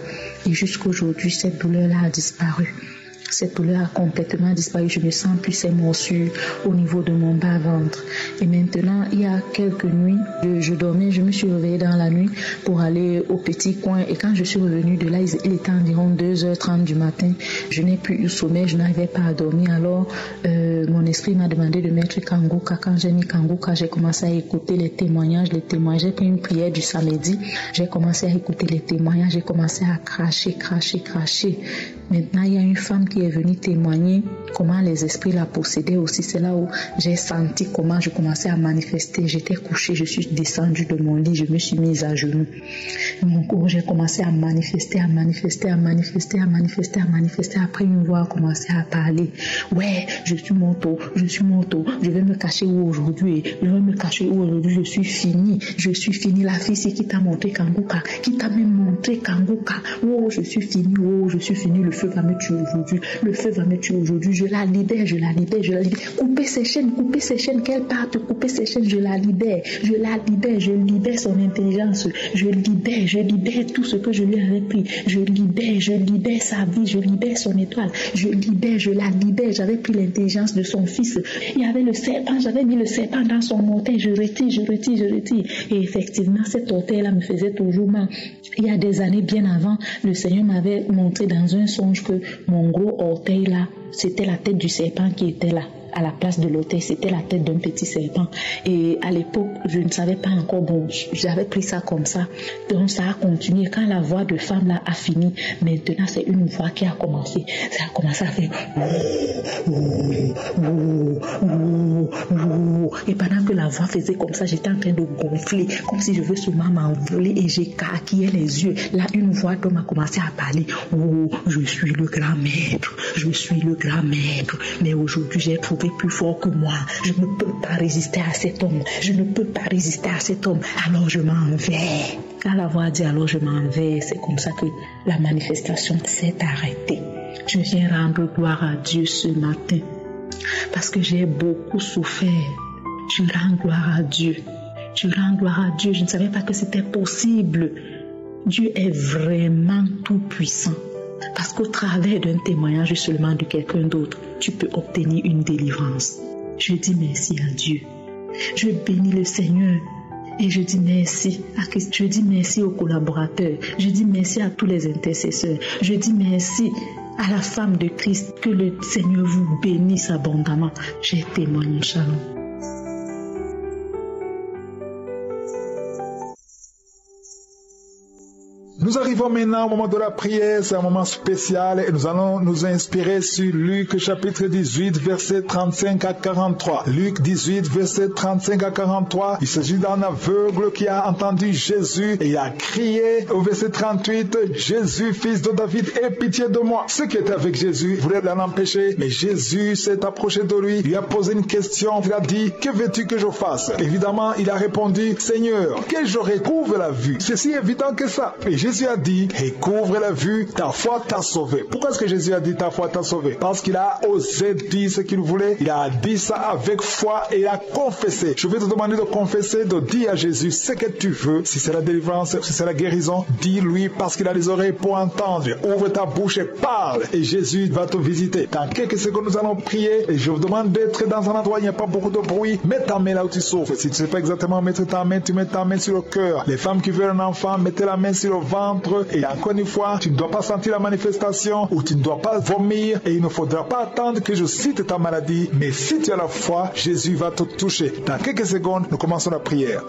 Et jusqu'aujourd'hui, cette douleur-là a disparu. Cette douleur a complètement disparu. Je me sens plus ces morsures au niveau de mon bas-ventre. Et maintenant, il y a quelques nuits, je dormais, je me suis réveillée dans la nuit pour aller au petit coin. Et quand je suis revenue de là, il était environ 2h30 du matin. Je n'ai plus eu sommeil, je n'arrivais pas à dormir. Alors, mon esprit m'a demandé de mettre Kanguka. Quand j'ai mis Kanguka, j'ai commencé à écouter les témoignages. J'ai pris une prière du samedi. J'ai commencé à écouter les témoignages. J'ai commencé à cracher. Maintenant, il y a une femme qui est venue témoigner comment les esprits la possédaient aussi. C'est là où j'ai senti comment je commençais à manifester. J'étais couchée, je suis descendue de mon lit, je me suis mise à genoux. Mon corps, j'ai commencé à manifester. Après, une voix a commencé à parler. Ouais, je suis morto. Je vais me cacher où aujourd'hui? Je suis finie. La fille qui t'a montré Kanguka, qui t'a même montré Kanguka. Oh, je suis finie. Le feu va me tuer aujourd'hui. Je la libère. Coupez ses chaînes, qu'elle parte, couper ses chaînes, je la libère. Je libère son intelligence. Je libère tout ce que je lui avais pris. Je libère sa vie, je libère son étoile. Je la libère. J'avais pris l'intelligence de son fils. Il y avait le serpent, j'avais mis le serpent dans son orteil. Je retire. Et effectivement, cet orteil-là me faisait toujours mal. Il y a des années, bien avant, le Seigneur m'avait montré dans un songe que mon gros orteil là, c'était la tête du serpent qui était là. À la place de l'orteil, c'était la tête d'un petit serpent. Et à l'époque, je ne savais pas encore, j'avais pris ça comme ça. Donc ça a continué. Quand la voix de femme là a fini, maintenant c'est une voix qui a commencé. Ça a commencé à faire. Et pendant que la voix faisait comme ça, j'étais en train de gonfler, comme si je veux sûrement m'envoler, et j'ai carquillé les yeux. Là, une voix d'homme a commencé à parler. Oh, je suis le grand maître. Mais aujourd'hui, j'ai trouvé plus fort que moi. Je ne peux pas résister à cet homme. Alors je m'en vais. Quand la voix dit alors je m'en vais, c'est comme ça que la manifestation s'est arrêtée. Je viens rendre gloire à Dieu ce matin parce que j'ai beaucoup souffert. Je rends gloire à Dieu. Je rends gloire à Dieu. Je ne savais pas que c'était possible. Dieu est vraiment tout puissant. Parce qu'au travers d'un témoignage seulement de quelqu'un d'autre, tu peux obtenir une délivrance. Je dis merci à Dieu. Je bénis le Seigneur. Et je dis merci à Christ. Je dis merci aux collaborateurs. Je dis merci à tous les intercesseurs. Je dis merci à la femme de Christ. Que le Seigneur vous bénisse abondamment. J'ai témoigné. Shalom. Nous arrivons maintenant au moment de la prière, c'est un moment spécial et nous allons nous inspirer sur Luc chapitre 18, verset 35 à 43. Luc 18, verset 35 à 43, il s'agit d'un aveugle qui a entendu Jésus et il a crié au verset 38, Jésus, fils de David, aie pitié de moi. Ceux qui étaient avec Jésus voulaient l'en empêcher, mais Jésus s'est approché de lui, lui a posé une question, il a dit, que veux-tu que je fasse? Évidemment, il a répondu, Seigneur, que je recouvre la vue. C'est si évident que ça. Et Jésus a dit, recouvre la vue, ta foi t'a sauvé. Pourquoi est-ce que Jésus a dit ta foi t'a sauvé? Parce qu'il a osé dire ce qu'il voulait, il a dit ça avec foi et il a confessé. Je vais te demander de confesser, de dire à Jésus ce que tu veux. Si c'est la délivrance, si c'est la guérison, dis-lui parce qu'il a les oreilles pour entendre. Ouvre ta bouche et parle et Jésus va te visiter. Dans quelques secondes, nous allons prier et je vous demande d'être dans un endroit où il n'y a pas beaucoup de bruit. Mets ta main là où tu souffres. Si tu ne sais pas exactement mettre ta main, tu mets ta main sur le cœur. Les femmes qui veulent un enfant, mettez la main sur le ventre. Et encore une fois, tu ne dois pas sentir la manifestation ou tu ne dois pas vomir et il ne faudra pas attendre que je cite ta maladie. Mais si tu as la foi, Jésus va te toucher. Dans quelques secondes, nous commençons la prière.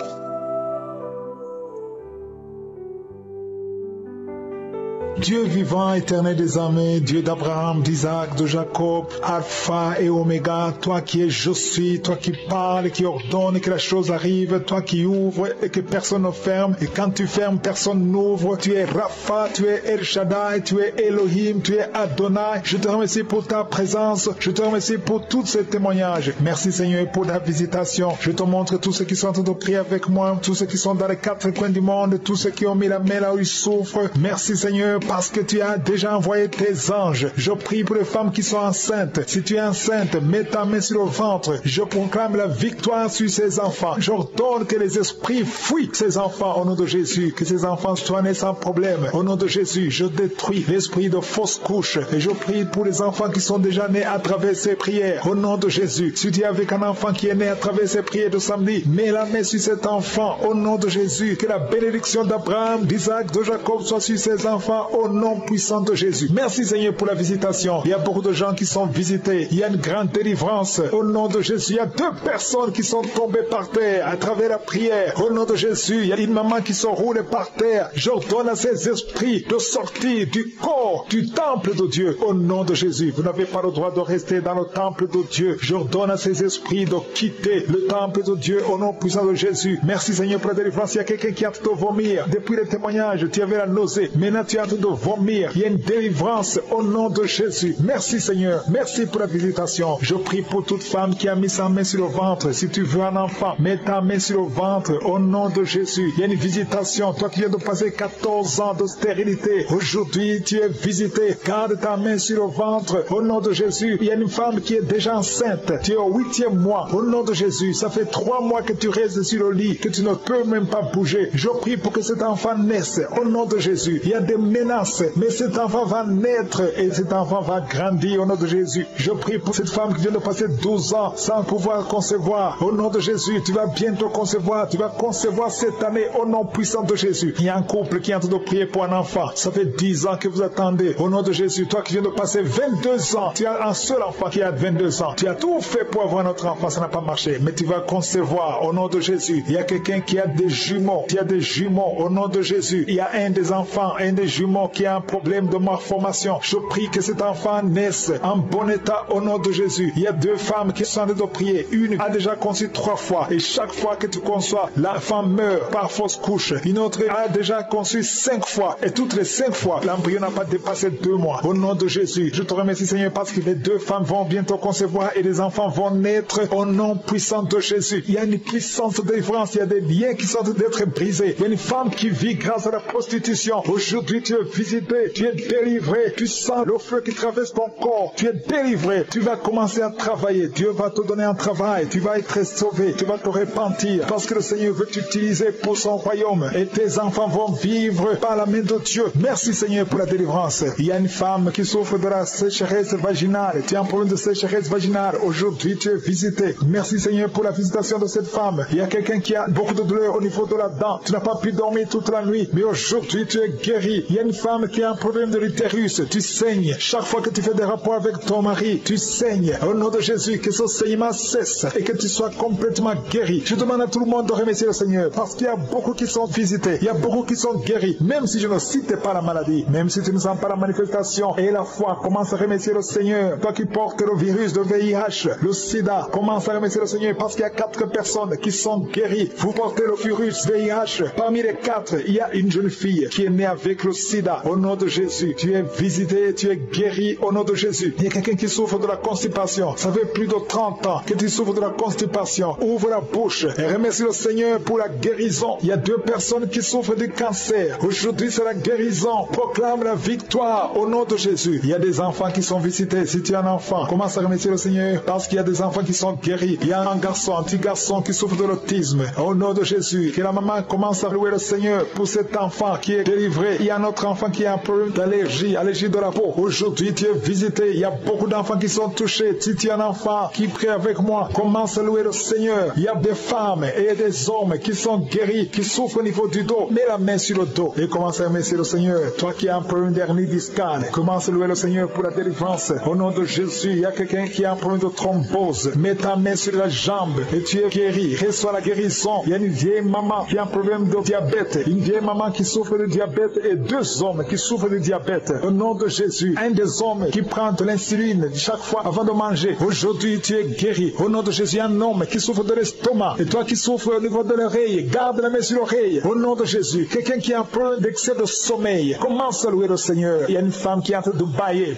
Dieu vivant, éternel des armées, Dieu d'Abraham, d'Isaac, de Jacob, Alpha et Oméga, toi qui es je suis, toi qui parles, qui ordonne que la chose arrive, toi qui ouvres et que personne ne ferme, et quand tu fermes, personne n'ouvre, tu es Rapha, tu es El Shaddai, tu es Elohim, tu es Adonai. Je te remercie pour ta présence, je te remercie pour tous ces témoignages. Merci Seigneur pour ta visitation. Je te montre tous ceux qui sont en train de prier avec moi, tous ceux qui sont dans les quatre coins du monde, tous ceux qui ont mis la main là où ils souffrent. Merci Seigneur, parce que tu as déjà envoyé tes anges. Je prie pour les femmes qui sont enceintes. Si tu es enceinte, mets ta main sur le ventre. Je proclame la victoire sur ces enfants. J'ordonne que les esprits fuient ces enfants au nom de Jésus. Que ces enfants soient nés sans problème. Au nom de Jésus, je détruis l'esprit de fausse couche. Et je prie pour les enfants qui sont déjà nés à travers ces prières. Au nom de Jésus, si tu es avec un enfant qui est né à travers ces prières de samedi, mets la main sur cet enfant. Au nom de Jésus, que la bénédiction d'Abraham, d'Isaac, de Jacob soit sur ces enfants. Au nom puissant de Jésus. Merci Seigneur pour la visitation. Il y a beaucoup de gens qui sont visités. Il y a une grande délivrance. Au nom de Jésus, il y a 2 personnes qui sont tombées par terre à travers la prière. Au nom de Jésus, il y a une maman qui se roule par terre. J'ordonne à ces esprits de sortir du corps, du temple de Dieu. Au nom de Jésus, vous n'avez pas le droit de rester dans le temple de Dieu. J'ordonne à ces esprits de quitter le temple de Dieu au nom puissant de Jésus. Merci Seigneur pour la délivrance. Il y a quelqu'un qui a de vomir. Depuis les témoignages, tu avais la nausée. Maintenant, tu as de vomir. Il y a une délivrance au nom de Jésus. Merci Seigneur. Merci pour la visitation. Je prie pour toute femme qui a mis sa main sur le ventre. Si tu veux un enfant, mets ta main sur le ventre au nom de Jésus. Il y a une visitation. Toi qui viens de passer 14 ans de stérilité, aujourd'hui tu es visité. Garde ta main sur le ventre au nom de Jésus. Il y a une femme qui est déjà enceinte. Tu es au 8e mois. Au nom de Jésus. Ça fait 3 mois que tu restes sur le lit, que tu ne peux même pas bouger. Je prie pour que cet enfant naisse au nom de Jésus. Il y a des menaces, mais cet enfant va naître et cet enfant va grandir au nom de Jésus. Je prie pour cette femme qui vient de passer 12 ans sans pouvoir concevoir. Au nom de Jésus, tu vas bientôt concevoir. Tu vas concevoir cette année au nom puissant de Jésus. Il y a un couple qui est en train de prier pour un enfant. Ça fait 10 ans que vous attendez. Au nom de Jésus, toi qui viens de passer 22 ans, tu as un seul enfant qui a 22 ans. Tu as tout fait pour avoir notre enfant, ça n'a pas marché. Mais tu vas concevoir au nom de Jésus. Il y a quelqu'un qui a des jumeaux. Tu as des jumeaux au nom de Jésus. Il y a un des enfants, un des jumeaux qui a un problème de malformation. Je prie que cet enfant naisse en bon état au nom de Jésus. Il y a 2 femmes qui sont en train de prier. Une a déjà conçu 3 fois et chaque fois que tu conçois, l'enfant meurt par fausse couche. Une autre a déjà conçu 5 fois et toutes les 5 fois, l'embryon n'a pas dépassé 2 mois. Au nom de Jésus, je te remercie Seigneur parce que les 2 femmes vont bientôt concevoir et les enfants vont naître au nom puissant de Jésus. Il y a une puissante délivrance, il y a des liens qui sont en train d'être brisés. Il y a une femme qui vit grâce à la prostitution. Aujourd'hui, tu es visité, tu es délivré, tu sens le feu qui traverse ton corps, tu es délivré, tu vas commencer à travailler, Dieu va te donner un travail, tu vas être sauvé, tu vas te repentir, parce que le Seigneur veut t'utiliser pour son royaume, et tes enfants vont vivre par la main de Dieu. Merci Seigneur pour la délivrance. Il y a une femme qui souffre de la sécheresse vaginale, tu as un problème de sécheresse vaginale, aujourd'hui tu es visité. Merci Seigneur pour la visitation de cette femme. Il y a quelqu'un qui a beaucoup de douleur au niveau de la dent, tu n'as pas pu dormir toute la nuit, mais aujourd'hui tu es guéri. Il y a une femme qui a un problème de l'utérus, tu saignes, chaque fois que tu fais des rapports avec ton mari, tu saignes. Au nom de Jésus, que ce saignement cesse et que tu sois complètement guéri. Je demande à tout le monde de remercier le Seigneur, parce qu'il y a beaucoup qui sont visités, il y a beaucoup qui sont guéris, même si je ne cite pas la maladie, même si tu ne sens pas la manifestation et la foi, commence à remercier le Seigneur. Toi qui portes le virus de VIH, le sida, commence à remercier le Seigneur, parce qu'il y a 4 personnes qui sont guéries. Vous portez le virus VIH, parmi les 4, il y a une jeune fille qui est née avec le sida. Au nom de Jésus, tu es visité, tu es guéri au nom de Jésus. Il y a quelqu'un qui souffre de la constipation, ça fait plus de 30 ans que tu souffres de la constipation. Ouvre la bouche et remercie le Seigneur pour la guérison. Il y a 2 personnes qui souffrent du cancer. Aujourd'hui, c'est la guérison. Proclame la victoire au nom de Jésus. Il y a des enfants qui sont visités. Si tu es un enfant, commence à remercier le Seigneur, parce qu'il y a des enfants qui sont guéris. Il y a un petit garçon qui souffre de l'autisme. Au nom de Jésus, que la maman commence à louer le Seigneur pour cet enfant qui est délivré. Il y a un autre enfant qui a un problème d'allergie, allergie de la peau. Aujourd'hui, tu es visité. Il y a beaucoup d'enfants qui sont touchés. Si tu es un enfant qui prie avec moi, commence à louer le Seigneur. Il y a des femmes et des hommes qui sont guéris, qui souffrent au niveau du dos. Mets la main sur le dos et commence à remercier le Seigneur. Toi qui as un problème d'hernie discale, commence à louer le Seigneur pour la délivrance. Au nom de Jésus, il y a quelqu'un qui a un problème de thrombose. Mets ta main sur la jambe et tu es guéri. Reçois la guérison. Il y a une vieille maman qui a un problème de diabète. Une vieille maman qui souffre de diabète et 2 hommes qui souffrent de diabète. Au nom de Jésus, un des hommes qui prend de l'insuline chaque fois avant de manger. Aujourd'hui, tu es guéri. Au nom de Jésus, un homme qui souffre de l'estomac. Et toi qui souffres au niveau de l'oreille, garde la main sur l'oreille. Au nom de Jésus, quelqu'un qui a un problème d'excès de sommeil, commence à louer le Seigneur. Il y a une femme qui est en train de bailler.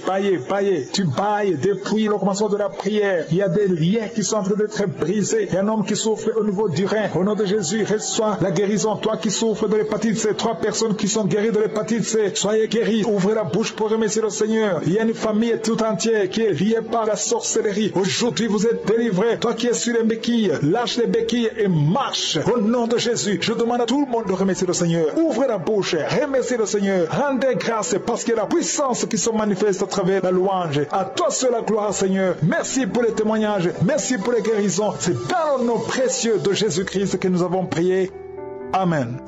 Tu bailles depuis le commencement de la prière. Il y a des liens qui sont en train d'être brisés. Il y a un homme qui souffre au niveau du rein. Au nom de Jésus, reçois la guérison. Toi qui souffres de l'hépatite C, 3 personnes qui sont guéries de l'hépatite C, soyez guéris. Ouvrez la bouche pour remercier le Seigneur. Il y a une famille tout entière qui est liée par la sorcellerie. Aujourd'hui, vous êtes délivrés. Toi qui es sur les béquilles, lâche les béquilles et marche. Au nom de Jésus, je demande à tout le monde de remercier le Seigneur. Ouvrez la bouche, remerciez le Seigneur. Rendez grâce parce qu'il y a la puissance qui se manifeste à travers la louange. À toi seul la gloire, Seigneur. Merci pour les témoignages. Merci pour les guérisons. C'est dans le nom précieux de Jésus-Christ que nous avons prié. Amen.